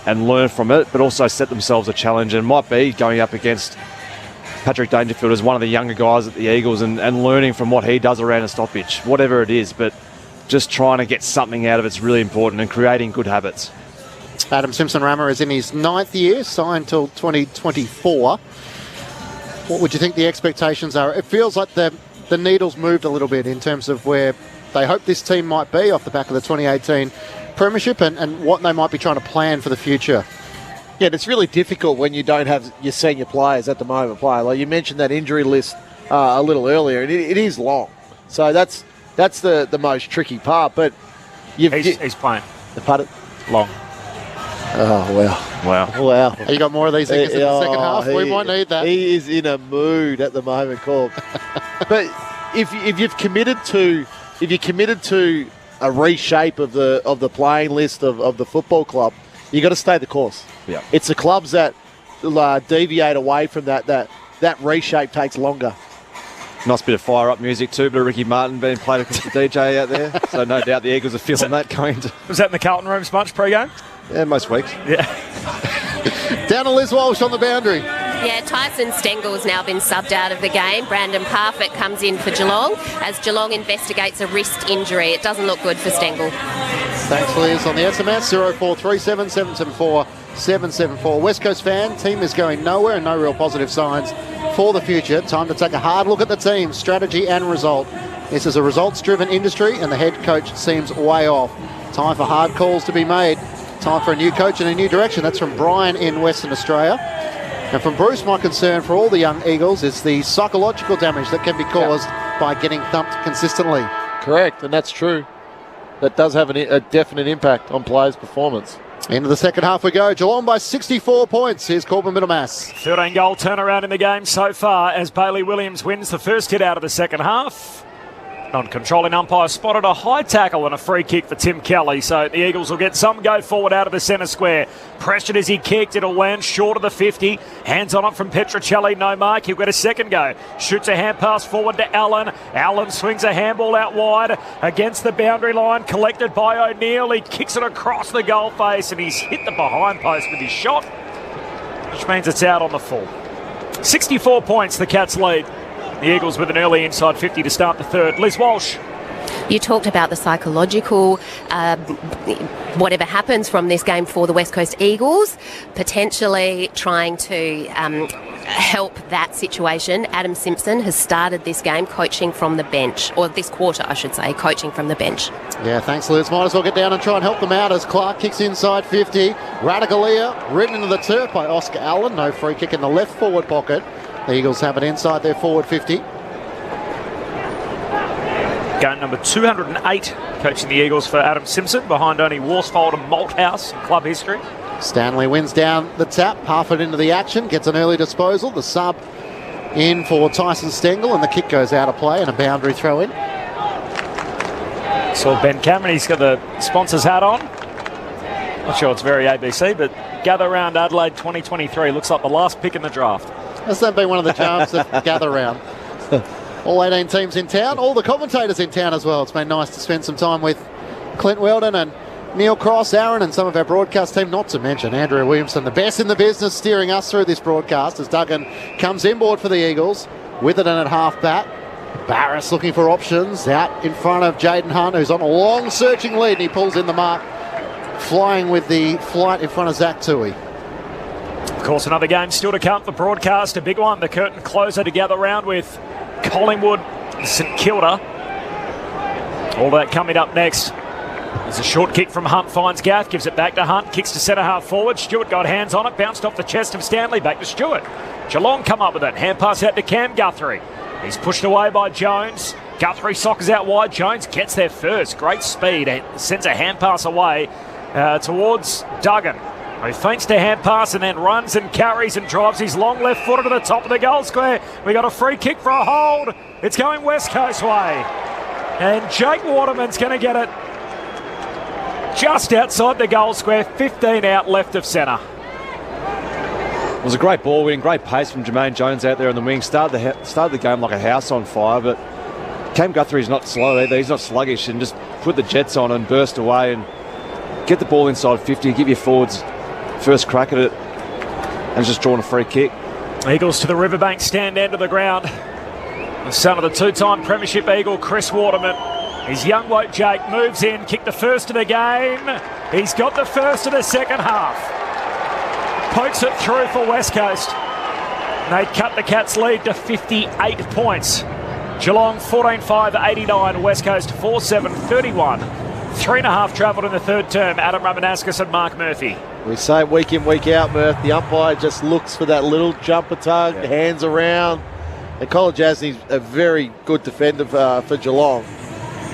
learn from it, but also set themselves a challenge, and might be going up against Patrick Dangerfield as one of the younger guys at the Eagles and learning from what he does around a stoppage, whatever it is. But just trying to get something out of it's really important, and creating good habits. Adam Simpson-Rammer is in his 9th year, signed till 2024. What would you think the expectations are? It feels like the needle's moved a little bit in terms of where they hope this team might be off the back of the 2018 Premiership and what they might be trying to plan for the future. Yeah, it's really difficult when you don't have your senior players at the moment play. Like you mentioned that injury list a little earlier, and it is long. So that's the most tricky part. But he's playing. Pardon? Long. Oh, wow. Have you got more of these things in the second half? We might need that. He is in a mood at the moment, Corb. But if you're committed to a reshape of the playing list of the football club, you got to stay the course. Yeah. It's the clubs that deviate away from that reshape takes longer. Nice bit of fire-up music too, but Ricky Martin being played across the DJ out there. So no doubt the Eagles are feeling that going to... Was that in the Carlton rooms much pre-game? Yeah, most weeks. Yeah. Down to Liz Walsh on the boundary. Yeah, Tyson Stengel's now been subbed out of the game. Brandon Parfitt comes in for Geelong as Geelong investigates a wrist injury. It doesn't look good for Stengel. Thanks, Liz. On the SMS, 0437 774 774. West Coast fan, team is going nowhere and no real positive signs for the future. Time to take a hard look at the team, strategy and result. This is a results-driven industry and the head coach seems way off. Time for hard calls to be made. Time for a new coach and a new direction. That's from Brian in Western Australia. And from Bruce, my concern for all the young Eagles is the psychological damage that can be caused by getting thumped consistently. Correct, and that's true. That does have a definite impact on players' performance. Into the second half we go. Geelong by 64 points. Here's Corbin Middlemass. 13-goal turnaround in the game so far as Bailey Williams wins the first hit out of the second half. Non-controlling umpire spotted a high tackle and a free kick for Tim Kelly, so the Eagles will get some go forward out of the centre square. Pressured as he kicked, it'll land short of the 50. Hands on it from Petruccelli, no mark. He'll get a second go. Shoots a hand pass forward to Allen. Allen swings a handball out wide against the boundary line, collected by O'Neill. He kicks it across the goal face and he's hit the behind post with his shot, which means it's out on the full. 64 points, the Cats lead. The Eagles with an early inside 50 to start the third. Liz Walsh. You talked about the psychological, whatever happens from this game for the West Coast Eagles, potentially trying to help that situation. Adam Simpson has started this game coaching from the bench, or this quarter, I should say, coaching from the bench. Yeah, thanks, Liz. Might as well get down and try and help them out as Clark kicks inside 50. Radicalia ridden into the turf by Oscar Allen. No free kick in the left forward pocket. The Eagles have it inside their forward 50. Game number 208, coaching the Eagles for Adam Simpson, behind only Worsfold and Malthouse in club history. Stanley wins down the tap, Parfitt into the action, gets an early disposal. The sub in for Tyson Stengel, and the kick goes out of play and a boundary throw in. Saw Ben Cameron, he's got the sponsor's hat on. Not sure it's very ABC, but Gather Round Adelaide 2023 looks like the last pick in the draft. Has that been one of the charms of Gather Round? All 18 teams in town, all the commentators in town as well. It's been nice to spend some time with Clint Weldon and Neil Cross, Aaron, and some of our broadcast team, not to mention Andrea Williamson, the best in the business, steering us through this broadcast as Duggan comes inboard for the Eagles. With it and at half back. Barris looking for options out in front of Jaden Hunt, who's on a long searching lead, and he pulls in the mark, flying with the flight in front of Zach Tui. Of course, another game still to come for broadcast, a big one. The curtain closer to Gather Round with Collingwood, St Kilda. All that coming up next. There's a short kick from Hunt, finds Gaff, gives it back to Hunt, kicks to centre half forward. Stewart got hands on it, bounced off the chest of Stanley, back to Stewart. Geelong come up with it, hand pass out to Cam Guthrie. He's pushed away by Jones. Guthrie sockers out wide, Jones gets there first. Great speed, sends a hand pass away towards Duggan, who feints to hand pass and then runs and carries and drives his long left footer to the top of the goal square. We got a free kick for a hold. It's going West Coast way. And Jake Waterman's going to get it just outside the goal square, 15 out left of centre. It was a great ball win, great pace from Jermaine Jones out there on the wing. Started the game like a house on fire, but Cam Guthrie's not slow either. He's not sluggish, and just put the jets on and burst away and get the ball inside 50, give your forwards first crack at it, and just drawn a free kick. Eagles to the Riverbank stand end of the ground. The son of the two-time Premiership Eagle, Chris Waterman, His young bloke Jake moves in, kicked the first of the game. He's got the first of the second half. Pokes it through for West Coast. They cut the Cats' lead to 58 points. Geelong 14-5, 89. West Coast 4-7, 31. 3.5 travelled in the third term. Adam Ramanauskas and Mark Murphy. We say week in, week out, Murph. The umpire just looks for that little jumper tug, hands around. And Colin Jasney's a very good defender for Geelong.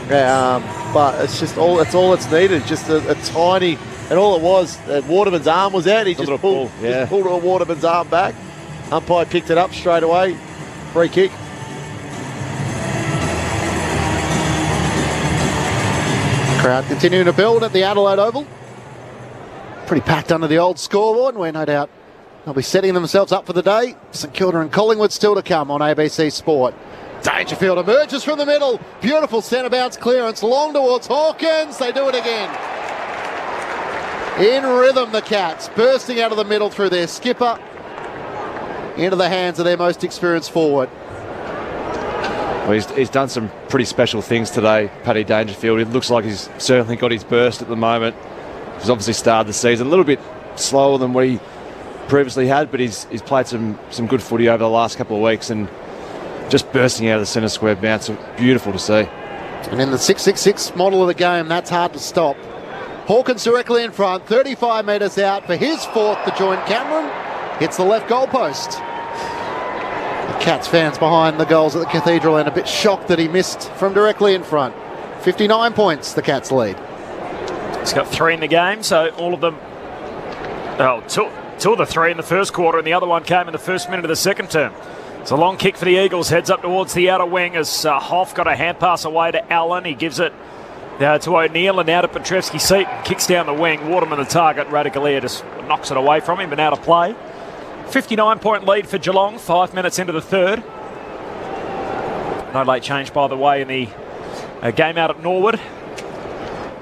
But it's just all that's needed. Just a tiny, and all it was, Waterman's arm was out. He just pulled Waterman's arm back. Umpire picked it up straight away. Free kick. Crowd continuing to build at the Adelaide Oval. Pretty packed under the old scoreboard, where no doubt they'll be setting themselves up for the day. St Kilda and Collingwood still to come on ABC Sport. Dangerfield emerges from the middle. Beautiful centre bounce clearance. Long towards Hawkins. They do it again. In rhythm, the Cats. Bursting out of the middle through their skipper. Into the hands of their most experienced forward. Well, he's done some pretty special things today, Paddy Dangerfield. It looks like he's certainly got his burst at the moment. He's obviously started the season a little bit slower than what he previously had, but he's played some good footy over the last couple of weeks and just bursting out of the centre square bounce. Beautiful to see. And in the 6-6-6 model of the game, that's hard to stop. Hawkins directly in front, 35 metres out for his fourth to join Cameron. Hits the left goalpost. The Cats fans behind the goals at the Cathedral and a bit shocked that he missed from directly in front. 59 points, the Cats lead. He's got 3 in the game, so all of them... Oh, two of the 3 in the first quarter, and the other one came in the first minute of the second term. It's a long kick for the Eagles, heads up towards the outer wing as Hoff got a hand pass away to Allen. He gives it to O'Neill and now to Petrevski-Seaton. Kicks down the wing, Waterman the target. Radicalier just knocks it away from him, but out of play. 59-point lead for Geelong, 5 minutes into the third. No late change, by the way, in the game out at Norwood.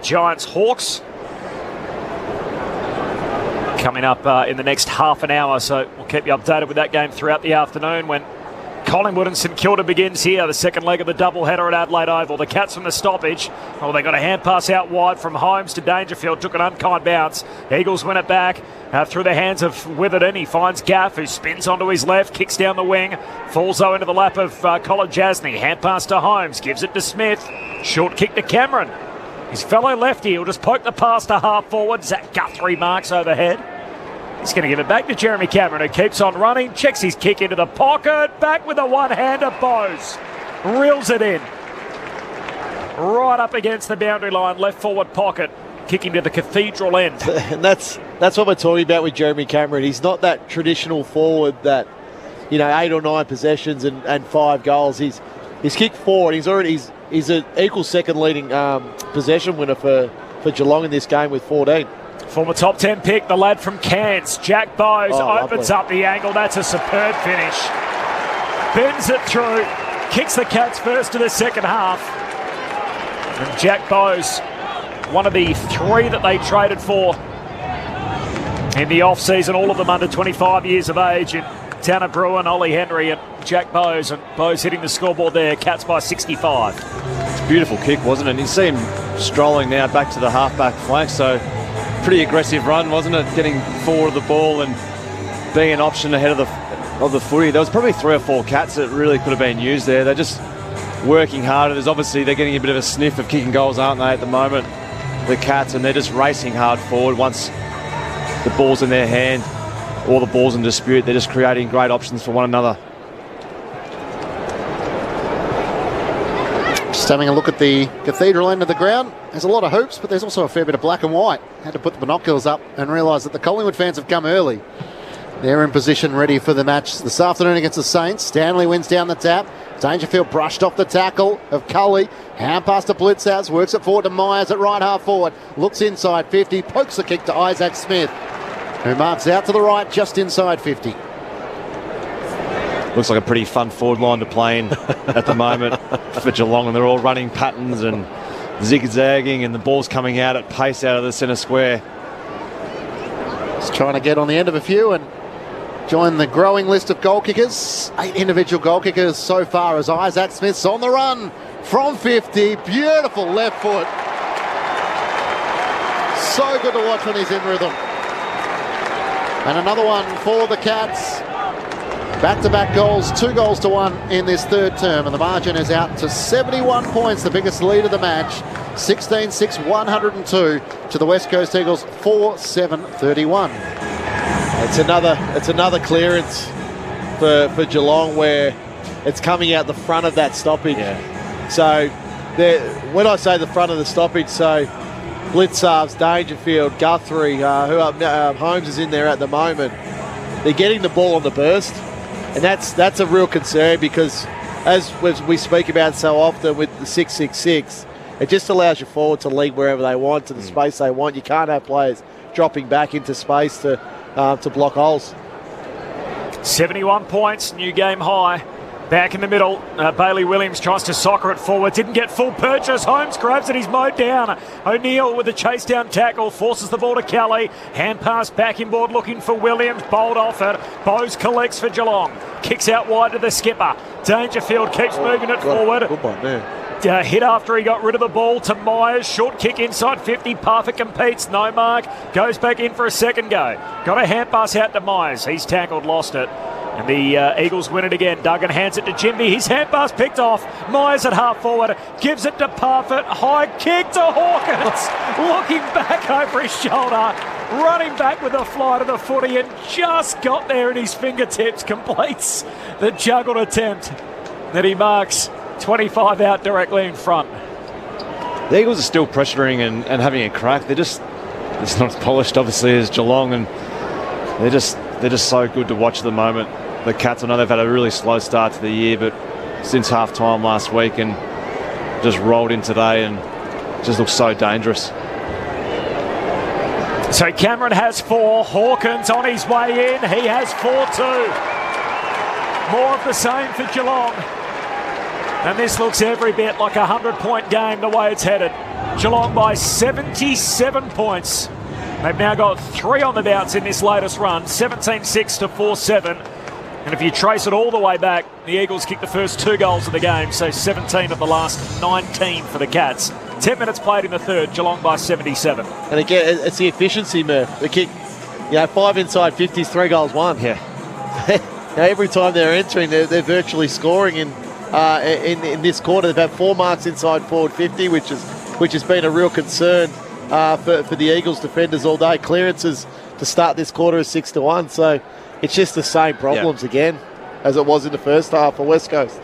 Giants-Hawks coming up in the next half an hour, so we'll keep you updated with that game throughout the afternoon when Collingwood and St Kilda begins here, the second leg of the doubleheader at Adelaide Oval. The Cats from the stoppage. Oh, they got a hand pass out wide from Holmes to Dangerfield. Took an unkind bounce. Eagles win it back through the hands of Witherden. He finds Gaff, who spins onto his left, kicks down the wing. Falls though into the lap of Colin Jasney. Hand pass to Holmes. Gives it to Smith. Short kick to Cameron. His fellow lefty will just poke the pass to half forward. Zach Guthrie marks overhead. He's going to give it back to Jeremy Cameron, who keeps on running, checks his kick into the pocket, back with a one-hander, Bowes. Reels it in. Right up against the boundary line, left forward pocket, kicking to the Cathedral end. And that's what we're talking about with Jeremy Cameron. He's not that traditional forward that, 8 or 9 possessions and 5 goals. He's kicked forward. He's an equal second leading possession winner for Geelong in this game with 14. Former top 10 pick, the lad from Cairns, Jack Bowes, opens up the angle. That's a superb finish. Bends it through, kicks the Cats first to the second half. And Jack Bowes, one of the 3 that they traded for in the off-season, all of them under 25 years of age, in Tanner Bruin, Ollie Henry and Jack Bowes. And Bowes hitting the scoreboard there, Cats by 65. It's a beautiful kick, wasn't it? And you see him strolling now back to the half-back flank, so pretty aggressive run, wasn't it? Getting forward of the ball and being an option ahead of the footy. There was probably 3 or 4 Cats that really could have been used there. They're just working harder. They're getting a bit of a sniff of kicking goals, aren't they, at the moment, the Cats, and they're just racing hard forward. Once the ball's in their hand or the ball's in dispute, they're just creating great options for one another. Just having a look at the Cathedral end of the ground. There's a lot of hoops, but there's also a fair bit of black and white. Had to put the binoculars up and realise that the Collingwood fans have come early. They're in position ready for the match this afternoon against the Saints. Stanley wins down the tap. Dangerfield brushed off the tackle of Cully. Hand pass to Blitzhouse. Works it forward to Myers at right half forward. Looks inside 50. Pokes the kick to Isaac Smith, who marks out to the right just inside 50. Looks like a pretty fun forward line to play in at the moment for Geelong, and they're all running patterns and zigzagging, and the ball's coming out at pace out of the centre square. Just trying to get on the end of a few and join the growing list of goal kickers. 8 individual goal kickers so far as Isaac Smith's on the run. from 50. Beautiful left foot. So good to watch when he's in rhythm. And another one for the Cats. Back-to-back goals, 2-1 in this third term, and the margin is out to 71 points, the biggest lead of the match. 16-6, 102 to the West Coast Eagles, 4-7-31. It's another clearance for Geelong where it's coming out the front of that stoppage. Yeah. So when I say the front of the stoppage, so Blitzarves, Dangerfield, Guthrie, Holmes is in there at the moment. They're getting the ball on the burst, and that's a real concern because as we speak about so often with the 6-6-6, it just allows your forward to lead wherever they want, to the space they want. You can't have players dropping back into space to block holes. 71 points, new game high. Back in the middle, Bailey Williams tries to soccer it forward. Didn't get full purchase. Holmes grabs it. He's mowed down. O'Neill with a chase down tackle. Forces the ball to Kelly. Hand pass back inboard looking for Williams. Bowled off it. Bowes collects for Geelong. Kicks out wide to the skipper. Dangerfield keeps moving it forward. Good one there. Hit after he got rid of the ball to Myers. Short kick inside 50. Parfitt competes. No mark. Goes back in for a second go. Got a hand pass out to Myers. He's tackled, lost it. And the Eagles win it again. Duggan hands it to Jimby. His hand pass picked off. Myers at half forward. Gives it to Parfitt. High kick to Hawkins. Looking back over his shoulder. Running back with a fly to the footy and just got there in his fingertips. Completes the juggled attempt that he marks 25 out directly in front. The Eagles are still pressuring and having a crack. It's not as polished, obviously, as Geelong, and they're just so good to watch at the moment. The Cats, I know they've had a really slow start to the year, but since half-time last week and just rolled in today and just looks so dangerous. So Cameron has 4. Hawkins on his way in. He has 4-2. More of the same for Geelong. And this looks every bit like a 100-point game the way it's headed. Geelong by 77 points. They've now got 3 on the bounce in this latest run, 17-6 to 4-7. And if you trace it all the way back, the Eagles kicked the first 2 goals of the game, so 17 of the last 19 for the Cats. 10 minutes played in the third, Geelong by 77. And again, it's the efficiency, Murph. The kick, 5 inside 50s, 3 goals won. Yeah. Every time they're entering, they're virtually scoring in this quarter. They've had 4 marks inside forward 50, which has been a real concern for the Eagles defenders all day. Clearances to start this quarter is 6-1, so it's just the same problems again as it was in the first half for West Coast.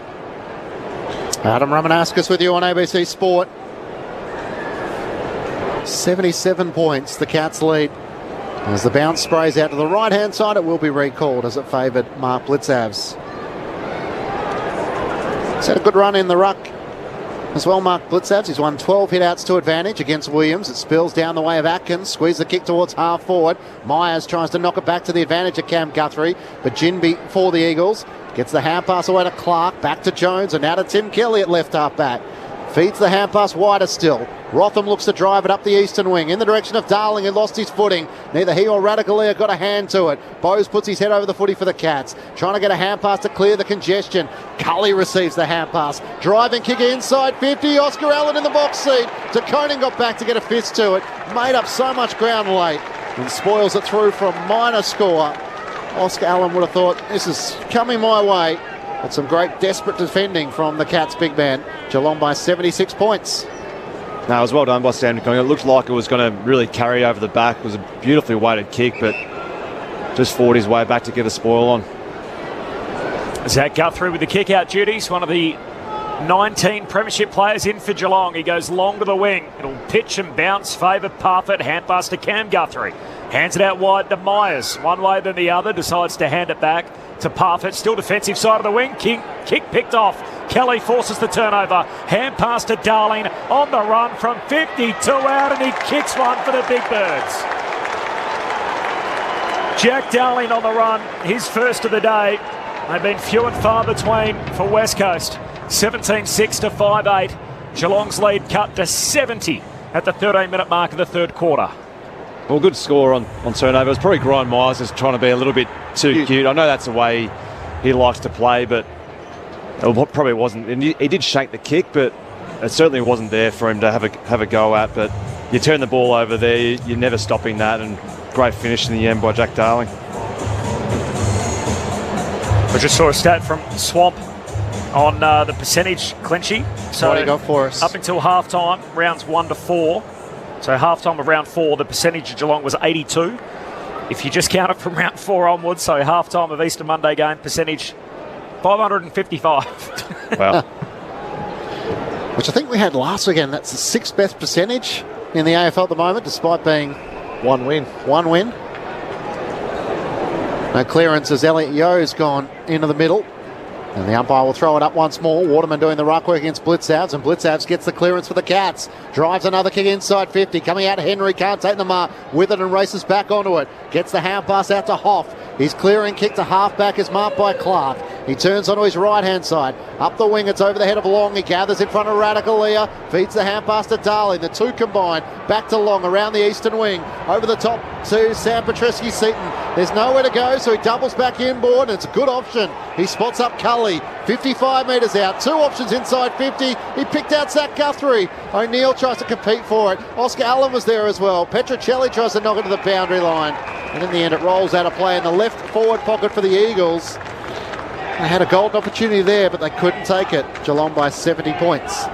Adam Ramanauskas with you on ABC Sport. 77 points, the Cats lead. As the bounce sprays out to the right-hand side, it will be recalled as it favoured Mark Blitzavs. He's had a good run in the ruck as well, Mark Blitzavs. He's won 12 hit-outs to advantage against Williams. It spills down the way of Atkins. Squeeze the kick towards half forward. Myers tries to knock it back to the advantage of Cam Guthrie, but Jinby for the Eagles gets the hand pass away to Clark, back to Jones, and now to Tim Kelly at left half back. Feeds the hand pass wider still. Rotham looks to drive it up the eastern wing in the direction of Darling, who lost his footing. Neither he or Radicalea got a hand to it. Bowes puts his head over the footy for the Cats, trying to get a hand pass to clear the congestion. Cully receives the hand pass. Driving kick inside 50. Oscar Allen in the box seat. DeConing got back to get a fist to it. Made up so much ground late and spoils it through for a minor score. Oscar Allen would have thought, this is coming my way. But some great desperate defending from the Cats big man. Geelong by 76 points. No, it was well done by Sam DeConing. It looked like it was going to really carry over the back. It was a beautifully weighted kick, but just fought his way back to get a spoil on. Zach Guthrie with the kick-out duties, one of the 19 premiership players in for Geelong. He goes long to the wing. It'll pitch and bounce, favour Parfitt. Hand pass to Cam Guthrie. Hands it out wide to Myers. One way then the other. Decides to hand it back to Parfitt. Still defensive side of the wing. Kick picked off. Kelly forces the turnover. Hand pass to Darling. On the run from 52 out, and he kicks one for the Big Birds. Jack Darling on the run. His first of the day. They've been few and far between for West Coast. 17-6 to 5-8. Geelong's lead cut to 70 at the 13-minute mark of the third quarter. Well, good score on turnover. It was probably Brian Myers just trying to be a little bit too cute. I know that's the way he likes to play, but it probably wasn't. And he did shake the kick, but it certainly wasn't there for him to have a go at. But you turn the ball over there, you're never stopping that, and great finish in the end by Jack Darling. I just saw a stat from Swamp on the percentage, Clinchy. So what do you got for us? Up until half-time, rounds 1 to 4. So half-time of round 4, the percentage of Geelong was 82. If you just count it from round 4 onwards, so half-time of Easter Monday game, percentage 555. Wow. Which I think we had last weekend. That's the 6th best percentage in the AFL at the moment, despite being one win. No clearance as Elliot Yeo's gone into the middle. And the umpire will throw it up once more. Waterman doing the ruck work against Blitzavs, and Blitzavs gets the clearance for the Cats. Drives another kick inside 50. Coming out, Henry can't take the mark. With it and races back onto it. Gets the hand pass out to Hoff. His clearing kick to half-back is marked by Clark. He turns onto his right-hand side. Up the wing, it's over the head of Long. He gathers in front of Radicalea. Feeds the hand pass to Darling. The two combined. Back to Long around the eastern wing. Over the top to Sam Petrescu-Seaton. There's nowhere to go, so he doubles back inboard, and it's a good option. He spots up Cully. 55 metres out. Two options inside 50. He picked out Zach Guthrie. O'Neill tries to compete for it. Oscar Allen was there as well. Petrocelli tries to knock it to the boundary line. And in the end, it rolls out of play in the left forward pocket for the Eagles. They had a golden opportunity there, but they couldn't take it. Geelong by 70 points.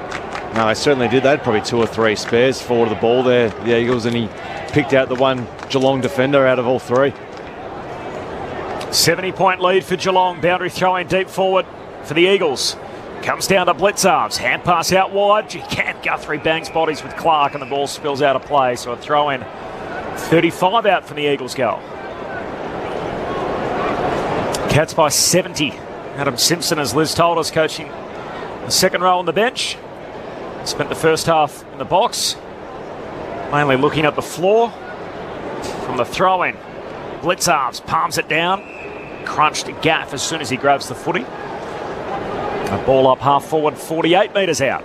No, they certainly did. They had probably 2 or 3 spares forward of the ball there, the Eagles, and he picked out the one Geelong defender out of all 3. 70-point lead for Geelong. Boundary throwing deep forward for the Eagles. Comes down to Blitzarves. Hand pass out wide. Guthrie bangs bodies with Clark, and the ball spills out of play. So a throw in. 35 out from the Eagles goal. Cats by 70. Adam Simpson, as Liz told us, coaching the second row on the bench. Spent the first half in the box, mainly looking at the floor. From the throw-in, Blitzarves palms it down. Crunched gaff as soon as he grabs the footy. A ball up half forward, 48 metres out.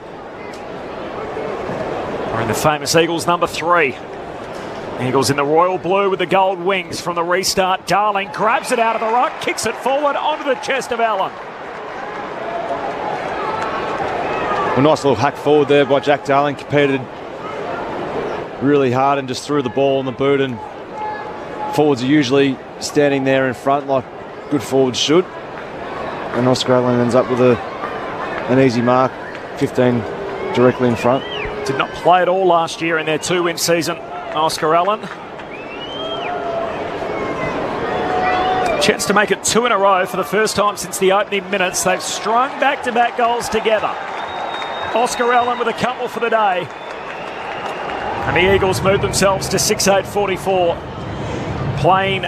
We're in the famous Eagles number 3. Eagles in the royal blue with the gold wings from the restart. Darling grabs it out of the ruck, kicks it forward onto the chest of Allen. A nice little hack forward there by Jack Darling. Competed really hard and just threw the ball in the boot, and forwards are usually standing there in front like good forwards should. And Oscar Allen ends up with an easy mark, 15 directly in front. Did not play at all last year in their 2-win season, Oscar Allen. Chance to make it 2 in a row for the first time since the opening minutes. They've strung back-to-back goals together. Oscar Allen with a couple for the day. And the Eagles move themselves to 6-8-44. Playing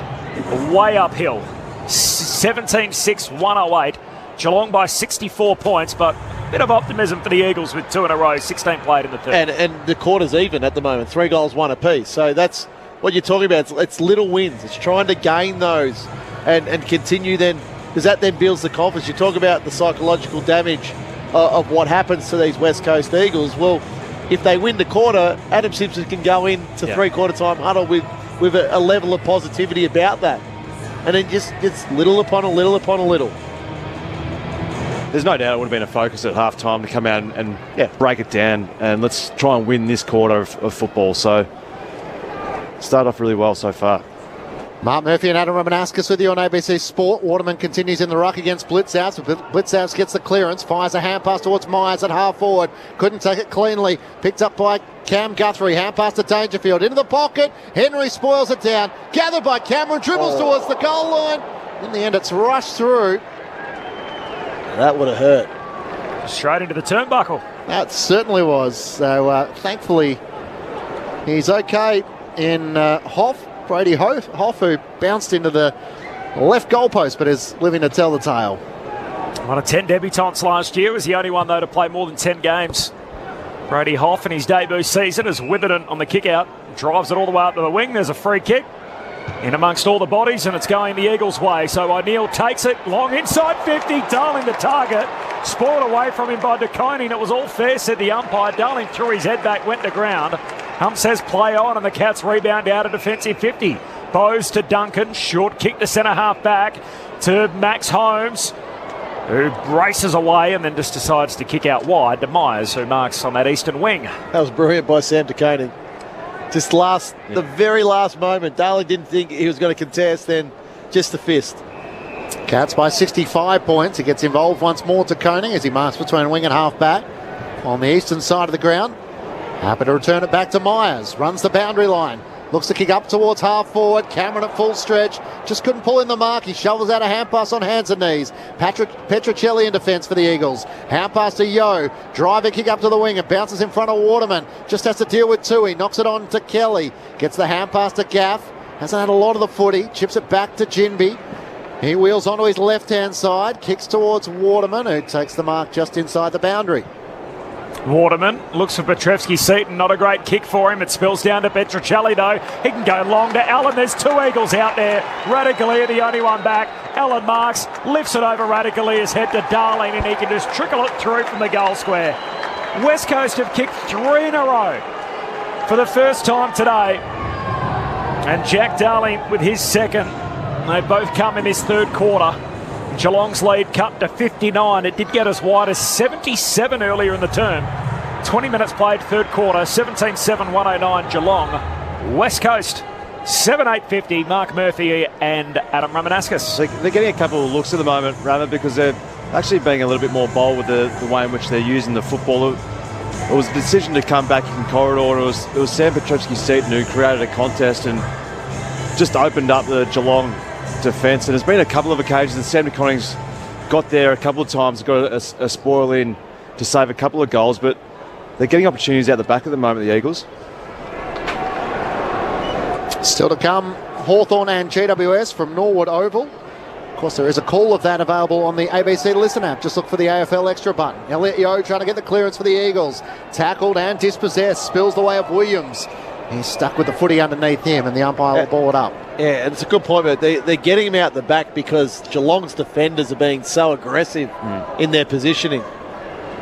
way uphill. 17-6, 108. Geelong by 64 points, but a bit of optimism for the Eagles with 2 in a row, 16 played in the third. And the quarter's even at the moment, 3 goals, 1 apiece. So that's what you're talking about. It's little wins. It's trying to gain those and continue then, because that then builds the confidence. You talk about the psychological damage of what happens to these West Coast Eagles. Well, if they win the quarter, Adam Simpson can go into three-quarter time huddle with a level of positivity about that. And it just gets little upon a little upon a little. There's no doubt it would have been a focus at half-time to come out and break it down, and let's try and win this quarter of football. So, start off really well so far. Mark Murphy and Adam Romanascus with you on ABC Sport. Waterman continues in the ruck against Blitzhouse. Blitzhouse gets the clearance, fires a hand pass towards Myers at half forward. Couldn't take it cleanly. Picked up by Cam Guthrie. Hand pass to Dangerfield. Into the pocket. Henry spoils it down. Gathered by Cameron. Dribbles towards the goal line. In the end, it's rushed through. That would have hurt. Straight into the turnbuckle. That certainly was. So, thankfully, he's okay in Hoff. Brady Hoff, who bounced into the left goalpost but is living to tell the tale. One of 10 debutants last year, was the only one though to play more than 10 games. Brady Hoff in his debut season is Witherden on the kick out, drives it all the way up to the wing. There's a free kick in amongst all the bodies, and it's going the Eagles' way. So O'Neill takes it long inside 50. Darling the target, spoiled away from him by De Koning. It was all fair, said the umpire. Darling threw his head back, went to ground. Hump says play on, and the Cats rebound out of defensive 50. Bowes to Duncan, short kick to centre half back to Max Holmes. who braces away and then just decides to kick out wide to Myers, who marks on that eastern wing. That was brilliant by Sam De Koning. Just the very last moment, Darling didn't think he was going to contest, then just the fist. Cats by 65 points. He gets involved once more to Koning as he marks between wing and half back on the eastern side of the ground. Happy to return it back to Myers. Runs the boundary line. Looks to kick up towards half forward. Cameron at full stretch. Just couldn't pull in the mark. He shovels out a hand pass on hands and knees. Petrocelli in defence for the Eagles. Hand pass to Yo. Driving kick up to the wing. It bounces in front of Waterman. Just has to deal with Tui. Knocks it on to Kelly. Gets the hand pass to Gaff. Hasn't had a lot of the footy. Chips it back to Jinby. He wheels onto his left-hand side. Kicks towards Waterman, who takes the mark just inside the boundary. Waterman looks for Petrevsky-Seaton. Not a great kick for him. It spills down to Petrocelli, though. He can go long to Allen. There's two Eagles out there. Radically the only one back. Allen marks, lifts it over Radicalia's head to Darling, and he can just trickle it through from the goal square. West Coast have kicked 3 in a row for the first time today. And Jack Darling with his second. They both come in this third quarter. Geelong's lead cut to 59. It did get as wide as 77 earlier in the term. 20 minutes played, third quarter, 17-7, 109 Geelong. West Coast, 7-8-50, Mark Murphy and Adam Ramanauskas. They're getting a couple of looks at the moment, Rama, because they're actually being a little bit more bold with the way in which they're using the football. It was a decision to come back in corridor. It was Sam Petrevsky-Seaton who created a contest and just opened up the Geelong defence, and there's been a couple of occasions that Sam De Koning's got there a couple of times, got a spoil in to save a couple of goals, but they're getting opportunities out the back at the moment, the Eagles. Still to come, Hawthorn and GWS from Norwood Oval. Of course, there is a call of that available on the ABC Listen app. Just look for the AFL Extra button. Elliot Yeo trying to get the clearance for the Eagles. Tackled and dispossessed, spills the way of Williams. He's stuck with the footy underneath him, and the umpire will ball it up. Yeah, and it's a good point, but they're getting him out the back because Geelong's defenders are being so aggressive in their positioning.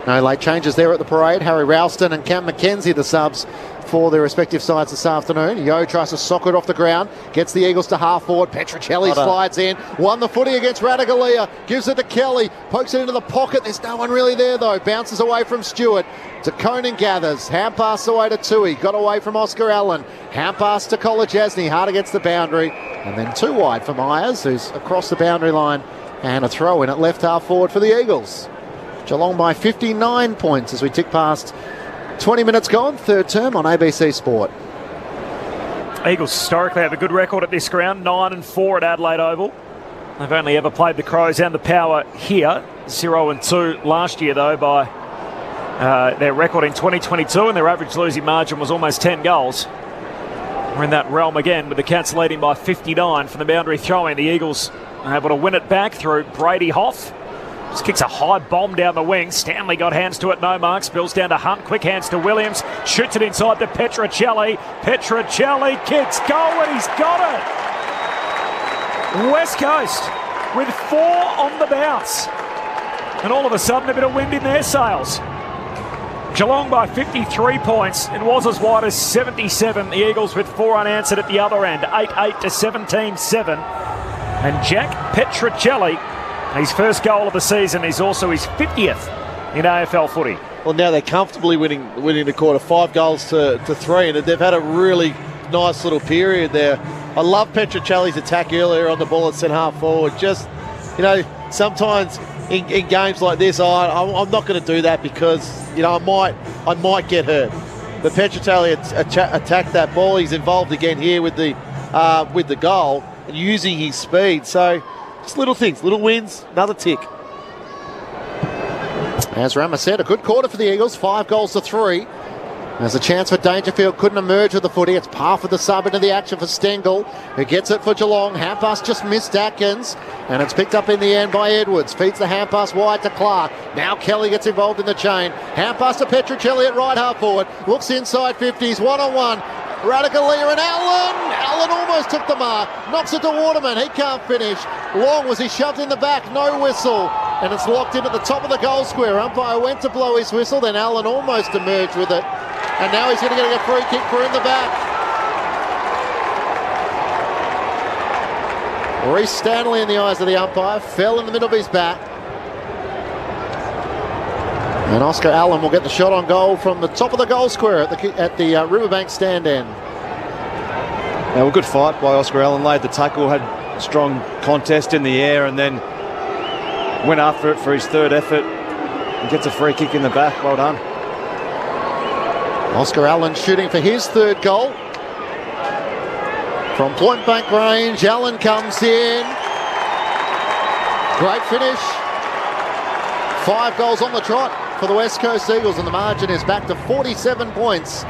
No late changes there at the parade. Harry Ralston and Cam McKenzie, the subs for their respective sides this afternoon. Yo tries to sock it off the ground, gets the Eagles to half forward. Petrocelli slides in, won the footy against Radicale, gives it to Kelly, pokes it into the pocket. There's no one really there though. Bounces away from Stewart. De Koning gathers, hand pass away to Tui, got away from Oscar Allen, hand pass to Kolajasny, hard against the boundary, and then too wide for Myers, who's across the boundary line, and a throw in at left half forward for the Eagles. Geelong by 59 points as we tick past 20 minutes gone, third term on ABC Sport. Eagles historically have a good record at this ground, 9-4 at Adelaide Oval. They've only ever played the Crows and the Power here, 0-2 last year though by their record in 2022, and their average losing margin was almost 10 goals. We're in that realm again with the Cats leading by 59 from the boundary throw-in. The Eagles are able to win it back through Brady Hoff. Just kicks a high bomb down the wing. Stanley got hands to it, no mark. Spills down to Hunt, quick hands to Williams. Shoots it inside to Petrocelli. Petrocelli kicks goal and he's got it. West Coast with 4 on the bounce. And all of a sudden a bit of wind in their sails. Geelong by 53 points. It was as wide as 77. The Eagles with 4 unanswered at the other end. 8-8 to 17-7. And Jack Petrocelli, his first goal of the season, is also his 50th in AFL footy. Well, now they're comfortably winning the quarter, 5 goals to 3, and they've had a really nice little period there. I love Petrocelli's attack earlier on the ball at centre half forward. Just, sometimes in games like this, I'm not going to do that because I might get hurt. But Petrocelli attacked that ball. He's involved again here with the goal and using his speed. So just little things, little wins, another tick. As Rama said, a good quarter for the Eagles, 5 goals to 3. There's a chance for Dangerfield, couldn't emerge with the footy. It's Parr for the sub into the action for Stengel, who gets it for Geelong. Hand pass just missed Atkins, and it's picked up in the end by Edwards. Feeds the hand pass wide to Clark. Now Kelly gets involved in the chain. Hand pass to Petrocelli at right half forward. Looks inside 50s, one-on-one. Radicale and Allen. Allen almost took the mark. Knocks it to Waterman. He can't finish. Long was he shoved in the back. No whistle. And it's locked in at the top of the goal square. Umpire went to blow his whistle. Then Allen almost emerged with it. And now he's going to get a free kick for in the back. Reece Stanley in the eyes of the umpire. Fell in the middle of his back. And Oscar Allen will get the shot on goal from the top of the goal square at the Riverbank stand end. Yeah, well, good fight by Oscar Allen. Laid the tackle, had a strong contest in the air, and then went after it for his third effort and gets a free kick in the back. Well done. Oscar Allen shooting for his third goal. From point blank range, Allen comes in. Great finish. 5 goals on the trot for the West Coast Eagles, and the margin is back to 47 points.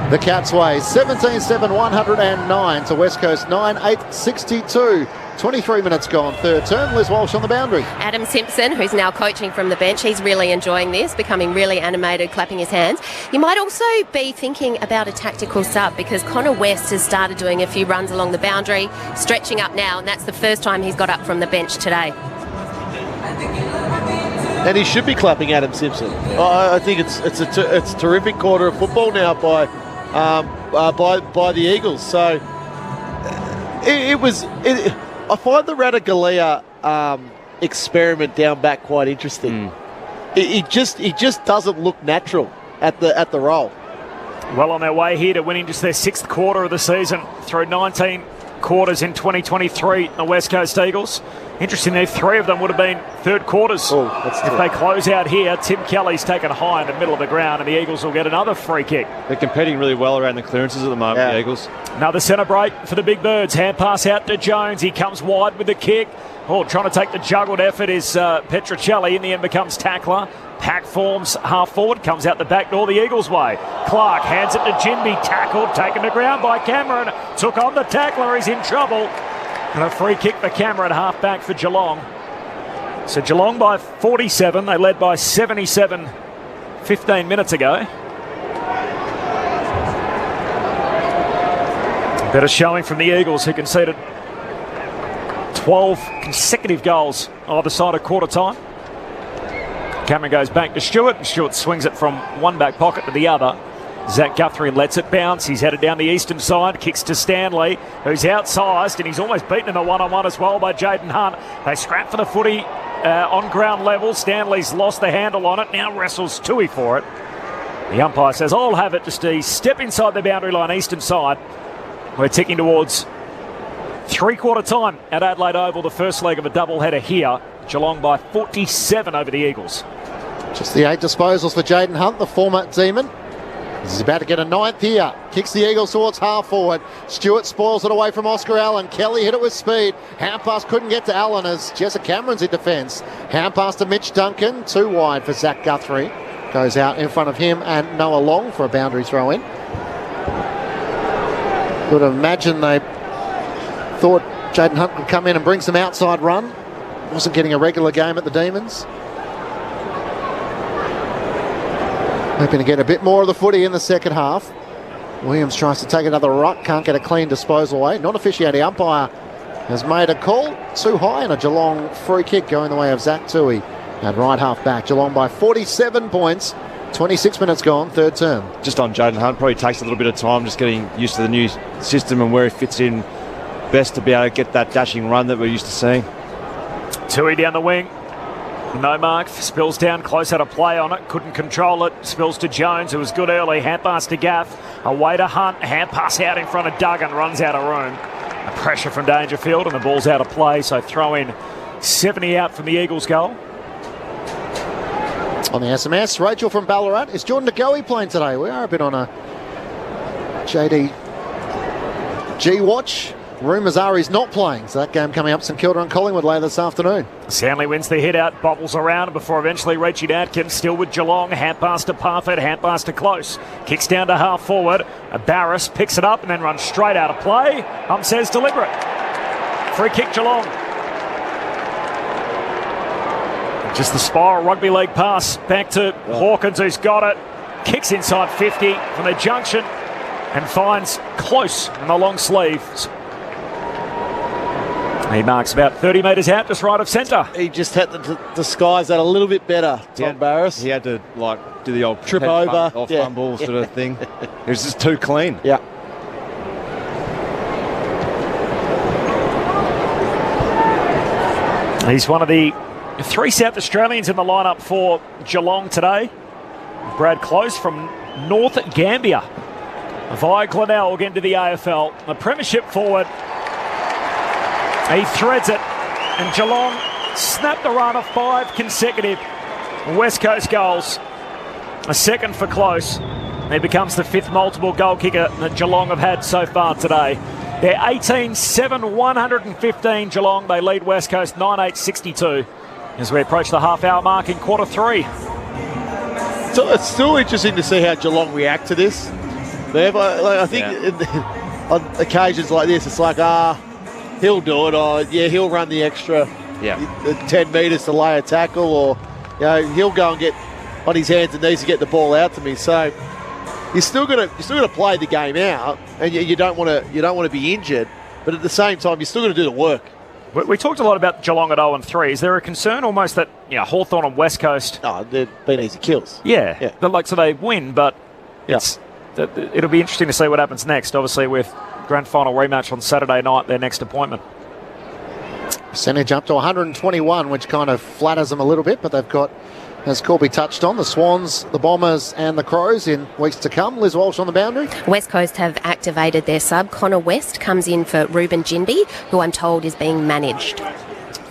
The Cats way 17-7, 109 to West Coast 9-8, 62. 23 minutes gone, third term. Liz Walsh on the boundary. Adam Simpson, who's now coaching from the bench, he's really enjoying this, becoming really animated, clapping his hands. You might also be thinking about a tactical sub, because Connor West has started doing a few runs along the boundary, stretching up now, and that's the first time he's got up from the bench today. And he should be clapping Adam Simpson. I think it's a terrific quarter of football now by the Eagles. So I find the Ratugolea experiment down back quite interesting. He just doesn't look natural at the role. Well on their way here to winning just their 6th quarter of the season through 19 quarters in 2023, the West Coast Eagles. Interestingly, 3 of them would have been third quarters. If they close out here, Tim Kelly's taken high in the middle of the ground, and the Eagles will get another free kick. They're competing really well around the clearances at the moment, the Eagles. Another centre break for the Big Birds. Hand pass out to Jones. He comes wide with the kick. Trying to take the juggled effort is Petruccelli. In the end becomes tackler. Pack forms half forward, comes out the back door the Eagles way. Clark hands it to Jinby, tackled, taken to ground by Cameron. Took on the tackler, he's in trouble. And a free kick for Cameron, half back for Geelong. So Geelong by 47, they led by 77 15 minutes ago. Better showing from the Eagles, who conceded 12 consecutive goals either side of quarter time. Cameron goes back to Stewart, and Stewart swings it from one back pocket to the other. Zach Guthrie lets it bounce. He's headed down the eastern side, kicks to Stanley, who's outsized, and he's almost beaten in a one-on-one as well by Jaden Hunt. They scrap for the footy on ground level. Stanley's lost the handle on it, now wrestles Tui for it. The umpire says, I'll have it, just a step inside the boundary line, eastern side. We're ticking towards three-quarter time at Adelaide Oval, the first leg of a doubleheader here. Geelong by 47 over the Eagles. Just the 8 disposals for Jaden Hunt, the former Demon. He's about to get a 9th here. Kicks the Eagles towards half forward. Stewart spoils it away from Oscar Allen. Kelly hit it with speed. Hand pass couldn't get to Allen as Jessica Cameron's in defence. Hand pass to Mitch Duncan. Too wide for Zach Guthrie. Goes out in front of him and Noah Long for a boundary throw in. Would imagine they thought Jaden Hunt would come in and bring some outside run. Wasn't getting a regular game at the Demons. Hoping to get a bit more of the footy in the second half. Williams tries to take another ruck, can't get a clean disposal away. Non-officiating umpire has made a call too high, and a Geelong free kick going the way of Zach Tui at right half back. Geelong by 47 points, 26 minutes gone, third term. Just on Jaden Hunt, probably takes a little bit of time just getting used to the new system and where he fits in best to be able to get that dashing run that we're used to seeing. Tui down the wing. No mark, spills down, close had a play on it, couldn't control it, spills to Jones, who was good early, hand pass to Gaff, away to Hunt, hand pass out in front of Duggan, runs out of room. A pressure from Dangerfield and the ball's out of play, so throw in 70 out from the Eagles goal. On the SMS, Rachel from Ballarat, is Jordan De Goey playing today? We are a bit on a JD G watch. Rumours are he's not playing, so that game coming up St Kilda and Collingwood later this afternoon. Stanley wins the hit out, bobbles around before eventually reaching Atkins, still with Geelong, hand pass to Parfitt, hand pass to Close, kicks down to half forward, Barris picks it up and then runs straight out of play. Says deliberate. Free kick Geelong. Just the spiral rugby league pass back to Hawkins, who's got it, kicks inside 50 from the junction and finds Close in the long sleeves. He marks about 30 metres out, just right of centre. He just had to disguise that a little bit better, Tom Barris. He had to do the old trip over, off fumble sort of thing. It was just too clean. Yeah. He's one of the 3 South Australians in the lineup for Geelong today. Brad Close from North Gambia. Vi Glenelg again to the AFL. A premiership forward. He threads it. And Geelong snapped the run of 5 consecutive West Coast goals. A second for Close. He becomes the 5th multiple goal kicker that Geelong have had so far today. They're 18-7-115 Geelong. They lead West Coast 9-8-62 as we approach the half-hour mark in quarter 3. So it's still interesting to see how Geelong react to this. I think on occasions like this, it's like, he'll do it. He'll run the extra 10 metres to lay a tackle, or he'll go and get on his hands and knees to get the ball out to me. So you're still gonna play the game out, and you don't want to be injured, but at the same time, you're still going to do the work. We talked a lot about Geelong at 0-3. Is there a concern almost that Hawthorn and West Coast? Oh, they've been easy kills. Yeah. So they win, but it'll be interesting to see what happens next. Obviously, with grand final rematch on Saturday night, their next appointment. Percentage up to 121, which kind of flatters them a little bit, but they've got, as Corby touched on, the Swans, the Bombers and the Crows in weeks to come. Liz Walsh on the boundary. West Coast have activated their sub. Connor West comes in for Ruben Ginbey, who I'm told is being managed.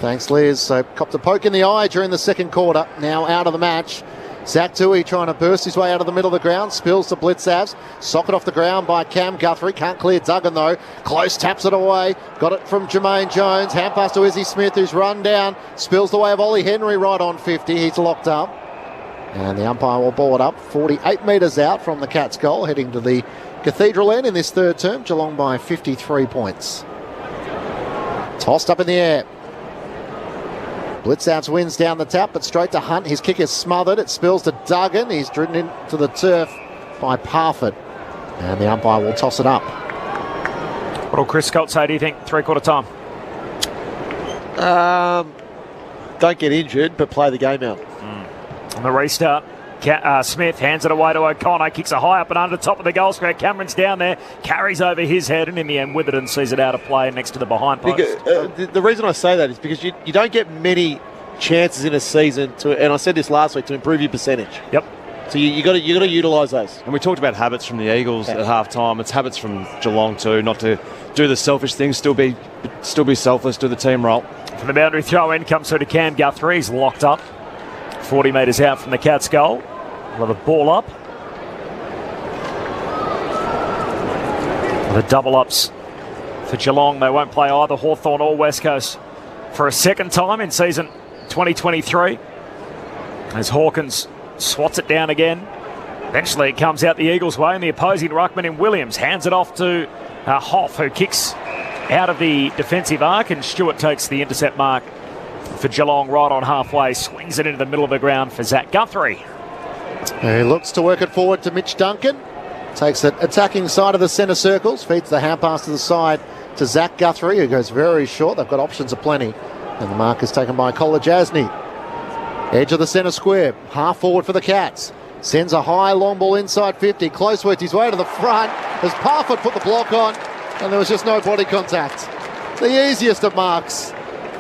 Thanks, Liz. So copped a poke in the eye during the second quarter. Now out of the match. Zach Tui trying to burst his way out of the middle of the ground. Spills to Blitzavs. Socket off the ground by Cam Guthrie. Can't clear Duggan though. Close taps it away. Got it from Jermaine Jones. Hand pass to Izzy Smith, who's run down. Spills the way of Ollie Henry right on 50. He's locked up. And the umpire will ball it up 48 metres out from the Cats' goal, heading to the Cathedral end in this third term. Geelong by 53 points. Tossed up in the air. Blitzouts wins down the tap, but straight to Hunt. His kick is smothered. It spills to Duggan. He's driven into the turf by Parfitt. And the umpire will toss it up. What will Chris Scott say, do you think, three-quarter time? Don't get injured, but play the game out. On the restart, Smith hands it away to O'Connor, kicks it high up and under the top of the goal square. Cameron's down there, carries over his head, and in the end Witherden sees it out of play next to the behind post. The reason I say that is because you don't get many chances in a season and I said this last week, to improve your percentage. Yep. So you got to utilise those. And we talked about habits from the Eagles at half time. It's habits from Geelong too, not to do the selfish things, still be selfless, do the team role. From the boundary throw in comes through to Cam Guthrie. He's locked up 40 metres out from the Cats' goal. We'll have a ball up. The double ups for Geelong. They won't play either Hawthorn or West Coast for a second time in season 2023. As Hawkins swats it down again. Eventually it comes out the Eagles' way, and the opposing ruckman in Williams hands it off to Hoff, who kicks out of the defensive arc, and Stewart takes the intercept mark for Geelong right on halfway. Swings it into the middle of the ground for Zach Guthrie. He looks to work it forward to Mitch Duncan. Takes it attacking side of the centre circles. Feeds the hand pass to the side to Zach Guthrie, who goes very short. They've got options aplenty. And the mark is taken by Collar Jasny. Edge of the centre square. Half forward for the Cats. Sends a high long ball inside 50. Close worked his way to the front as Parfitt put the block on. And there was just no body contact. The easiest of marks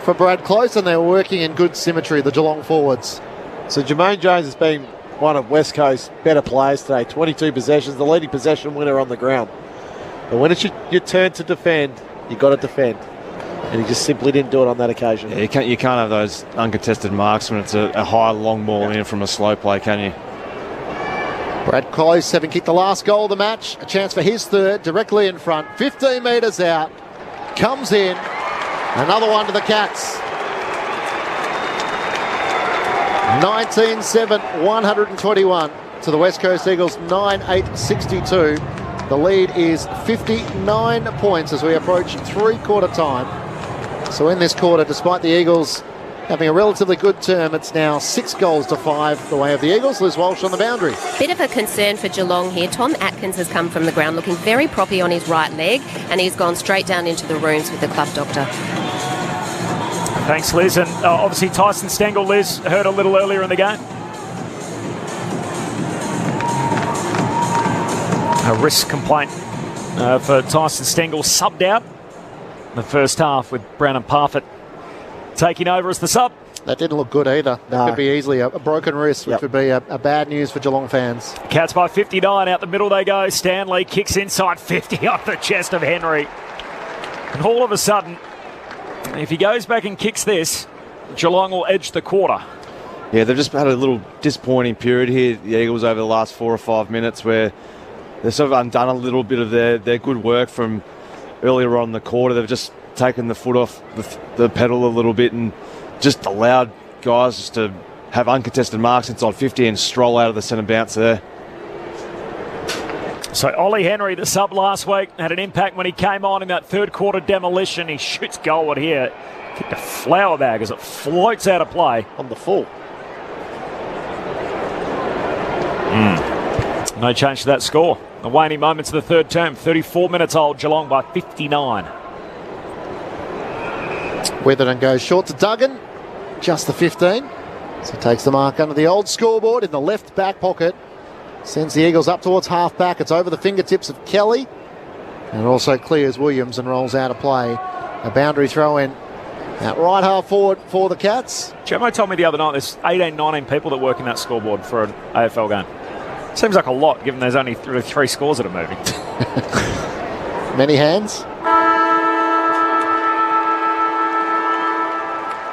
for Brad Close, and they're working in good symmetry, the Geelong forwards. So Jermaine Jones has been one of West Coast's better players today. 22 possessions, the leading possession winner on the ground. But when it's your turn to defend, you've got to defend. And he just simply didn't do it on that occasion. Yeah, you can't have those uncontested marks when it's a high long ball in from a slow play, can you? Brad Close having kicked the last goal of the match. A chance for his third, directly in front. 15 metres out. Comes in. Another one to the Cats. 19-7, 121 to the West Coast Eagles, 9-8-62. The lead is 59 points as we approach three-quarter time. So in this quarter, despite the Eagles having a relatively good term, it's now 6-5 the way of the Eagles. Liz Walsh on the boundary. Bit of a concern for Geelong here. Tom Atkins has come from the ground looking very proppy on his right leg, and he's gone straight down into the rooms with the club doctor. Thanks, Liz. And obviously Tyson Stengel, Liz, heard a little earlier in the game. A wrist complaint for Tyson Stengel, subbed out in the first half with Brandon Parfitt taking over as the sub. That didn't look good either. That could be easily a broken wrist, which would be a bad news for Geelong fans. Cats by 59. Out the middle they go. Stanley kicks inside 50 off the chest of Henry. And all of a sudden, if he goes back and kicks this, Geelong will edge the quarter. Yeah, they've just had a little disappointing period here, the Eagles, over the last 4 or 5 minutes, where they've sort of undone a little bit of their good work from earlier on in the quarter. They've just taken the foot off the pedal a little bit and just allowed guys just to have uncontested marks inside 50 and stroll out of the centre bounce there. So Ollie Henry, the sub last week, had an impact when he came on in that third quarter demolition. He shoots goalward here. Kicked a flower bag as it floats out of play. On the full. No change to that score. The waning moments of the third term. 34 minutes old. Geelong by 59. Witherden goes short to Duggan. Just the 15. So takes the mark under the old scoreboard in the left back pocket. Sends the Eagles up towards half back. It's over the fingertips of Kelly. And also clears Williams and rolls out of play. A boundary throw in at right half forward for the Cats. Jemo told me the other night there's 18, 19 people that work in that scoreboard for an AFL game. Seems like a lot, given there's only three scores that are moving. Many hands.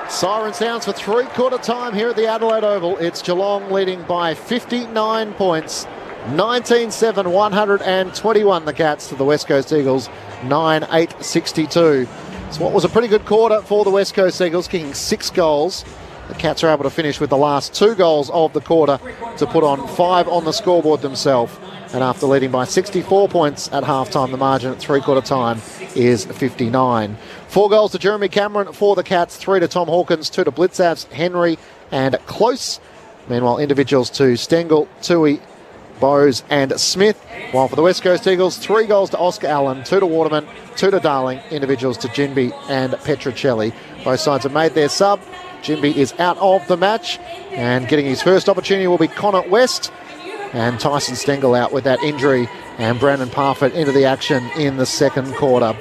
Siren sounds for three-quarter time here at the Adelaide Oval. It's Geelong leading by 59 points. 19-7, 121 the Cats to the West Coast Eagles, 9-8-62. So what was a pretty good quarter for the West Coast Eagles, kicking 6 goals. The Cats are able to finish with the last 2 goals of the quarter to put on 5 on the scoreboard themselves. And after leading by 64 points at halftime, the margin at three-quarter time is 59. 4 goals to Jeremy Cameron for the Cats, 3 to Tom Hawkins, 2 to Blitzavs, Henry and Close. Meanwhile, individuals to Stengel, Tui, Bowes and Smith. While for the West Coast Eagles, 3 goals to Oscar Allen, 2 to Waterman, 2 to Darling, individuals to Ginby and Petrocelli. Both sides have made their sub. Ginby is out of the match, and getting his first opportunity will be Connor West. And Tyson Stengel out with that injury, and Brandon Parfitt into the action in the second quarter.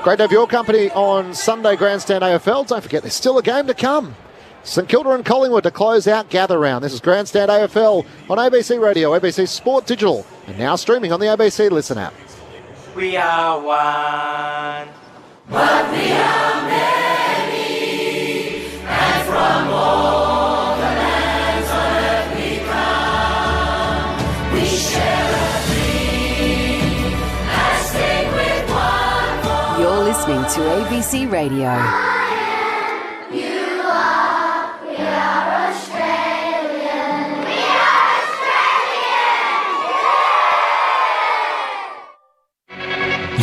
Great to have your company on Sunday Grandstand AFL. Don't forget, there's still a game to come. St Kilda and Collingwood to close out Gather Round. This is Grandstand AFL on ABC Radio, ABC Sport Digital, and now streaming on the ABC Listen app. We are one, but we are many, and from all the lands on earth we come. We share a dream, and sing with one voice. You're listening to ABC Radio.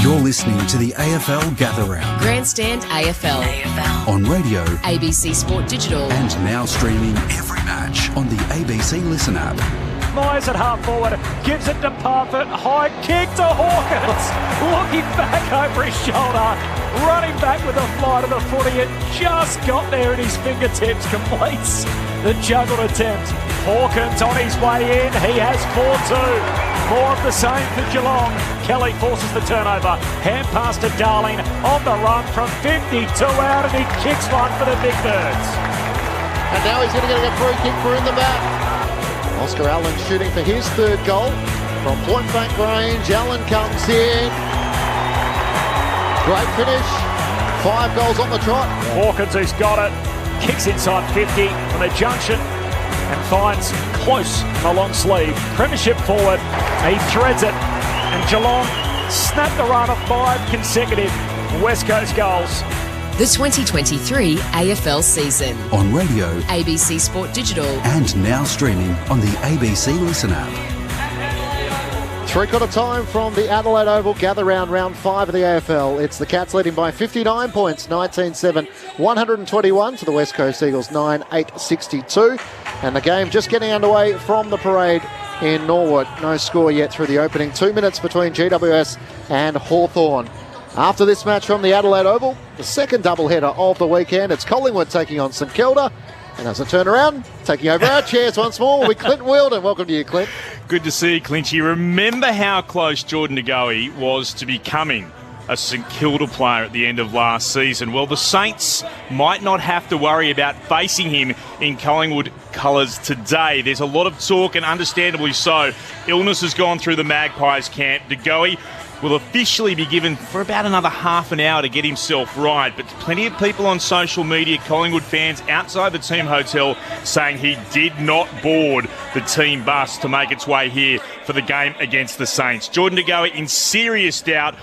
You're listening to the AFL Gather Round. Grandstand AFL. On radio, ABC Sport Digital. and now streaming every match on the ABC Listen app. Myers at half forward, gives it to Parfitt, high kick to Hawkins, looking back over his shoulder, running back with a fly to the footy, it just got there at his fingertips, completes the juggled attempt. Hawkins on his way in, he has 4-2. More of the same for Geelong. Kelly forces the turnover, hand pass to Darling, on the run from 52 out, and he kicks one for the Big Birds. And now he's going to get a free kick for in the back. Oscar Allen shooting for his third goal from point blank range. Allen comes in. Great finish. 5 goals on the trot. Hawkins, who's got it, kicks inside 50 from the junction and finds Close in the long sleeve. Premiership forward, he threads it, and Geelong snapped the run of 5 consecutive West Coast goals. The 2023 AFL season. On radio, ABC Sport Digital. and now streaming on the ABC Listen app. Three-quarter time from the Adelaide Oval Gather Round, round 5 of the AFL. It's the Cats leading by 59 points, 19-7, 121 to the West Coast Eagles, 9-8-62. And the game just getting underway from the parade in Norwood. No score yet through the opening 2 minutes between GWS and Hawthorn. After this match from the Adelaide Oval, the second doubleheader of the weekend, it's Collingwood taking on St Kilda. And as I turn around, taking over our chairs once more, will be Clint Wheeldon. Welcome to you, Clint. Good to see you, Clinchy. Remember how close Jordan De Goey was to becoming a St Kilda player at the end of last season. Well, the Saints might not have to worry about facing him in Collingwood colours today. There's a lot of talk, and understandably so. Illness has gone through the Magpies camp. De Goey will officially be given for about another half an hour to get himself right, but plenty of people on social media, Collingwood fans outside the team hotel, saying he did not board the team bus to make its way here for the game against the Saints. Jordan De Goey in serious doubt.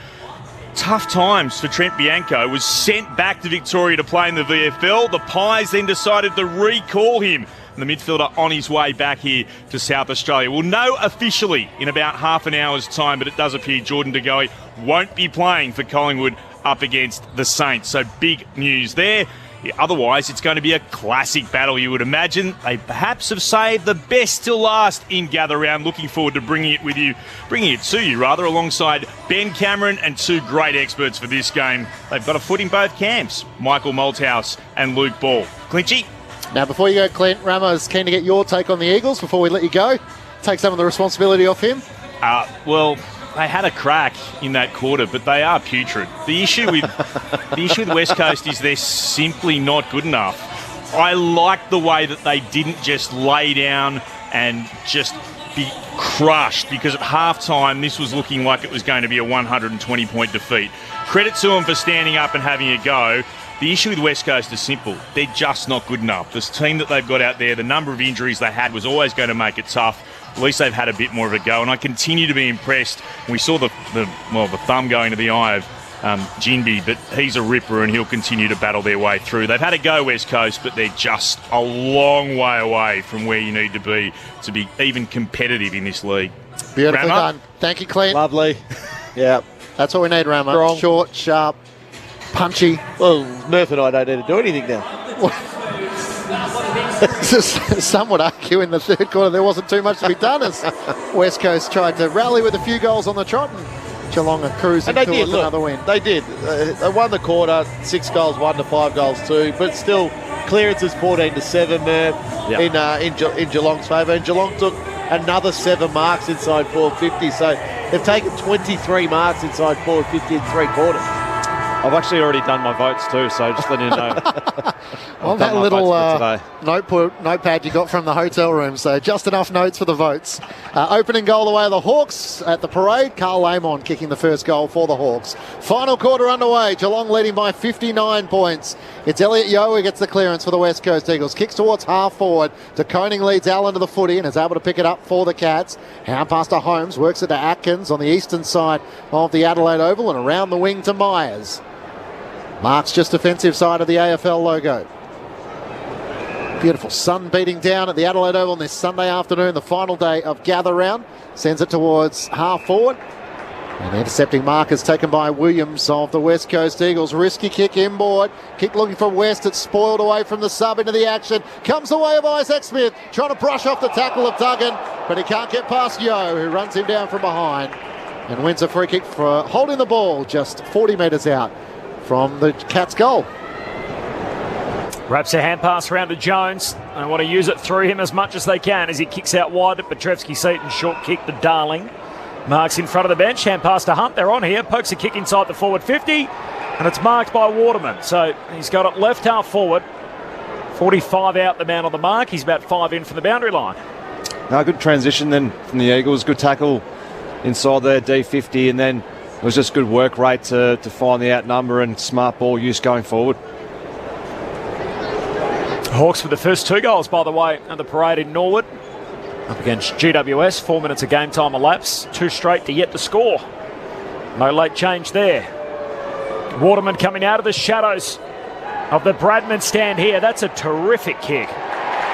Tough times for Trent Bianco. Was sent back to Victoria to play in the VFL. The Pies then decided to recall him. The midfielder on his way back here to South Australia. We'll know officially in about half an hour's time, but it does appear Jordan De Goey won't be playing for Collingwood up against the Saints. So big news there. Otherwise, it's going to be a classic battle, you would imagine. They perhaps have saved the best till last in Gather Round. Looking forward to bringing it to you, alongside Ben Cameron and two great experts for this game. They've got a foot in both camps, Michael Malthouse and Luke Ball. Clinchy? Now, before you go, Clint, Ramos keen to get your take on the Eagles before we let you go. Take some of the responsibility off him. Well, they had a crack in that quarter, but they are putrid. The issue with West Coast is they're simply not good enough. I like the way that they didn't just lay down and just be crushed, because at halftime this was looking like it was going to be a 120-point defeat. Credit to them for standing up and having a go. The issue with West Coast is simple. They're just not good enough. This team that they've got out there, the number of injuries they had was always going to make it tough. At least they've had a bit more of a go, and I continue to be impressed. We saw the thumb going to the eye of Jindy, but he's a ripper and he'll continue to battle their way through. They've had a go, West Coast, but they're just a long way away from where you need to be even competitive in this league. Beautifully done. Thank you, Clint. Lovely. Yeah. That's what we need, Rama. Strong. Short, sharp, punchy. Well, Murph and I don't need to do anything now. Some would argue in the third quarter there wasn't too much to be done as West Coast tried to rally with a few goals on the trot, and Geelong are cruising towards another win. They did. They won the quarter, 6 goals, 1 to 5 goals 2, but still clearances 14-7 in Geelong's favour, and Geelong took another 7 marks inside 450, so they've taken 23 marks inside 450 in 3 quarters. I've actually already done my votes too, so just letting you know. Well, that little notepad you got from the hotel room, so just enough notes for the votes. Opening goal away of the Hawks at the parade. Carl Lamon kicking the first goal for the Hawks. Final quarter underway. Geelong leading by 59 points. It's Elliot Yeo who gets the clearance for the West Coast Eagles. Kicks towards half forward. De Koning leads Allen to the footy and is able to pick it up for the Cats. Hand pass to Holmes. Works it to Atkins on the eastern side of the Adelaide Oval and around the wing to Myers. Marks just defensive side of the AFL logo. Beautiful sun beating down at the Adelaide Oval on this Sunday afternoon, the final day of Gather Round. Sends it towards half forward. And the intercepting mark is taken by Williams of the West Coast Eagles. Risky kick inboard. Kick looking for West. It's spoiled away from the sub into the action. Comes the way of Isaac Smith. Trying to brush off the tackle of Duggan. But he can't get past Yeo, who runs him down from behind. And wins a free kick for holding the ball just 40 metres out from the Cats' goal. Wraps a hand pass around to Jones. They want to use it through him as much as they can as he kicks out wide at Petrevski-Seaton. Short kick to Darling. Marks in front of the bench. Hand pass to Hunt. They're on here. Pokes a kick inside the forward 50. And it's marked by Waterman. So he's got it left half forward. 45 out the man on the mark. He's about 5 in from the boundary line. Good transition then from the Eagles. Good tackle inside their D50, and then it was just good work rate to find the outnumber and smart ball use going forward. Hawks with the first 2 goals, by the way, at the parade in Norwood. Up against GWS, 4 minutes of game time elapsed. 2 straight to yet to score. No late change there. Waterman coming out of the shadows of the Bradman stand here. That's a terrific kick.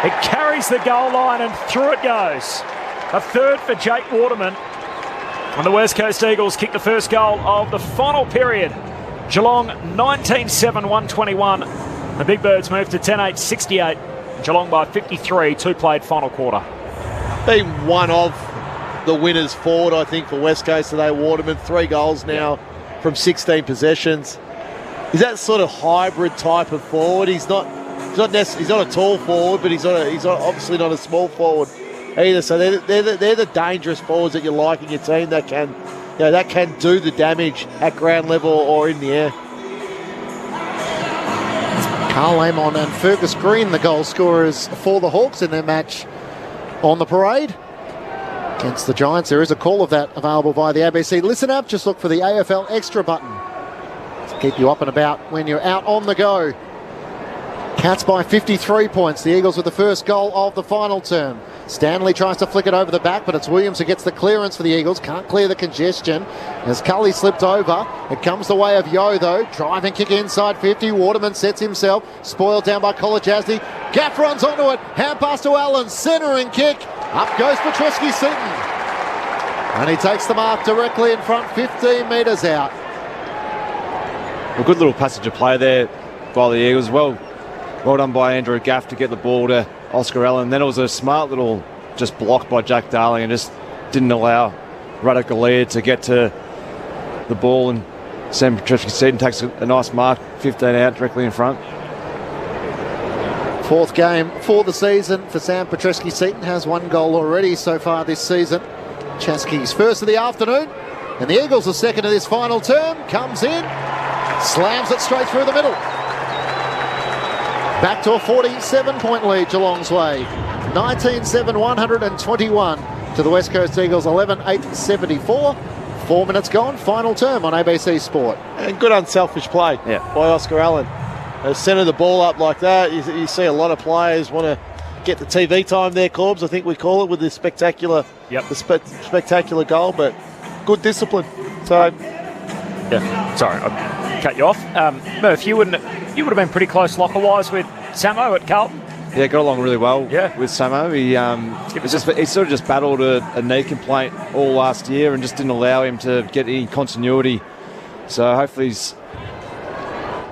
It carries the goal line and through it goes. A third for Jake Waterman. And the West Coast Eagles kick the first goal of the final period. Geelong 19-7-121. The Big Birds move to 10-8-68. Geelong by 53, 2 played final quarter. Been one of the winners forward, I think, for West Coast today. Waterman, 3 goals now from 16 possessions. He's that sort of hybrid type of forward. He's not a tall forward, but he's obviously not a small forward either. So they're the dangerous forwards that you like in your team that can that can do the damage at ground level or in the air. Carl Amon and Fergus Green, the goal scorers for the Hawks in their match on the parade against the Giants. There is a call of that available via the ABC Listen app. Just look for the AFL Extra button to keep you up and about when you're out on the go. Cats by 53 points. The Eagles with the first goal of the final term. Stanley tries to flick it over the back, but it's Williams who gets the clearance for the Eagles. Can't clear the congestion as Cully slipped over. It comes the way of Yo, though. Driving kick inside 50. Waterman sets himself. Spoiled down by Kolajasny. Gaff runs onto it. Hand pass to Allen. Centering kick. Up goes Petreski-Seton. And he takes the mark directly in front, 15 metres out. A good little passage of play there by the Eagles. Well done by Andrew Gaff to get the ball to Oscar Allen. Then it was a smart little just block by Jack Darling and just didn't allow Radicalier to get to the ball, and Sam Petreski-Seton takes a nice mark, 15 out directly in front. Fourth game for the season for Sam Petreski-Seton. Has one goal already so far this season. Chasky's first of the afternoon, and the Eagles are second of this final term. Comes in, slams it straight through the middle. Back to a 47-point lead Geelong's way. 19-7, 121 to the West Coast Eagles, 11-8-74. 4 minutes gone, final term on ABC Sport. And good unselfish play by Oscar Allen. Centre the ball up like that. You see a lot of players want to get the TV time there, Corbs, I think we call it, with this spectacular, spectacular goal, but good discipline. So, sorry, I cut you off. Murph, you would have been pretty close locker-wise with Samo at Carlton. Yeah, got along really well with Samo. He sort of just battled a knee complaint all last year and just didn't allow him to get any continuity. So hopefully he's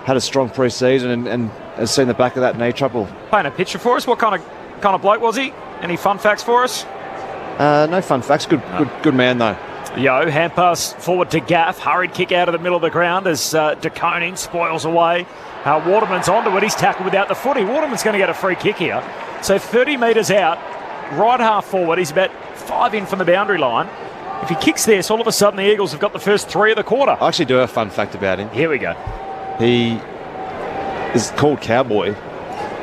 had a strong pre-season and has seen the back of that knee trouble. Paint a picture for us. What kind of bloke was he? Any fun facts for us? No fun facts. Good man though. Yo, hand pass forward to Gaff. Hurried kick out of the middle of the ground as De Koning spoils away. Waterman's onto it. He's tackled without the footy. Waterman's going to get a free kick here. So 30 metres out, right half forward. He's about 5 in from the boundary line. If he kicks this, all of a sudden the Eagles have got the first 3 of the quarter. I actually do have a fun fact about him. Here we go. He is called Cowboy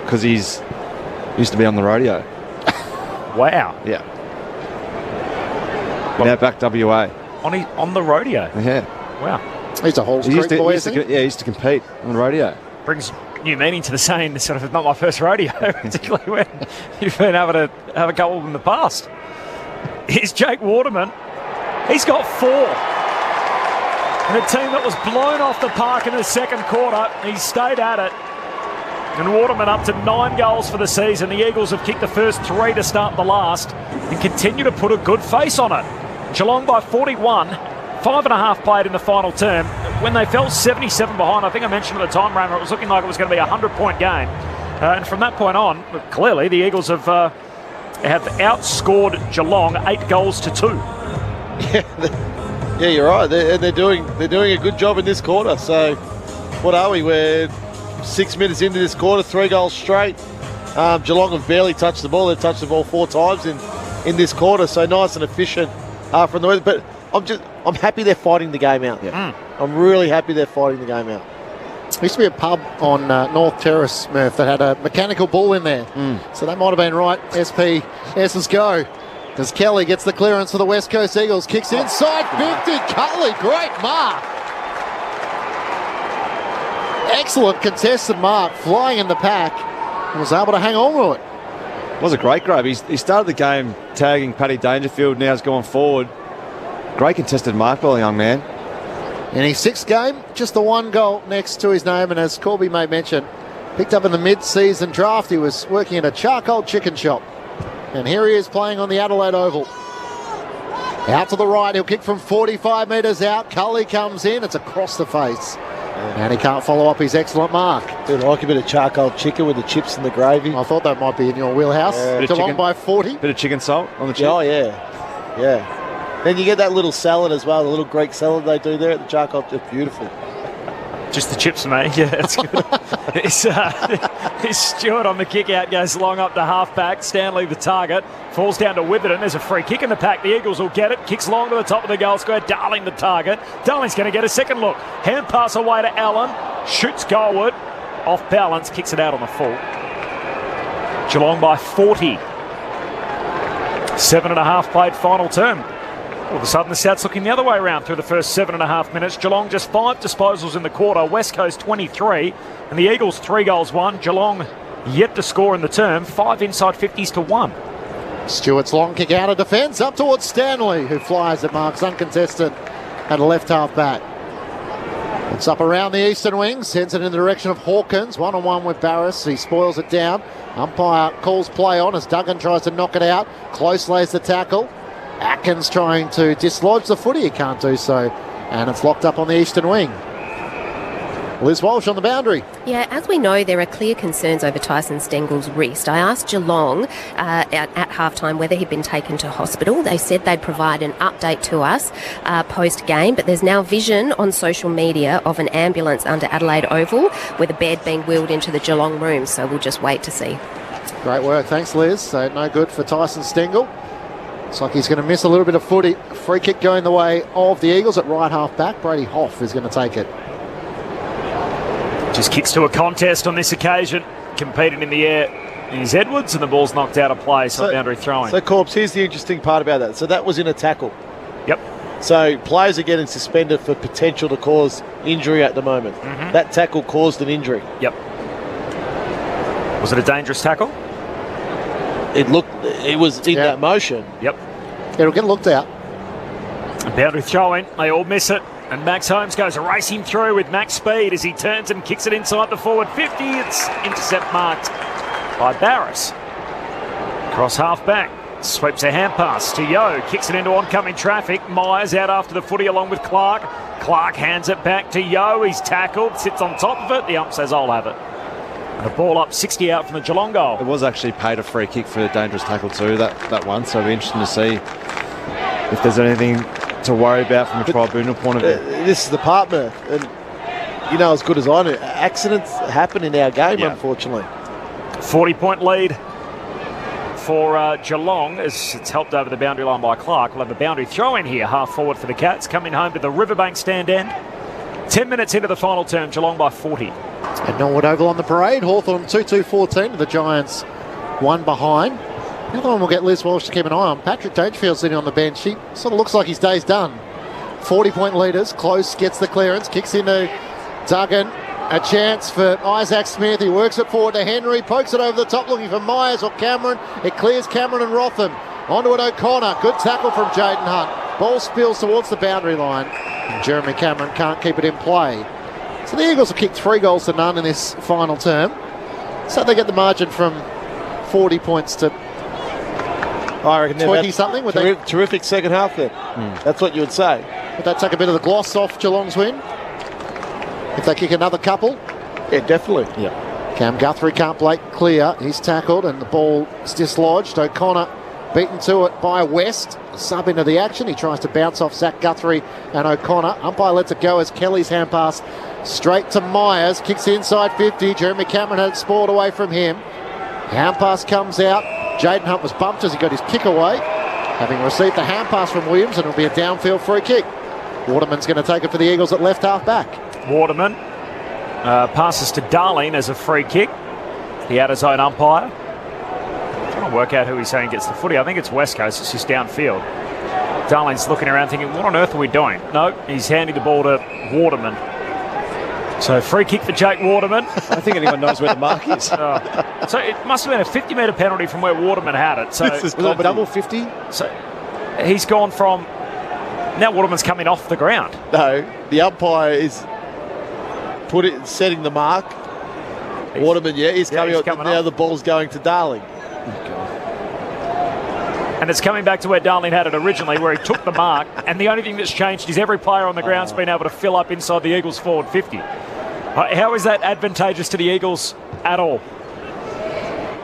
because he's used to be on the rodeo. Wow. Yeah. Now back WA. On the rodeo? Yeah. Wow. He's a Halls Creek boy, isn't he? He used to compete on the rodeo. Brings new meaning to the saying, sort of, not my first rodeo, particularly when you've been able to have a couple in the past. Here's Jake Waterman. He's got 4. And a team that was blown off the park in the second quarter, he stayed at it. And Waterman up to 9 goals for the season. The Eagles have kicked the first 3 to start the last and continue to put a good face on it. Geelong by 41. 5.5 played in the final term. When they fell 77 behind, I think I mentioned at the time, Raymer, it was looking like it was going to be a 100-point game. And from that point on, clearly the Eagles have outscored Geelong 8 goals to 2. Yeah, you're right. They're doing a good job in this quarter. So, what are we? We're 6 minutes into this quarter, 3 goals straight. Geelong have barely touched the ball. They've touched the ball 4 times in this quarter. So nice and efficient from the weather. But I'm happy they're fighting the game out. Yeah. I'm really happy they're fighting the game out. There used to be a pub on North Terrace, Murph, that had a mechanical bull in there. So they might have been right. SPS's go. As Kelly gets the clearance for the West Coast Eagles. Kicks inside 50. Cutley, great mark. Excellent contested mark. Flying in the pack. And was able to hang on to it. It was a great grab. He started the game tagging Paddy Dangerfield. Now he's gone forward. Great contested mark by the young man. In his 6th game, just the 1 goal next to his name. And as Corby may mention, picked up in the mid-season draft. He was working in a charcoal chicken shop. And here he is playing on the Adelaide Oval. Out to the right, he'll kick from 45 metres out. Cully comes in, it's across the face. And he can't follow up his excellent mark. Dude, I like a bit of charcoal chicken with the chips and the gravy. I thought that might be in your wheelhouse. Geelong by 40. Bit of chicken salt on the chip. Oh, yeah. Yeah. Then you get that little salad as well, the little Greek salad they do there at the charcoal. It's beautiful. Just the chips for me. Yeah, it's good. It's Stewart on the kick out, goes long up to half-back. Stanley the target. Falls down to Witherden. There's a free kick in the pack. The Eagles will get it. Kicks long to the top of the goal square. Darling the target. Darling's going to get a second look. Hand pass away to Allen. Shoots goalward. Off balance. Kicks it out on the full. Geelong by 40. 7.5 played final term. All of a sudden, the South's looking the other way around through the first 7.5 minutes. Geelong just 5 disposals in the quarter. West Coast 23. And the Eagles 3 goals won. Geelong yet to score in the term. 5 inside 50s to 1. Stewart's long kick out of defence. Up towards Stanley, who flies at marks uncontested at a left half back. It's up around the eastern wing. Sends it in the direction of Hawkins. 1-on-1 with Barris. He spoils it down. Umpire calls play on as Duggan tries to knock it out. Close lays the tackle. Atkins trying to dislodge the footy. He can't do so. And it's locked up on the eastern wing. Liz Walsh on the boundary. Yeah, as we know, there are clear concerns over Tyson Stengel's wrist. I asked Geelong at halftime whether he'd been taken to hospital. They said they'd provide an update to us post-game, but there's now vision on social media of an ambulance under Adelaide Oval with a bed being wheeled into the Geelong room, so we'll just wait to see. Great work. Thanks, Liz. So no good for Tyson Stengel. Looks like he's going to miss a little bit of footy. Free kick going the way of the Eagles at right half back. Brady Hoff is going to take it. Just kicks to a contest on this occasion. Competing in the air is Edwards, and the ball's knocked out of play, so boundary throwing. So, Corbs, here's the interesting part about that. So that was in a tackle. Yep. So players are getting suspended for potential to cause injury at the moment. Mm-hmm. That tackle caused an injury. Yep. Was it a dangerous tackle? It was in that motion. Yep. It'll get looked at. Boundary throw-in. They all miss it. And Max Holmes goes racing through with max speed as he turns and kicks it inside the forward 50. It's intercept marked by Barris. Cross half back. Sweeps a hand pass to Yo. Kicks it into oncoming traffic. Myers out after the footy along with Clark. Clark hands it back to Yo. He's tackled. Sits on top of it. The ump says, I'll have it. And a ball up 60 out from the Geelong goal. It was actually paid a free kick for a dangerous tackle too, that one. So it'll be interesting to see if there's anything to worry about from a tribunal point of view. This is the partner, and you know as good as I know, accidents happen in our game, unfortunately. 40-point lead for Geelong as it's helped over the boundary line by Clark. We'll have a boundary throw in here, half forward for the Cats, coming home to the Riverbank stand end. 10 minutes into the final term, Geelong by 40. At Norwood Oval on the parade, Hawthorn 2-2-14 to the Giants, one behind. The other one will get Liz Walsh to keep an eye on. Patrick Dangerfield sitting on the bench. He sort of looks like his day's done. 40-point leaders. Close gets the clearance. Kicks into Duggan. A chance for Isaac Smith. He works it forward to Henry. Pokes it over the top looking for Myers or Cameron. It clears Cameron and Rotham. Onto it O'Connor. Good tackle from Jaden Hunt. Ball spills towards the boundary line. And Jeremy Cameron can't keep it in play. So the Eagles have kicked 3 goals to none in this final term. So they get the margin from 40 points to I reckon 20-something. Terrific second half there. That's what you would say. Would that take a bit of the gloss off Geelong's win? If they kick another couple? Yeah, definitely. Yeah. Cam Guthrie can't break clear. He's tackled and the ball is dislodged. O'Connor beaten to it by West. Sub into the action. He tries to bounce off Zach Guthrie and O'Connor. Umpire lets it go as Kelly's hand pass straight to Myers. Kicks inside 50. Jeremy Cameron had it spoiled away from him. Hand pass comes out. Jaden Hunt was bumped as he got his kick away, having received the hand pass from Williams, and it'll be a downfield free kick. Waterman's going to take it for the Eagles at left half back. Waterman passes to Darling as a free kick. The out of zone umpire. Trying to work out who he's saying gets the footy. I think it's West Coast. It's just downfield. Darling's looking around thinking, what on earth are we doing? No, he's handing the ball to Waterman. So free kick for Jake Waterman. I don't think anyone knows where the mark is. So it must have been a 50-metre penalty from where Waterman had it. So this is was it double 50? So he's gone from... Now Waterman's coming off the ground. No, the umpire is setting the mark. Waterman, he's coming up. Now the ball's going to Darling. And it's coming back to where Darling had it originally, where he took the mark, and the only thing that's changed is every player on the ground's been able to fill up inside the Eagles' forward 50. How is that advantageous to the Eagles at all?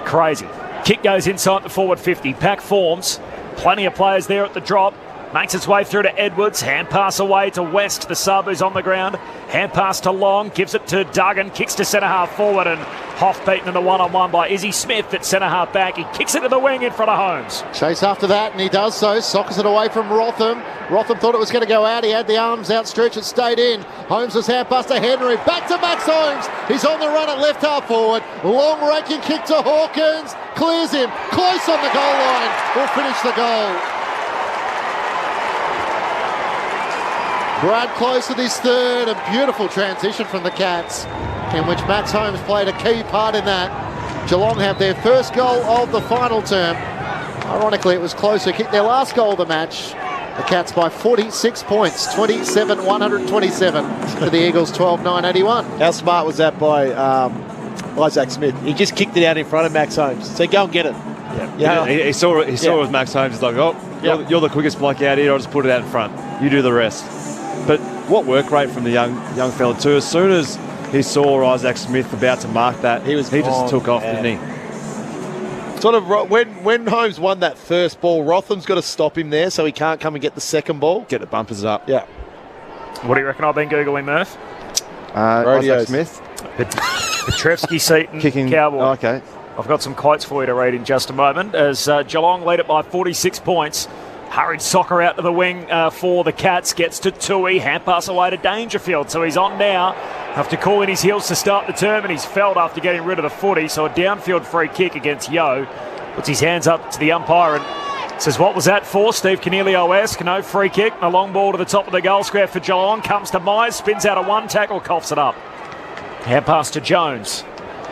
Crazy. Kick goes inside the forward 50. Pack forms. Plenty of players there at the drop. Makes its way through to Edwards. Hand pass away to West, the sub who's on the ground. Hand pass to Long. Gives it to Duggan. Kicks to centre half forward. And Hoff beaten in the one-on-one by Izzy Smith at centre half back. He kicks it to the wing in front of Holmes. Chase after that, and he does so. Sockers it away from Rotham. Rotham thought it was going to go out. He had the arms outstretched. It stayed in. Holmes' hand pass to Henry. Back to Max Holmes. He's on the run at left half forward. Long raking kick to Hawkins. Clears him. Close on the goal line. Will finish the goal. Brad Close with his third. A beautiful transition from the Cats, in which Max Holmes played a key part in that. Geelong have their first goal of the final term. Ironically, it was Close who kicked their last goal of the match. The Cats by 46 points, 27-127 to the Eagles 12-9-81. How smart was that by Isaac Smith? He just kicked it out in front of Max Holmes. So go and get it. Yeah. He saw it with Max Holmes. He's like, you're the quickest bloke out here. I'll just put it out in front. You do the rest. But what work rate from the young fella too. As soon as he saw Isaac Smith about to mark that, he just took off, didn't he? Sort of when Holmes won that first ball, Rotham's got to stop him there so he can't come and get the second ball. Get the bumpers up. Yeah. What do you reckon I've been Googling, Murph? Isaac Smith. Petrevsky, Seaton, Kicking. Cowboy. Oh, okay. I've got some quotes for you to read in just a moment. As Geelong lead it by 46 points. Hurried soccer out to the wing for the Cats. Gets to Tui. Hand pass away to Dangerfield. So he's on now. Have to call in his heels to start the term, and he's felled after getting rid of the footy. So a downfield free kick against Yo. Puts his hands up to the umpire and says, what was that for? Steve Canelio-esque. No free kick. A long ball to the top of the goal square for Geelong. Comes to Myers. Spins out of one tackle. Coughs it up. Hand pass to Jones.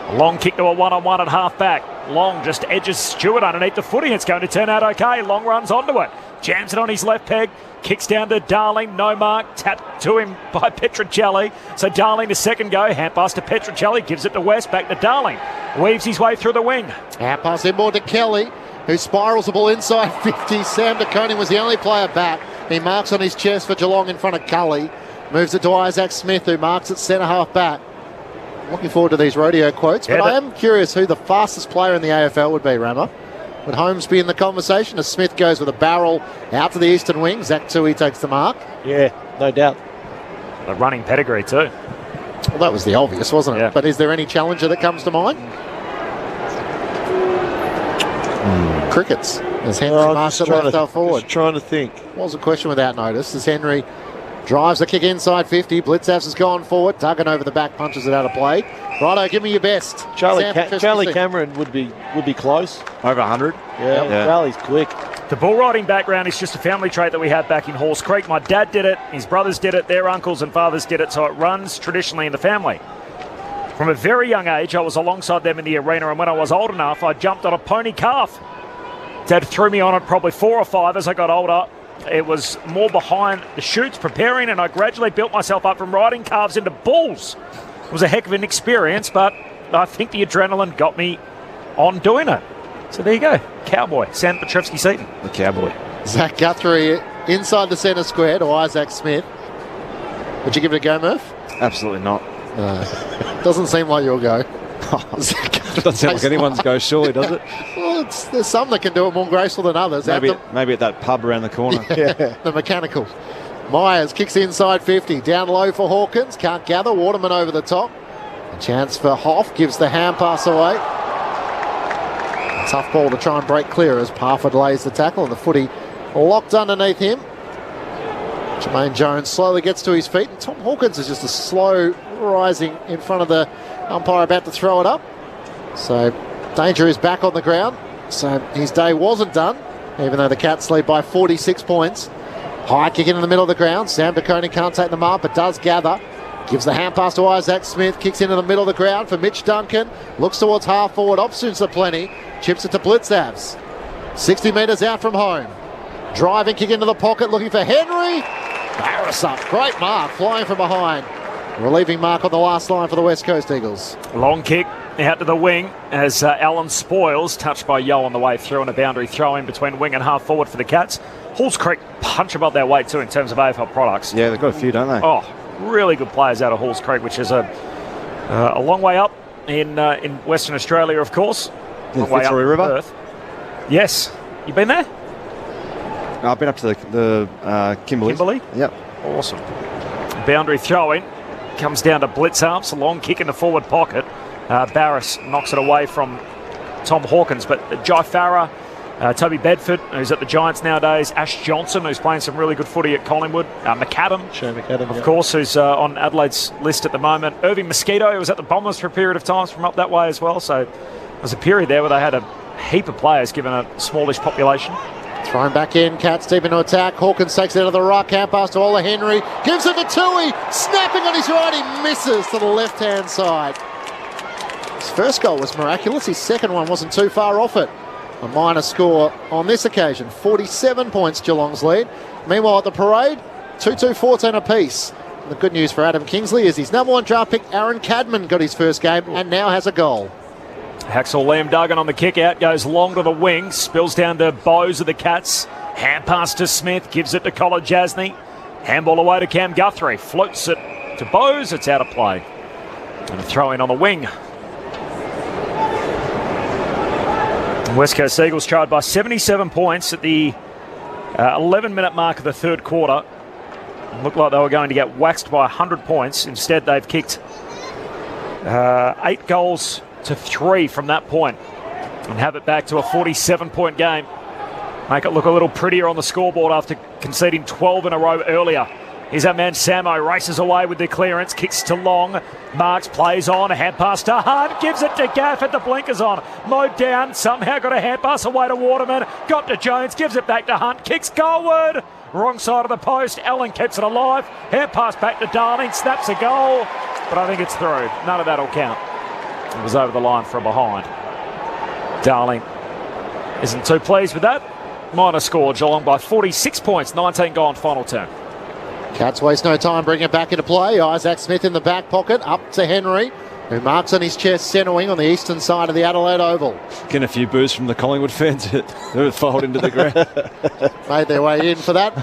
A long kick to a one-on-one at half-back. Long just edges Stewart underneath the footy. It's going to turn out okay. Long runs onto it. Jams it on his left peg. Kicks down to Darling. No mark. Tapped to him by Petruccelli. So Darling to second go. Hand pass to Petruccelli. Gives it to West. Back to Darling. Weaves his way through the wing. Hand pass inboard to Kelly, who spirals the ball inside 50. Sam DeConing was the only player back. He marks on his chest for Geelong in front of Cully. Moves it to Isaac Smith, who marks at centre half back. Looking forward to these rodeo quotes, but I am curious who the fastest player in the AFL would be, Rammer. Would Holmes be in the conversation as Smith goes with a barrel out to the eastern wing? Zach Tui takes the mark. Yeah, no doubt. A running pedigree too. Well, that was the obvious, wasn't it? Yeah. But is there any challenger that comes to mind? Crickets. As Henry marks it left half forward. Just trying to think. Was a question without notice as Henry drives the kick inside 50. Blitzavs has gone forward. Duggan over the back, punches it out of play. Righto, give me your best. Charlie Cameron would be close. Over 100. Yeah. Charlie's quick. The bull riding background is just a family trait that we have back in Halls Creek. My dad did it, his brothers did it, their uncles and fathers did it, so it runs traditionally in the family. From a very young age, I was alongside them in the arena, and when I was old enough, I jumped on a pony calf. Dad threw me on it probably 4 or 5 as I got older. It was more behind the chutes preparing, and I gradually built myself up from riding calves into bulls. It was a heck of an experience, but I think the adrenaline got me on doing it. So there you go. Cowboy, Sam Petrevsky-Seaton. The Cowboy. Zach Guthrie inside the centre square to Isaac Smith. Would you give it a go, Murph? Absolutely not. Doesn't seem like your go. Doesn't sound like anyone's go, surely, does it? Well, there's some that can do it more graceful than others. Maybe at that pub around the corner. The mechanical. Myers kicks inside 50. Down low for Hawkins. Can't gather. Waterman over the top. A chance for Hoff. Gives the hand pass away. Tough ball to try and break clear as Parford lays the tackle and the footy locked underneath him. Jermaine Jones slowly gets to his feet, and Tom Hawkins is just a slow rising in front of the umpire about to throw it up. So Danger is back on the ground. So his day wasn't done, even though the Cats lead by 46 points. High kick into the middle of the ground. Sam DeConing can't take the mark, but does gather. Gives the hand pass to Isaac Smith. Kicks into the middle of the ground for Mitch Duncan. Looks towards half forward. Options to plenty. Chips it to Blitzavs. 60 metres out from home. Driving kick into the pocket. Looking for Henry. Barris up. Great mark. Flying from behind. Relieving mark on the last line for the West Coast Eagles. Long kick out to the wing as Alan Spoils, touched by Yo on the way through, and a boundary throw in between wing and half forward for the Cats. Halls Creek punch above their weight too in terms of AFL products. Yeah, they've got a few, don't they? Oh, really good players out of Halls Creek, which is a long way up in Western Australia, of course. Long way up Fitzroy River? Perth. Yes. You been there? I've been up to the Kimberley. Kimberley? Yep. Awesome. Boundary throw-in. Comes down to Blitzarps. A long kick in the forward pocket. Barris knocks it away from Tom Hawkins. But Jai Farah, Toby Bedford, who's at the Giants nowadays. Ash Johnson, who's playing some really good footy at Collingwood. McAdam, of course, who's on Adelaide's list at the moment. Irving Mosquito, who was at the Bombers for a period of time from up that way as well. So there was a period there where they had a heap of players given a smallish population. Thrown back in, Cats deep into attack. Hawkins takes it out of the right, camp pass to Ola Henry. Gives it to Tui, snapping on his right, he misses to the left-hand side. His first goal was miraculous, his second one wasn't too far off it. A minor score on this occasion, 47 points Geelong's lead. Meanwhile at the parade, 2-2-14 apiece. And the good news for Adam Kingsley is his number one draft pick, Aaron Cadman, got his first game and now has a goal. Hacksaw Liam Duggan on the kick out, goes long to the wing, spills down to Bowes of the Cats. Hand pass to Smith, gives it to Colin Jasny. Handball away to Cam Guthrie, floats it to Bowes, it's out of play. And a throw in on the wing. West Coast Eagles trailed by 77 points at the 11-minute mark of the third quarter. It looked like they were going to get waxed by 100 points. Instead, they've kicked 8 goals to 3 from that point and have it back to a 47-point game. Make it look a little prettier on the scoreboard after conceding 12 in a row earlier. Here's that man Samo, races away with the clearance, kicks to Long, Marks plays on, a hand pass to Hunt, gives it to Gaff at the blinkers on, mowed down, somehow got a hand pass away to Waterman, got to Jones, gives it back to Hunt, kicks goalward, wrong side of the post, Allen keeps it alive, hand pass back to Darling, snaps a goal, but I think it's through, none of that'll count. It was over the line from behind. Darling isn't too pleased with that. Minor score, Geelong by 46 points, 19 gone, final turn. Cats waste no time, bring it back into play. Isaac Smith in the back pocket, up to Henry, who marks on his chest, centre wing on the eastern side of the Adelaide Oval. Getting a few boos from the Collingwood fans who have fouled into the ground. Made their way in for that.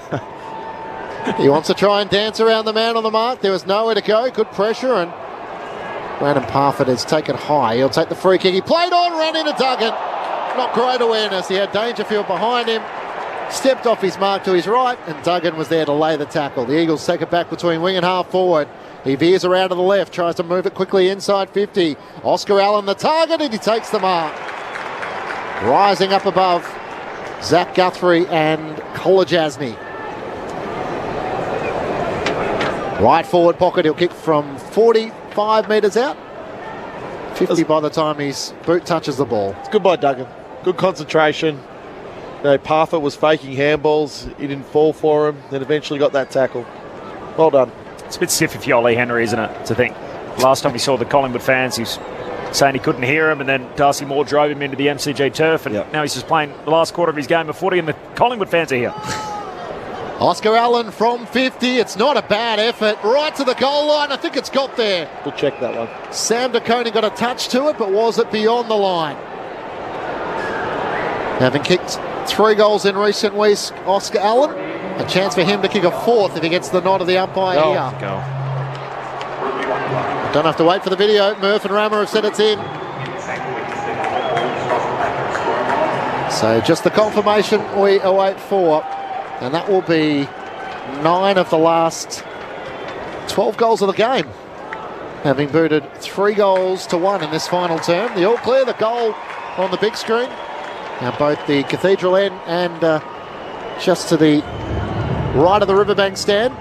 He wants to try and dance around the man on the mark. There was nowhere to go, good pressure, and Brandon Parfitt has taken high. He'll take the free kick. He played on, ran into Duggan. Not great awareness. He had Dangerfield behind him. Stepped off his mark to his right, and Duggan was there to lay the tackle. The Eagles take it back between wing and half forward. He veers around to the left, tries to move it quickly inside 50. Oscar Allen the target, and he takes the mark. Rising up above, Zach Guthrie and Kolajasny. Right forward pocket, he'll kick from 45 metres out. 50 by the time his boot touches the ball. It's good by Duggan. Good concentration. Parfitt was faking handballs. He didn't fall for him. Then eventually got that tackle. Well done. It's a bit stiff if you're Ollie Henry, isn't it, to think. Last time we saw the Collingwood fans, he's saying he couldn't hear him, and then Darcy Moore drove him into the MCG turf, and now he's just playing the last quarter of his game of footy, and the Collingwood fans are here. Oscar Allen from 50. It's not a bad effort. Right to the goal line. I think it's got there. We'll check that one. Sam DeConey got a touch to it, but was it beyond the line? Having kicked 3 goals in recent weeks, Oscar Allen, a chance for him to kick a 4th if he gets the nod of the umpire here. Go. Don't have to wait for the video. Murph and Rammer have said it's in. So just the confirmation we await for, and that will be 9 of the last 12 goals of the game, having booted 3 goals to 1 in this final term. The all clear, the goal on the big screen. Now both the Cathedral end and just to the right of the Riverbank stand.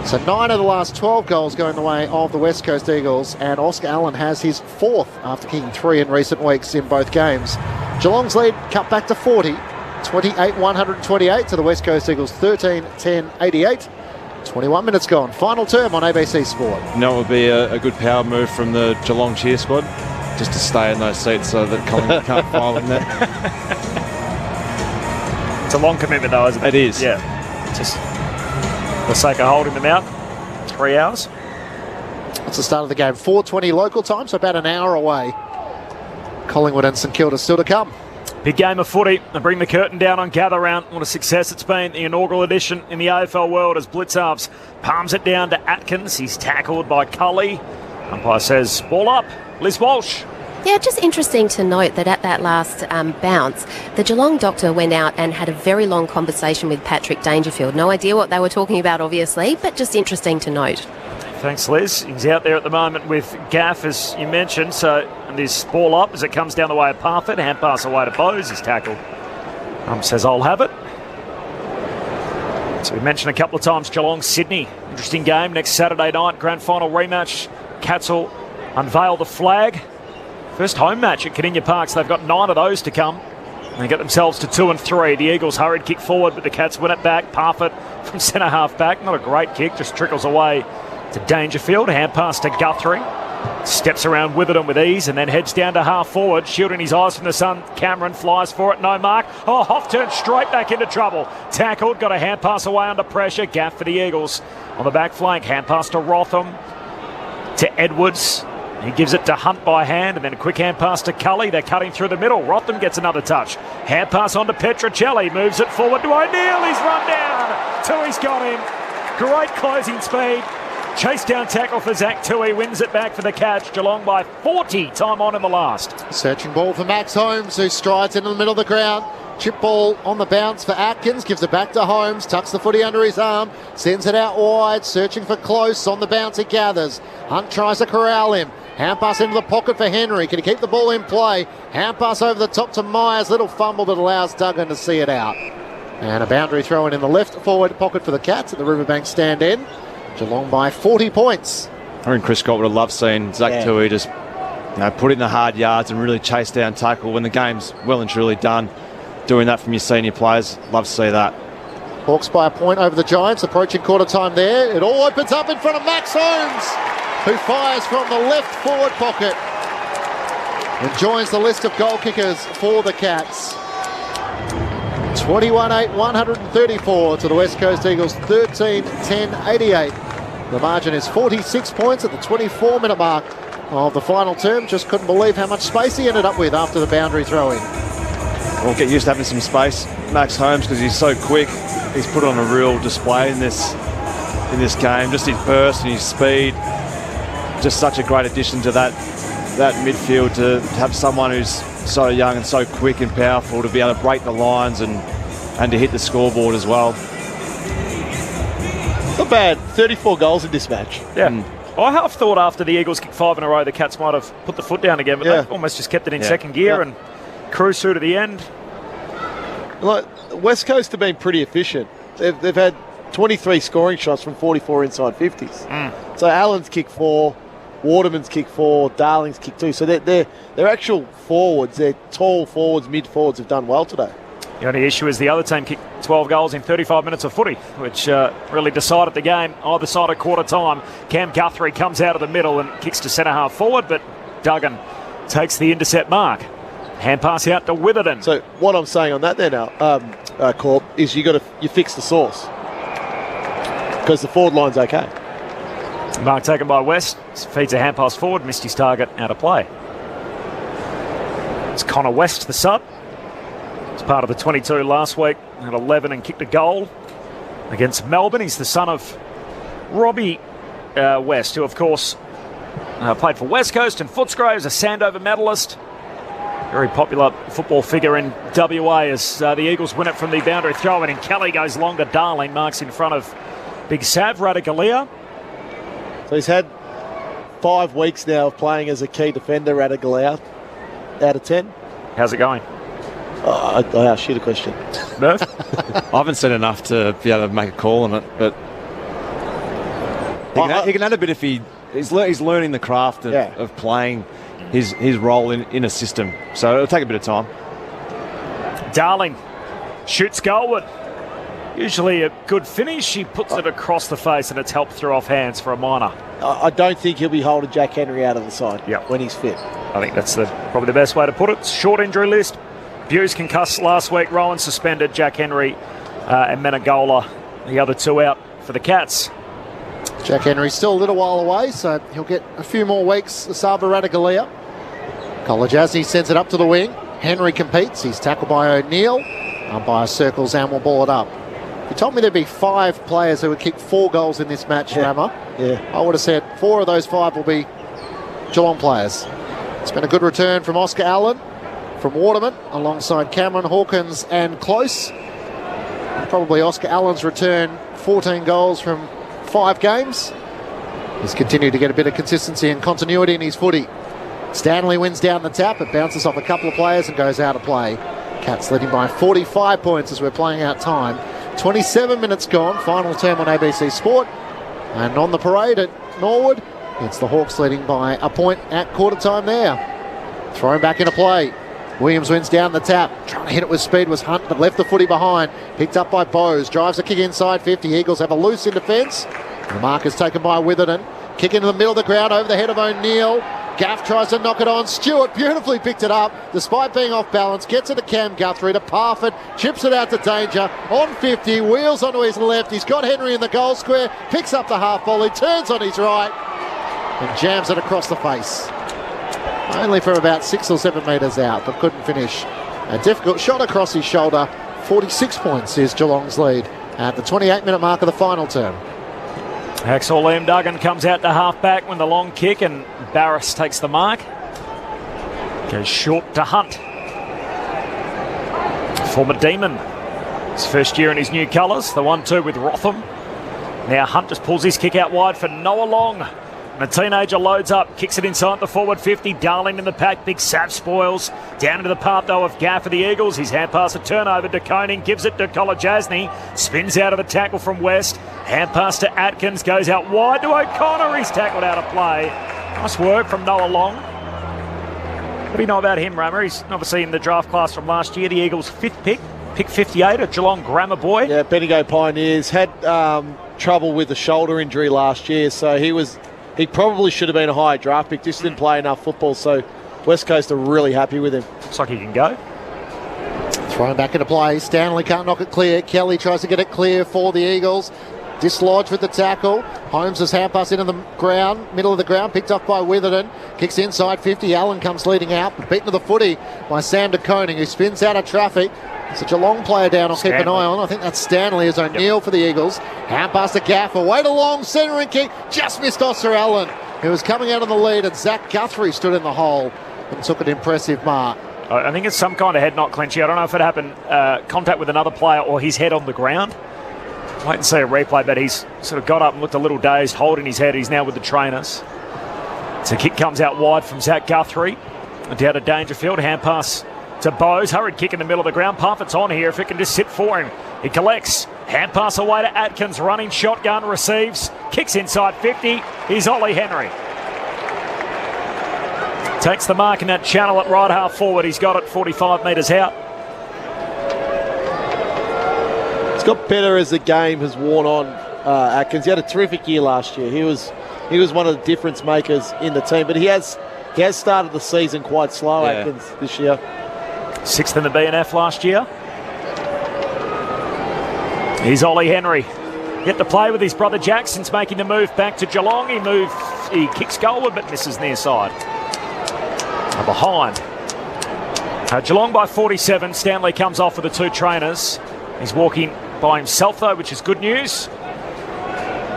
So 9 of the last 12 goals going the way of the West Coast Eagles, and Oscar Allen has his 4th after kicking 3 in recent weeks in both games. Geelong's lead cut back to 40, 28-128 to the West Coast Eagles 13-10-88. 21 minutes gone. Final term on ABC Sport. No, it would be a good power move from the Geelong cheer squad, just to stay in those seats so that Collingwood can't file in there. It's a long commitment though, isn't it? It is. Yeah. Just for the sake of holding them out. 3 hours. That's the start of the game. 4:20 local time, so about an hour away. Collingwood and St Kilda still to come. Big game of footy and bring the curtain down on Gather Round. What a success it's been, the inaugural edition in the AFL world, as Blitzarps palms it down to Atkins. He's tackled by Cully. Umpire says, ball up. Liz Walsh. Yeah, just interesting to note that at that last bounce, The Geelong doctor went out and had a very long conversation with Patrick Dangerfield. No idea what they were talking about, obviously, but just interesting to note. Thanks, Liz. He's out there at the moment with Gaff, as you mentioned. So, and this ball up as it comes down the way of Parfitt. Hand pass away to Bowes. He's tackled. Says, I'll have it. So we mentioned a couple of times Geelong-Sydney. Interesting game next Saturday night. Grand final rematch. Cats will unveil the flag. First home match at Cadinia Park. So they've got 9 of those to come. They get themselves to 2 and 3. The Eagles hurried kick forward, but the Cats win it back. Parfitt from centre half back. Not a great kick, just trickles away to Dangerfield. Hand pass to Guthrie. Steps around Witherden with ease and then heads down to half forward, shielding his eyes from the sun. Cameron flies for it, no mark. Oh, Hoff turns straight back into trouble. Tackled, got a hand pass away under pressure. Gaff for the Eagles on the back flank. Hand pass to Rotham, to Edwards. He gives it to Hunt by hand, and then a quick hand pass to Cully. They're cutting through the middle. Rotham gets another touch. Hand pass on to Petrocelli. Moves it forward to O'Neill. He's run down. Tui's got him. Great closing speed. Chase down tackle for Zach Tui. Wins it back for the Cats. Geelong by 40. Time on in the last. Searching ball for Max Holmes, who strides into the middle of the ground. Chip ball on the bounce for Atkins. Gives it back to Holmes. Tucks the footy under his arm. Sends it out wide. Searching for Close. On the bounce he gathers. Hunt tries to corral him. Hand pass into the pocket for Henry. Can he keep the ball in play? Hand pass over the top to Myers. Little fumble that allows Duggan to see it out. And a boundary throw in the left forward pocket for the Cats at the Riverbank stand end. Geelong by 40 points. I think Chris Scott would have loved seeing Zach Tui just put in the hard yards and really chase down tackle when the game's well and truly done. Doing that from your senior players, love to see that. Hawks by a point over the Giants, approaching quarter time there. It all opens up in front of Max Holmes, who fires from the left forward pocket and joins the list of goal kickers for the Cats. 21-8, 134 to the West Coast Eagles, 13-10, 88. The margin is 46 points at the 24-minute mark of the final term. Just couldn't believe how much space he ended up with after the boundary throw-in. We'll get used to having some space, Max Holmes, because he's so quick. He's put on a real display in this game. Just his burst and his speed. Just such a great addition to that midfield, to have someone who's so young and so quick and powerful to be able to break the lines and to hit the scoreboard as well. Not bad. 34 goals in this match. Yeah. I half thought after the Eagles kicked 5 in a row, the Cats might have put the foot down again, but they've almost just kept it in second gear and cruise through to the end. Like, West Coast have been pretty efficient. They've had 23 scoring shots from 44 inside 50s. So Allen's kicked 4, Waterman's kicked 4, Darling's kicked 2. So they're actual forwards, they're tall forwards, mid forwards have done well today. The only issue is the other team kicked 12 goals in 35 minutes of footy, which really decided the game either side of quarter time. Cam Guthrie comes out of the middle and kicks to centre half forward, but Duggan takes the intercept mark. Hand pass out to Witherden. So what I'm saying on that there now, Corb, is you fix the source because the forward line's okay. Mark taken by West, feeds a hand pass forward, missed his target, out of play. It's Connor West, the sub. He's part of the 22 last week, had 11 and kicked a goal against Melbourne. He's the son of Robbie West, who of course played for West Coast and Footscray, as a Sandover medalist. Very popular football figure in WA as the Eagles win it from the boundary throw-in, and Kelly goes long to Darling, marks in front of Big Sav Radagalia. So he's had 5 weeks now of playing as a key defender, Radagalia, out of 10. How's it going? I asked you the question. Murph? I haven't seen enough to be able to make a call on it, but he can add a bit if he's learning the craft of playing his role in a system. So it'll take a bit of time. Darling shoots goalward. Usually a good finish. He puts it across the face and it's helped through off hands for a minor. I don't think he'll be holding Jack Henry out of the side when he's fit. I think that's probably the best way to put it. Short injury list. Buse concussed last week. Rowan suspended. Jack Henry and Menegola, the other 2 out for the Cats. Jack Henry's still a little while away, so he'll get a few more weeks. Sava Radagalia. Kolajasny sends it up to the wing. Henry competes. He's tackled by O'Neill. Umpire circles and will ball it up. You told me there'd be 5 players who would kick 4 goals in this match, Rammer. Yeah. I would have said 4 of those 5 will be Geelong players. It's been a good return from Oscar Allen. from Waterman alongside Cameron, Hawkins and Close. Probably Oscar Allen's return, 14 goals from 5 games. He's continued to get a bit of consistency and continuity in his footy. Stanley wins down the tap. It bounces off a couple of players and goes out of play. Cats leading by 45 points as we're playing out time. 27 minutes gone. Final term on ABC Sport. And on the parade at Norwood, it's the Hawks leading by a point at quarter time there. Thrown back into play. Williams wins down the tap. Trying to hit it with speed was Hunt, but left the footy behind. Picked up by Bowes. Drives a kick inside 50. Eagles have a loose in defence. The mark is taken by Witherden. Kick into the middle of the ground over the head of O'Neill. Gaff tries to knock it on. Stewart beautifully picked it up despite being off balance. Gets it to Cam Guthrie to Parfitt. Chips it out to Danger. On 50. Wheels onto his left. He's got Henry in the goal square. Picks up the half volley. Turns on his right. And jams it across the face. Only from about 6 or 7 metres out, but couldn't finish. A difficult shot across his shoulder. 46 points is Geelong's lead at the 28-minute mark of the final term. Hacksaw Liam Duggan comes out to half-back when the long kick, and Barris takes the mark. Goes short to Hunt. Former Demon. His first year in his new colours. The 1-2 with Rotham. Now Hunt just pulls his kick out wide for Noah Long. And the teenager loads up, kicks it inside the forward 50. Darling in the pack, big Sav spoils. Down into the path though of Gaff for the Eagles. His hand pass a turnover to Koning, gives it to Kolajasny. Spins out of the tackle from West. Hand pass to Atkins, goes out wide to O'Connor. He's tackled out of play. Nice work from Noah Long. What do you know about him, Rammer? He's obviously in the draft class from last year. The Eagles' 5th pick 58, a Geelong grammar boy. Yeah, Bendigo Pioneers had trouble with the shoulder injury last year, so he probably should have been a higher draft pick. Just didn't play enough football, so West Coast are really happy with him. Looks like he can go. Thrown back into play. Stanley can't knock it clear. Kelly tries to get it clear for the Eagles. Dislodged with the tackle. Holmes' hand pass into the ground, middle of the ground, picked up by Witherden. Kicks inside 50. Allen comes leading out, beaten to the footy by Sam de Koning, who spins out of traffic. It's a Geelong player down I'll keep an eye on. I think that's Stanley as O'Neill for the Eagles. Hand pass to Gaff. Away to Long, centering kick. Just missed Oscar Allen, who was coming out of the lead, and Zach Guthrie stood in the hole and took an impressive mark. I think it's some kind of head knock, Clinchy. I don't know if it happened contact with another player or his head on the ground. Wait and see a replay, but he's sort of got up and looked a little dazed, holding his head. He's now with the trainers. So kick comes out wide from Zach Guthrie. Down to Dangerfield. Hand pass to Bowes. Hurried kick in the middle of the ground. Parfitt's on here if it can just sit for him. He collects. Hand pass away to Atkins. Running shotgun. Receives. Kicks inside 50. Here's Ollie Henry. Takes the mark in that channel at right half forward. He's got it 45 metres out. It's got better as the game has worn on, Atkins. He had a terrific year last year. He was one of the difference makers in the team, but he has started the season quite slow, Atkins, this year. 6th in the BNF last year. Here's Ollie Henry. Get to play with his brother Jackson's making the move back to Geelong. He kicks goalward but misses near side. Now behind. Geelong by 47. Stanley comes off with the 2 trainers. He's walking by himself though, which is good news.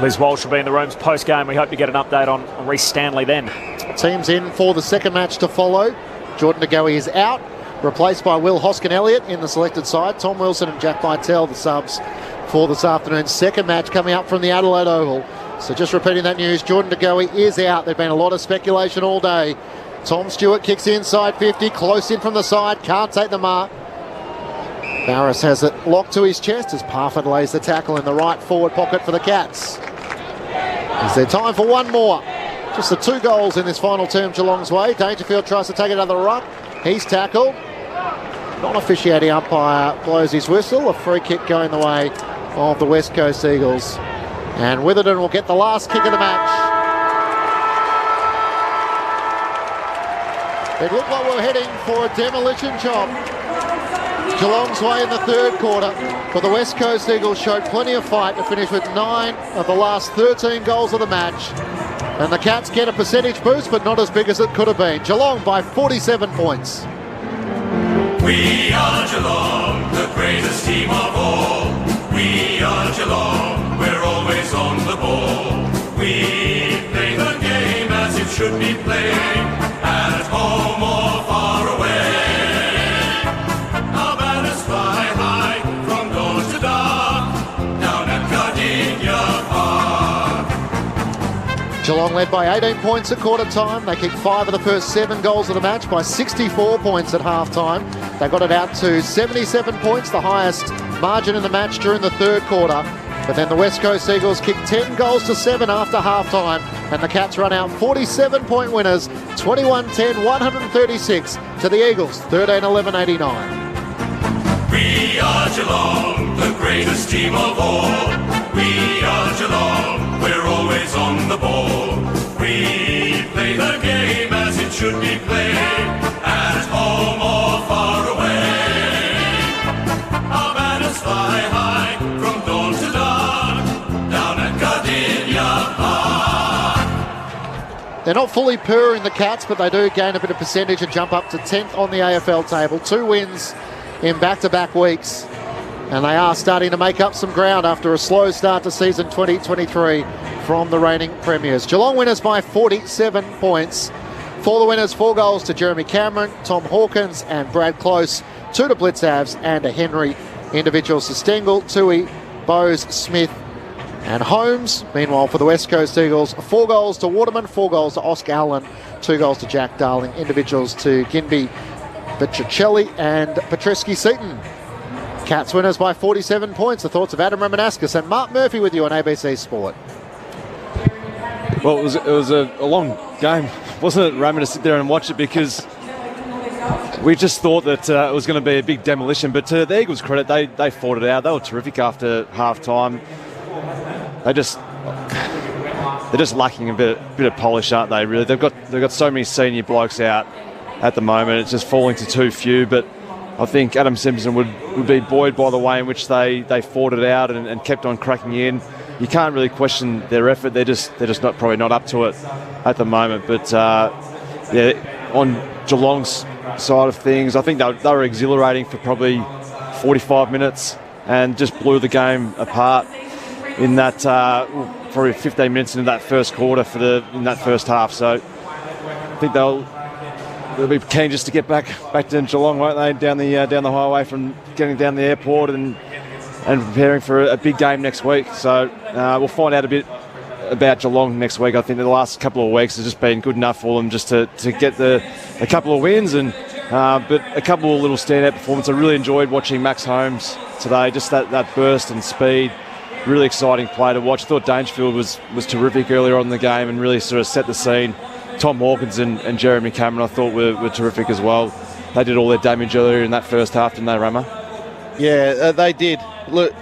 Liz Walsh will be in the rooms post-game. We hope to get an update on Reece Stanley then. Team's in for the second match to follow. Jordan DeGoey is out, replaced by Will Hoskin-Elliott in the selected side. Tom Wilson and Jack Vitale, the subs for this afternoon's second match coming up from the Adelaide Oval. So just repeating that news, Jordan DeGoey is out. There's been a lot of speculation all day. Tom Stewart kicks inside 50, close in from the side, can't take the mark. Barris has it locked to his chest as Parfitt lays the tackle in the right forward pocket for the Cats. Is there time for one more? Just the 2 goals in this final term Geelong's way. Dangerfield tries to take it out of the ruck. He's tackled. Non-officiating umpire blows his whistle. A free kick going the way of the West Coast Eagles. And Witherden will get the last kick of the match. It looked like we're heading for a demolition job. Geelong's way in the third quarter, but the West Coast Eagles showed plenty of fight to finish with 9 of the last 13 goals of the match. And the Cats get a percentage boost, but not as big as it could have been. Geelong by 47 points. We are Geelong, the greatest team of all. We are Geelong, we're always on the ball. We play the game as it should be played, at home or far away. Geelong led by 18 points at quarter time. They kicked 5 of the first 7 goals of the match by 64 points at half time. They got it out to 77 points, the highest margin in the match during the third quarter. But then the West Coast Eagles kicked 10 goals to 7 after half time, and the Cats run out 47-point winners, 21-10, 136 to the Eagles, 13-11, 89. We are Geelong, the greatest team of all. We are Geelong, we're always on the ball. We play the game as it should be played, at home or far away. Our banners fly high from dawn to dawn, down at Gardenia Park. They're not fully purring the Cats, but they do gain a bit of percentage and jump up to 10th on the AFL table. 2 wins in back-to-back weeks, and they are starting to make up some ground after a slow start to season 2023 from the reigning premiers. Geelong winners by 47 points. For the winners, 4 goals to Jeremy Cameron, Tom Hawkins and Brad Close, 2 to Blitzavs and to Henry. Individuals to Stengel, Tui, Bowes, Smith and Holmes. Meanwhile, for the West Coast Eagles, 4 goals to Waterman, 4 goals to Oscar Allen, 2 goals to Jack Darling. Individuals to Ginby, Vitricelli and Petreski Seaton. Cats winners by 47 points. The thoughts of Adam Ramanaskas and Mark Murphy with you on ABC Sport. Well, it was a long game, wasn't it, Raman, to sit there and watch it, because we just thought that it was going to be a big demolition. But to the Eagles' credit, they fought it out. They were terrific after half time. They're just lacking a bit of polish, aren't they? Really, they've got so many senior blokes out at the moment. It's just falling to too few. But I think Adam Simpson would be buoyed by the way in which they fought it out and kept on cracking in. You can't really question their effort. They're just probably not up to it at the moment. But on Geelong's side of things, I think they were exhilarating for probably 45 minutes and just blew the game apart in that probably 15 minutes into that first quarter in that first half. So I think they'll be keen just to get back to Geelong, won't they? Down the highway from getting down the airport and preparing for a big game next week. So we'll find out a bit about Geelong next week. I think the last couple of weeks has just been good enough for them just to get a couple of wins and but a couple of little standout performances. I really enjoyed watching Max Holmes today. Just that burst and speed. Really exciting play to watch. I thought Dangerfield was terrific earlier on in the game and really sort of set the scene. Tom Hawkins and Jeremy Cameron, I thought, were terrific as well. They did all their damage earlier in that first half, didn't they, Rama? Yeah, they did. Look,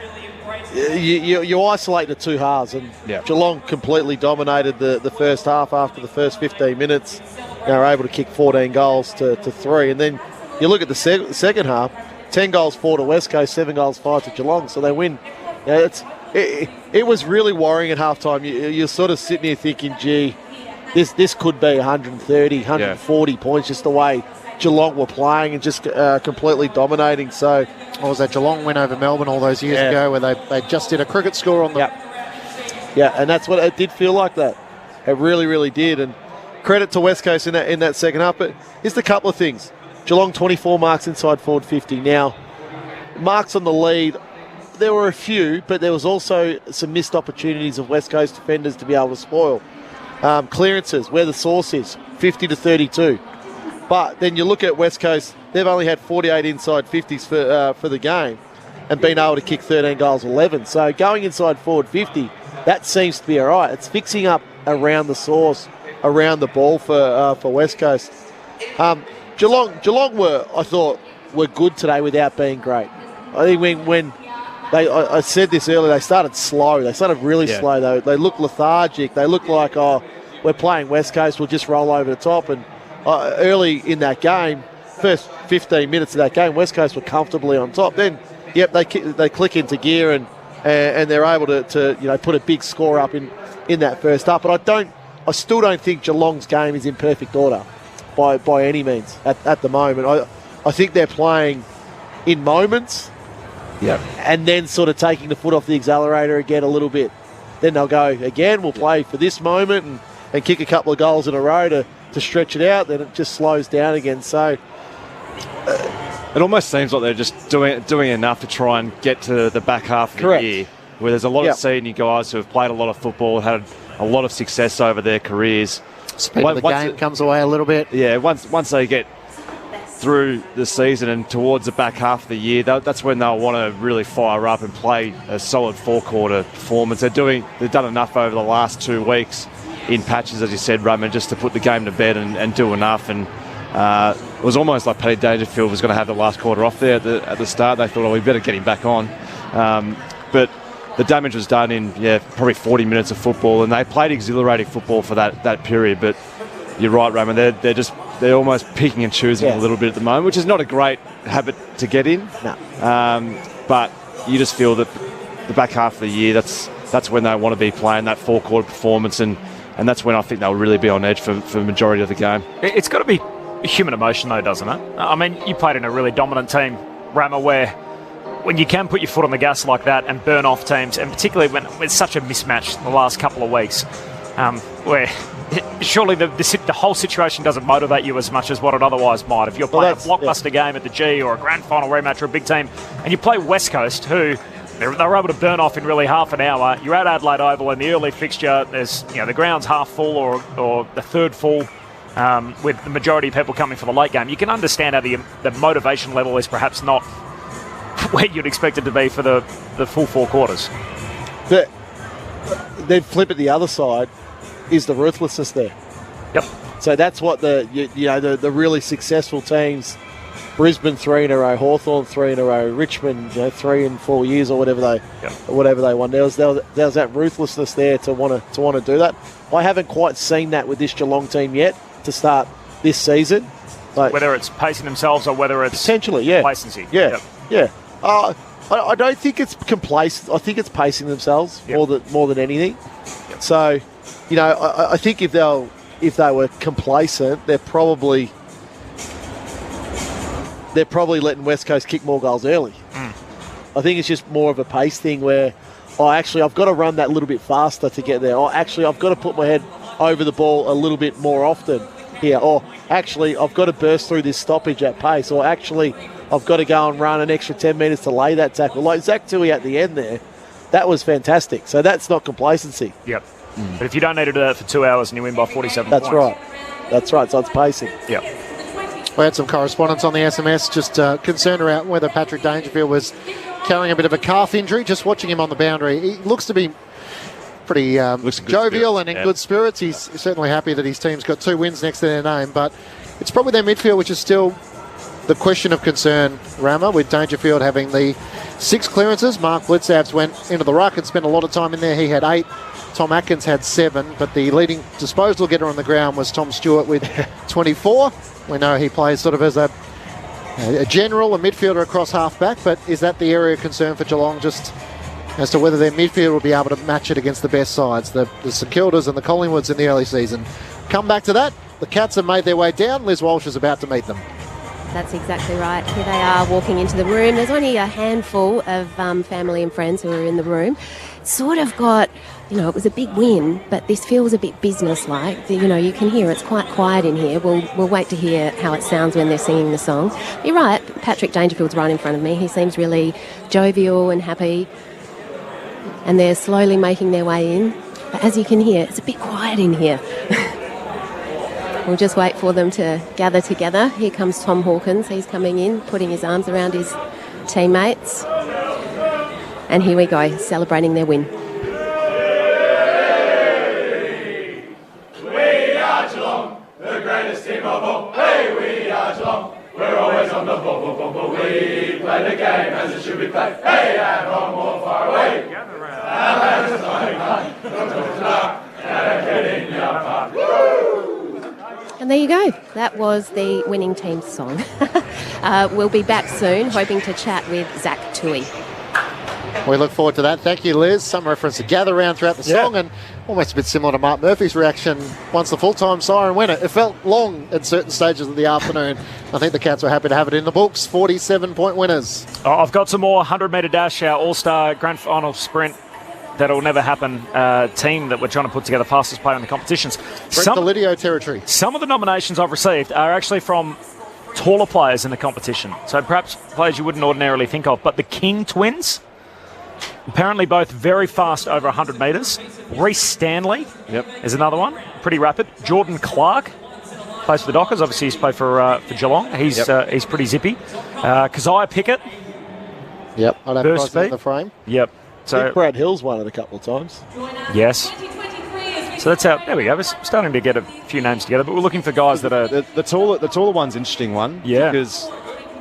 you isolate the 2 halves, and Geelong completely dominated the first half after the first 15 minutes. They were able to kick 14 goals to 3. And then you look at the second half, 10 goals, 4 to West Coast, 7 goals, 5 to Geelong. So they win. Yeah, it was really worrying at halftime. You're sort of sitting here thinking, gee, this could be 130, 140 points, just the way Geelong were playing and just completely dominating. So, what was that Geelong win over Melbourne all those years ago, where they just did a cricket score on them? Yeah, and that's what it did feel like. That it really, really did. And credit to West Coast in that second half. But here's a couple of things: Geelong 24 marks inside forward 50. Now, marks on the lead. There were a few, but there was also some missed opportunities of West Coast defenders to be able to spoil. Clearances, where the source is, 50 to 32. But then you look at West Coast, they've only had 48 inside 50s for the game and been able to kick 13 goals, 11. So going inside forward 50, that seems to be all right. It's fixing up around the source, around the ball for West Coast. Geelong I thought, were good today without being great. I think when I said this earlier, they started slow. They started really slow, though. They looked lethargic. They looked like, we're playing West Coast, we'll just roll over the top. And early in that game, first 15 minutes of that game, West Coast were comfortably on top. Then, they click into gear and they're able to put a big score up in that first half. But I still don't think Geelong's game is in perfect order by any means at the moment. I think they're playing in moments. And then sort of taking the foot off the accelerator again a little bit. Then they'll go again, we'll play for this moment and kick a couple of goals in a row to stretch it out. Then it just slows down again. So it almost seems like they're just doing enough to try and get to the back half of the year, where there's a lot of senior guys who have played a lot of football, had a lot of success over their careers. Speed of the game comes away a little bit. Yeah, once they get through the season and towards the back half of the year, that's when they'll want to really fire up and play a solid four-quarter performance. They've done enough over the last 2 weeks in patches, as you said, Roman, just to put the game to bed and do enough. And it was almost like Paddy Dangerfield was going to have the last quarter off there at the start. They thought, we better get him back on. But the damage was done in probably 40 minutes of football, and they played exhilarating football for that period. But you're right, Roman, they're almost picking and choosing a little bit at the moment, which is not a great habit to get in. No. But you just feel that the back half of the year, that's when they want to be playing that four-quarter performance, and that's when I think they'll really be on edge for the majority of the game. It's got to be human emotion, though, doesn't it? I mean, you played in a really dominant team, Rama, where when you can put your foot on the gas like that and burn off teams, and particularly when it's such a mismatch the last couple of weeks, where surely the whole situation doesn't motivate you as much as what it otherwise might. If you're playing a blockbuster game at the G or a grand final rematch or a big team, and you play West Coast, who they were able to burn off in really half an hour. You're at Adelaide Oval in the early fixture. There's the ground's half full or the third full, with the majority of people coming for the late game. You can understand how the motivation level is perhaps not where you'd expect it to be for the full 4 quarters. Then flip it the other side. Is the ruthlessness there? Yep. So that's what the really successful teams, Brisbane 3 in a row, Hawthorn 3 in a row, Richmond 3 in 4 years or whatever they won. There was that ruthlessness there to want to do that. I haven't quite seen that with this Geelong team yet to start this season. Whether it's pacing themselves or whether it's potentially complacency. Yeah. I don't think it's complacent. I think it's pacing themselves more than anything. Yep. So, I think if they were complacent, they're probably letting West Coast kick more goals early. I think it's just more of a pace thing where, I've got to run that little bit faster to get there. I've got to put my head over the ball a little bit more often here. Or actually, I've got to burst through this stoppage at pace. Or actually, I've got to go and run an extra 10 metres to lay that tackle. Like Zach Tui at the end there, that was fantastic. So that's not complacency. Yep. But if you don't need to do that for 2 hours and you win by 47 That's points. That's right. So it's pacing. Yep. We had some correspondence on the SMS just concerned around whether Patrick Dangerfield was carrying a bit of a calf injury. Just watching him on the boundary, he looks to be pretty jovial and in good spirits. He's certainly happy that his team's got 2 wins next to their name, but it's probably their midfield which is still the question of concern, Rama, with Dangerfield having the 6 clearances. Mark Blitzavs went into the ruck and spent a lot of time in there. He had 8. Tom Atkins had 7, but the leading disposal getter on the ground was Tom Stewart with 24. We know he plays sort of as a general, a midfielder across half-back, but is that the area of concern for Geelong, just as to whether their midfield will be able to match it against the best sides, the St Kildas and the Collingwoods in the early season? Come back to that. The Cats have made their way down. Liz Walsh is about to meet them. That's exactly right. Here they are walking into the room. There's only a handful of family and friends who are in the room. Sort of got, it was a big win, but this feels a bit business-like. You can hear it's quite quiet in here. We'll wait to hear how it sounds when they're singing the song. You're right, Patrick Dangerfield's right in front of me. He seems really jovial and happy, and they're slowly making their way in. But as you can hear, it's a bit quiet in here. We'll just wait for them to gather together. Here comes Tom Hawkins. He's coming in, putting his arms around his teammates. And here we go, celebrating their win. We are Geelong, the greatest team of all. Hey, we are Geelong. We're always on the ball. We play the game as it should be played. Hey, at home or far away. Gather around. And there you go. That was the winning team's song. We'll be back soon, hoping to chat with Zach Tui. We look forward to that. Thank you, Liz. Some reference to gather round throughout the song, and almost a bit similar to Mark Murphy's reaction once the full-time siren went. It felt long at certain stages of the afternoon. I think the Cats were happy to have it in the books. 47-point winners. I've got some more 100-metre dash, our all-star grand final sprint. That'll never happen. Team that we're trying to put together, fastest player in the competitions. Brent Delidio territory. Some of the nominations I've received are actually from taller players in the competition. So perhaps players you wouldn't ordinarily think of. But the King twins, Apparently both very fast over 100 metres. Reece Stanley is another one, pretty rapid. Jordan Clark plays for the Dockers. Obviously, he's played for Geelong. He's pretty zippy. Keziah Pickett. Yep, I'd have burst Price in the frame. Yep. So Brad Hill's won it a couple of times. Yes. So that's how. There we go. We're starting to get a few names together, but we're looking for guys that are the taller one's an interesting one. Yeah. Because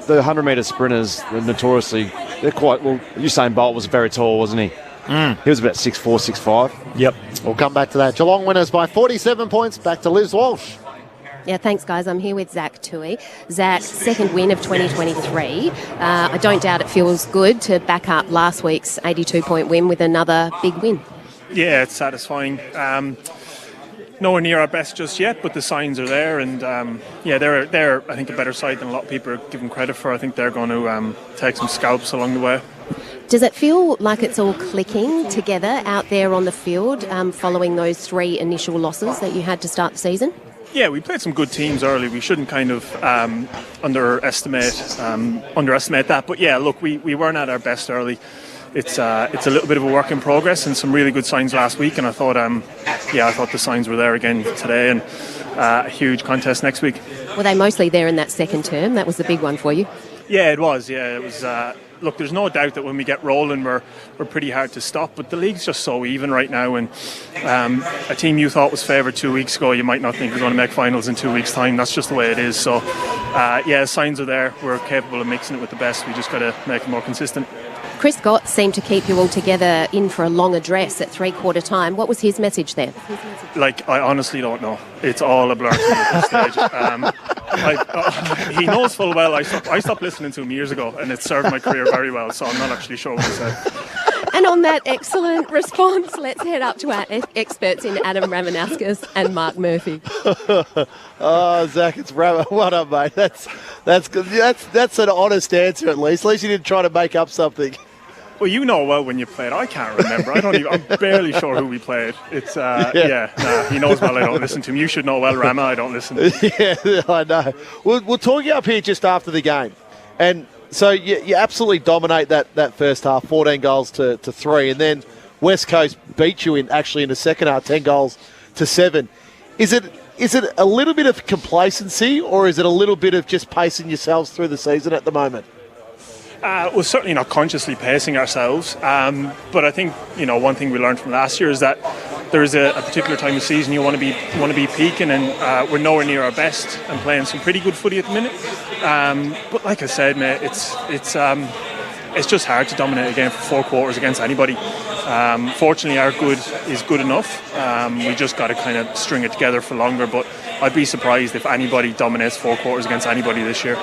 the 100-metre sprinters are notoriously they're quite well. Usain Bolt was very tall, wasn't he? He was about 6'4", 6'5". Yep. We'll come back to that. Geelong winners by 47 points. Back to Liz Walsh. Yeah, thanks, guys. I'm here with Zach Tui. Zach, second win of 2023. I don't doubt it feels good to back up last week's 82-point win with another big win. Yeah, it's satisfying. Nowhere near our best just yet, but the signs are there, and they're I think a better side than a lot of people are giving credit for. I think they're going to take some scalps along the way. Does it feel like it's all clicking together out there on the field following those 3 initial losses that you had to start the season? Yeah, we played some good teams early. We shouldn't kind of underestimate that. But yeah, look, we weren't at our best early. It's a little bit of a work in progress, and some really good signs last week. And I thought, the signs were there again today, and a huge contest next week. Were they mostly there in that second term? That was the big one for you. Yeah, it was. Yeah, it was. Look, there's no doubt that when we get rolling, we're pretty hard to stop. But the league's just so even right now, and a team you thought was favoured 2 weeks ago, you might not think is going to make finals in 2 weeks' time. That's just the way it is. So, signs are there. We're capable of mixing it with the best. We just got to make it more consistent. Chris Scott seemed to keep you all together in for a long address at three-quarter time. What was his message there? I honestly don't know. It's all a blur to me at this stage. He knows full well I stopped listening to him years ago, and it served my career very well, so I'm not actually sure what he said. And on that excellent response, let's head up to our experts in Adam Ramanauskas and Mark Murphy. Zach, it's Ram. What up, mate? That's good. That's an honest answer, at least. At least you didn't try to make up something. Well, you know well when you played. I can't remember. I'm barely sure who we played. It's he knows well I don't listen to him. You should know well, Rama, I don't listen. Yeah, I know. We'll talk you up here just after the game. And so you absolutely dominate that first half, 14 goals to 3, and then West Coast beat you in the second half, 10 goals to 7. Is it a little bit of complacency, or is it a little bit of just pacing yourselves through the season at the moment? We're certainly not consciously pacing ourselves, but I think one thing we learned from last year is that there is a particular time of season you want to be peaking, and we're nowhere near our best and playing some pretty good footy at the minute. But like I said, mate, it's just hard to dominate a game for 4 quarters against anybody. Fortunately, our good is good enough. We just got to kind of string it together for longer. But I'd be surprised if anybody dominates 4 quarters against anybody this year.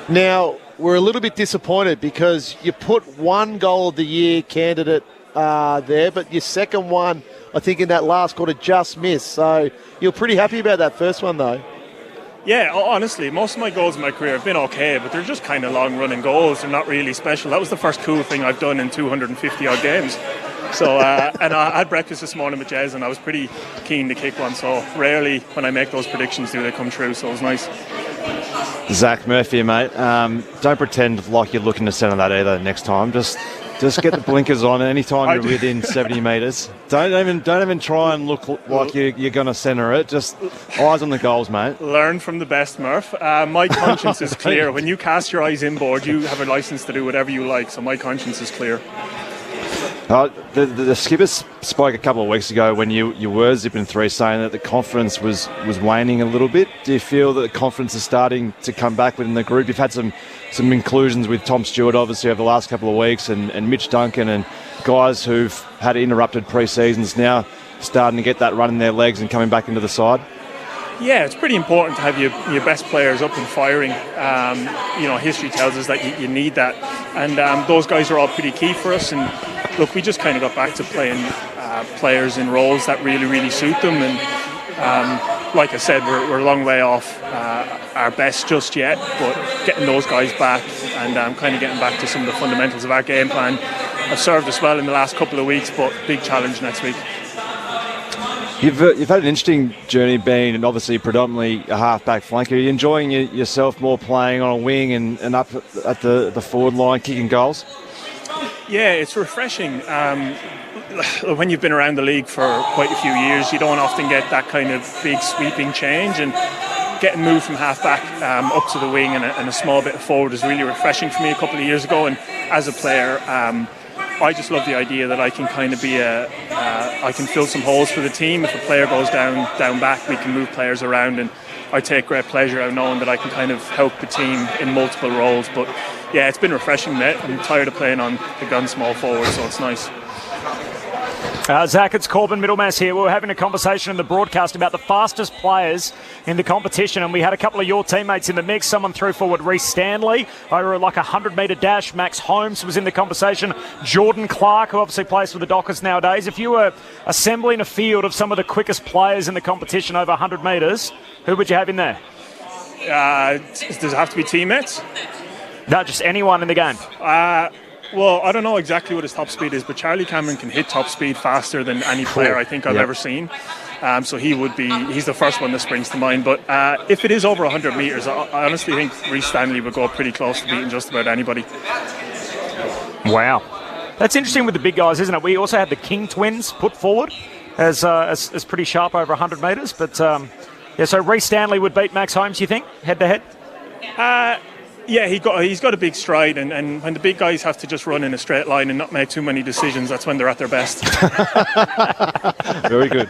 Now, we're a little bit disappointed because you put 1 goal of the year candidate there, but your second one, I think, in that last quarter just missed. So you're pretty happy about that first one, though. Yeah, honestly, most of my goals in my career have been okay, but they're just kind of long-running goals. They're not really special. That was the first cool thing I've done in 250-odd games. So, and I had breakfast this morning with Jez, and I was pretty keen to kick one. So rarely when I make those predictions do they come true, so it was nice. Zach Murphy, mate. Don't pretend like you're looking to centre that either next time. Just get the blinkers on anytime you're within 70 metres. Don't even try and look like you're going to centre it. Just eyes on the goals, mate. Learn from the best, Murph. My conscience is clear. When you cast your eyes inboard, you have a licence to do whatever you like, so my conscience is clear. The skipper spoke a couple of weeks ago when you were zipping 3, saying that the confidence was waning a little bit. Do you feel that the confidence is starting to come back within the group? You've had some inclusions with Tom Stewart, obviously, over the last couple of weeks, and Mitch Duncan, and guys who've had interrupted pre-seasons now starting to get that run in their legs and coming back into the side. Yeah, it's pretty important to have your best players up and firing. History tells us that you need that. And those guys are all pretty key for us. And look, we just kind of got back to playing players in roles that really, really suit them. And like I said, we're a long way off our best just yet. But getting those guys back and kind of getting back to some of the fundamentals of our game plan have served us well in the last couple of weeks, but big challenge next week. You've had an interesting journey being, and obviously predominantly a half-back flanker. Are you enjoying yourself more playing on a wing and up at the forward line, kicking goals? Yeah, it's refreshing. When you've been around the league for quite a few years, you don't often get that kind of big sweeping change, and getting moved from half-back up to the wing and a small bit of forward was really refreshing for me a couple of years ago. And as a player, I just love the idea that I can kind of be I can fill some holes for the team. If a player goes down back, we can move players around, and I take great pleasure out knowing that I can kind of help the team in multiple roles. But yeah, it's been refreshing, mate. I'm tired of playing on the gun small forward, so it's nice. Zach, it's Corbin Middlemass here. We were having a conversation in the broadcast about the fastest players in the competition, and we had a couple of your teammates in the mix. Someone threw forward Reece Stanley over like a 100-metre dash. Max Holmes was in the conversation. Jordan Clark, who obviously plays for the Dockers nowadays. If you were assembling a field of some of the quickest players in the competition over 100 metres, who would you have in there? Does it have to be teammates? No, just anyone in the game. Well, I don't know exactly what his top speed is, but Charlie Cameron can hit top speed faster than any player I think I've ever seen. So he's the first one that springs to mind. But if it is over 100 metres, I honestly think Reece Stanley would go pretty close to beating just about anybody. Wow. That's interesting with the big guys, isn't it? We also had the King twins put forward as pretty sharp over 100 metres. But, so Reece Stanley would beat Max Holmes, you think, head-to-head? Yeah, he's got a big stride, and when the big guys have to just run in a straight line and not make too many decisions, that's when they're at their best. Very good.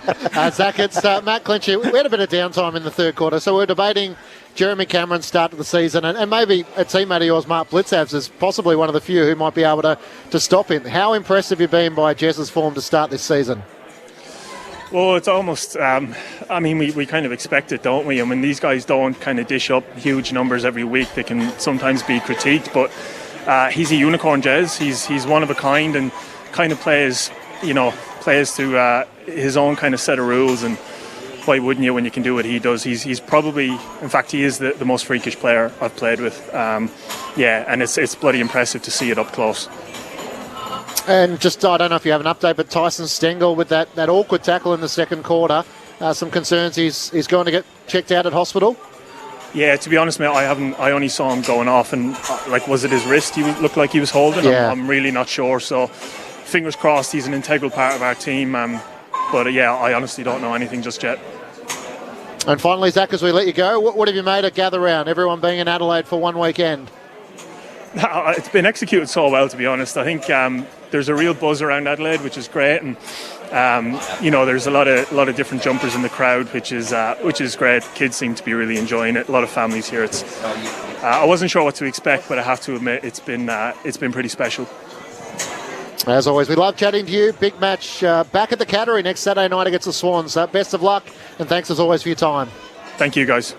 Zach, it's Matt Clinchy. We had a bit of downtime in the third quarter, so we're debating Jeremy Cameron's start of the season, and maybe a teammate of yours, Mark Blitzavs, is possibly one of the few who might be able to stop him. How impressed have you been by Jess's form to start this season? Well, it's almost, we kind of expect it, don't we? I mean, these guys don't kind of dish up huge numbers every week. They can sometimes be critiqued, but he's a unicorn, Jez. He's one of a kind, and kind of plays to his own kind of set of rules. And why wouldn't you when you can do what he does? He's probably, in fact, he is the most freakish player I've played with. And it's bloody impressive to see it up close. And just, I don't know if you have an update, but Tyson Stengel with that awkward tackle in the second quarter, some concerns he's going to get checked out at hospital? Yeah, to be honest, mate, I only saw him going off, and was it his wrist he looked like he was holding? Yeah. I'm really not sure, so fingers crossed he's an integral part of our team. But I honestly don't know anything just yet. And finally, Zach, as we let you go, what have you made a gather round, everyone being in Adelaide for one weekend? It's been executed so well, to be honest. I think there's a real buzz around Adelaide, which is great, and there's a lot of different jumpers in the crowd, which is great. Kids seem to be really enjoying it. A lot of families here. I wasn't sure what to expect, but I have to admit it's been pretty special. As always, we love chatting to you. Big match back at the Cattery next Saturday night against the Swans. Best of luck, and thanks as always for your time. Thank you, guys.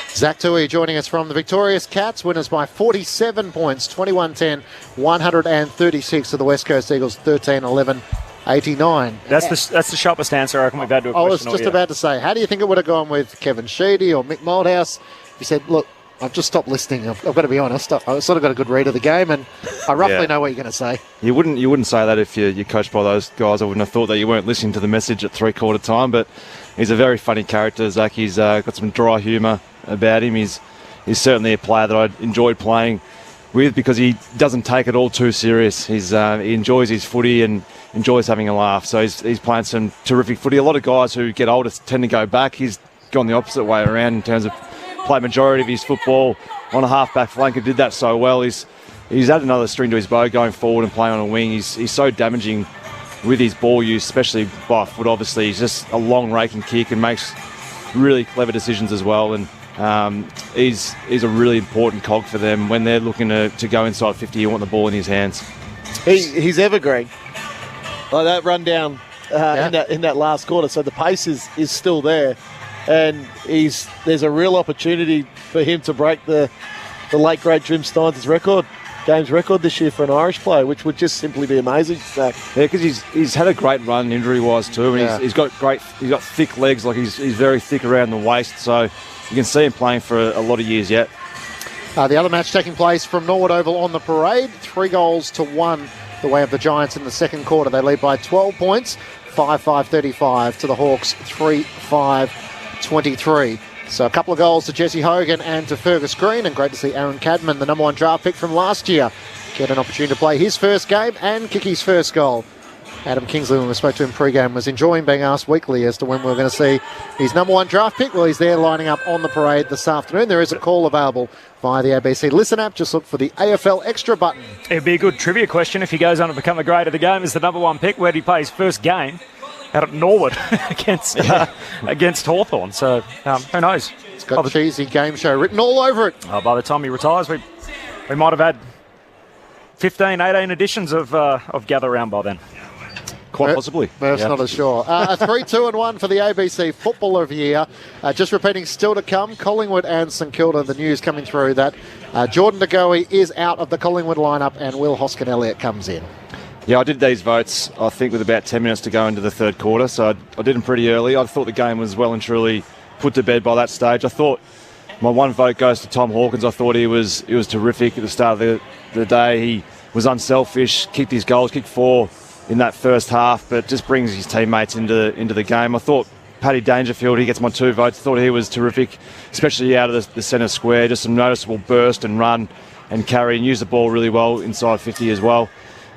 Zach Tui joining us from the victorious Cats, winners by 47 points, 21-10, 136 to the West Coast Eagles, 13-11, 89. That's the sharpest answer I reckon we've had to a question. I was just about to say, how do you think it would have gone with Kevin Sheedy or Mick Moldhouse? You said, look, I've just stopped listening. I've got to be honest. I've sort of got a good read of the game, and I roughly know what you're going to say. You wouldn't say that if you're coached by those guys. I wouldn't have thought that you weren't listening to the message at three-quarter time, but he's a very funny character, Zach. He's got some dry humour about him. He's certainly a player that I enjoyed playing with because he doesn't take it all too serious. He enjoys his footy and enjoys having a laugh. So he's playing some terrific footy. A lot of guys who get older tend to go back. He's gone the opposite way around in terms of play majority of his football on a half-back flank and did that so well. He's added another string to his bow going forward and playing on a wing. He's so damaging with his ball use, especially by foot, obviously. He's just a long raking kick and makes really clever decisions as well. And he's a really important cog for them. When they're looking to go inside 50, you want the ball in his hands. He's evergreen. Like that run down in that last quarter. So the pace is still there. And there's a real opportunity for him to break the late great Jim Steins' games record this year for an Irish player, which would just simply be amazing, Zach. Yeah, because he's had a great run injury-wise too, and he's got thick legs, like he's very thick around the waist, so you can see him playing for a lot of years yet. The other match taking place from Norwood Oval on the parade, 3-1 the way of the Giants in the second quarter. They lead by 12 points, 5-5-35 to the Hawks, 3-5-23. So a couple of goals to Jesse Hogan and to Fergus Green, and great to see Aaron Cadman, the number one draft pick from last year, get an opportunity to play his first game and kick his first goal. Adam Kingsley, when we spoke to him pre-game, was enjoying being asked weekly as to when we were going to see his number one draft pick. Well, he's there lining up on the parade this afternoon. There is a call available via the ABC Listen app. Just look for the AFL Extra button. It'd be a good trivia question if he goes on to become the grade of the game as the number one pick. Where did he play his first game? Out at Norwood against Hawthorn. So who knows? It's got cheesy game show written all over it. By the time he retires, we might have had 15, 18 editions of Gather Round by then. Quite possibly. Murph's not as sure. A 3-2-1 for the ABC Footballer of the Year. Just repeating, still to come, Collingwood and St Kilda. The news coming through that Jordan De Goey is out of the Collingwood lineup and Will Hoskin-Elliott comes in. Yeah, I did these votes, I think, with about 10 minutes to go into the third quarter, so I did them pretty early. I thought the game was well and truly put to bed by that stage. I thought my one vote goes to Tom Hawkins. I thought he was terrific at the start of the day. He was unselfish, kicked his goals, kicked 4 in that first half, but just brings his teammates into the game. I thought Paddy Dangerfield, he gets my 2 votes. Thought he was terrific, especially out of the centre square. Just some noticeable burst and run and carry and use the ball really well inside 50 as well.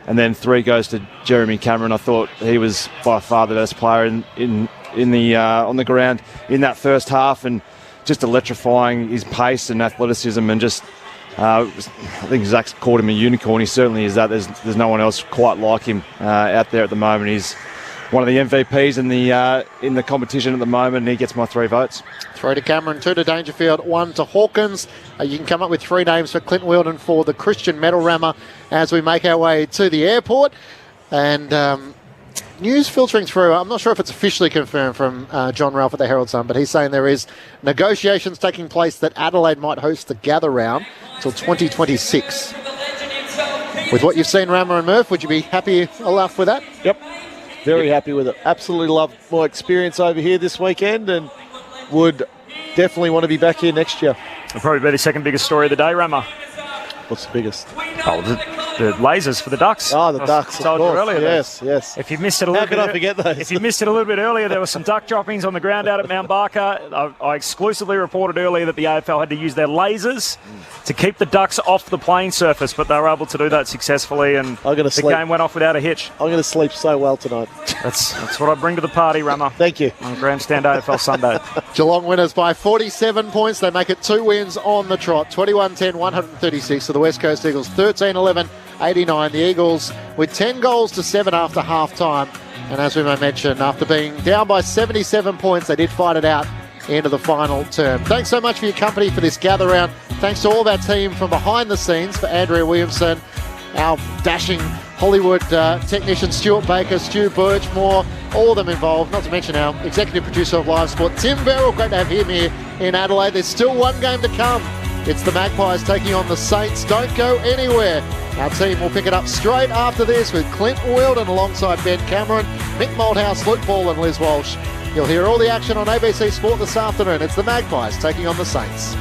And then 3 goes to Jeremy Cameron. I thought he was by far the best player in the on the ground in that first half, and just electrifying his pace and athleticism, and just I think Zach's called him a unicorn. He certainly is that. There's no one else quite like him out there at the moment. He's one of the MVPs in the competition at the moment, and he gets my 3 votes. 3 to Cameron, 2 to Dangerfield, 1 to Hawkins. You can come up with 3 names for Clint Wheeldon for the Christian Medal Rammer as we make our way to the airport. And news filtering through, I'm not sure if it's officially confirmed from John Ralph at the Herald Sun, but he's saying there is negotiations taking place that Adelaide might host the Gather Round until 2026. With what you've seen, Rammer and Murph, would you be happy enough with that? Yep. Very happy with it. Absolutely loved my experience over here this weekend and would definitely want to be back here next year. It'll probably be the second biggest story of the day, Rammer. What's the biggest? Oh, the lasers for the Ducks. Oh, the Ducks. I told you earlier. Yes. If you missed it a little bit, how could I forget those? If you missed it a little bit earlier, there were some duck droppings on the ground out at Mount Barker. I exclusively reported earlier that the AFL had to use their lasers to keep the ducks off the playing surface, but they were able to do that successfully, and the game went off without a hitch. I'm going to sleep so well tonight. That's what I bring to the party, Rammer. Thank you. On Grandstand AFL Sunday. Geelong winners by 47 points. They make it 2 wins on the trot. 21-10, 136 for the West Coast Eagles. 13-11, 89. The Eagles with 10 goals to 7 after half-time. And as we may mention, after being down by 77 points, they did fight it out into the final term. Thanks so much for your company for this gather round. Thanks to all of our team from behind the scenes, for Andrea Williamson, our dashing Hollywood technician Stuart Baker, Stu Birchmore, all of them involved, not to mention our executive producer of Live Sport, Tim Verrill. Great to have him here in Adelaide. There's still one game to come. It's the Magpies taking on the Saints. Don't go anywhere. Our team will pick it up straight after this with Clint Wheeldon alongside Ben Cameron, Mick Malthouse, Luke Ball and Liz Walsh. You'll hear all the action on ABC Sport this afternoon. It's the Magpies taking on the Saints.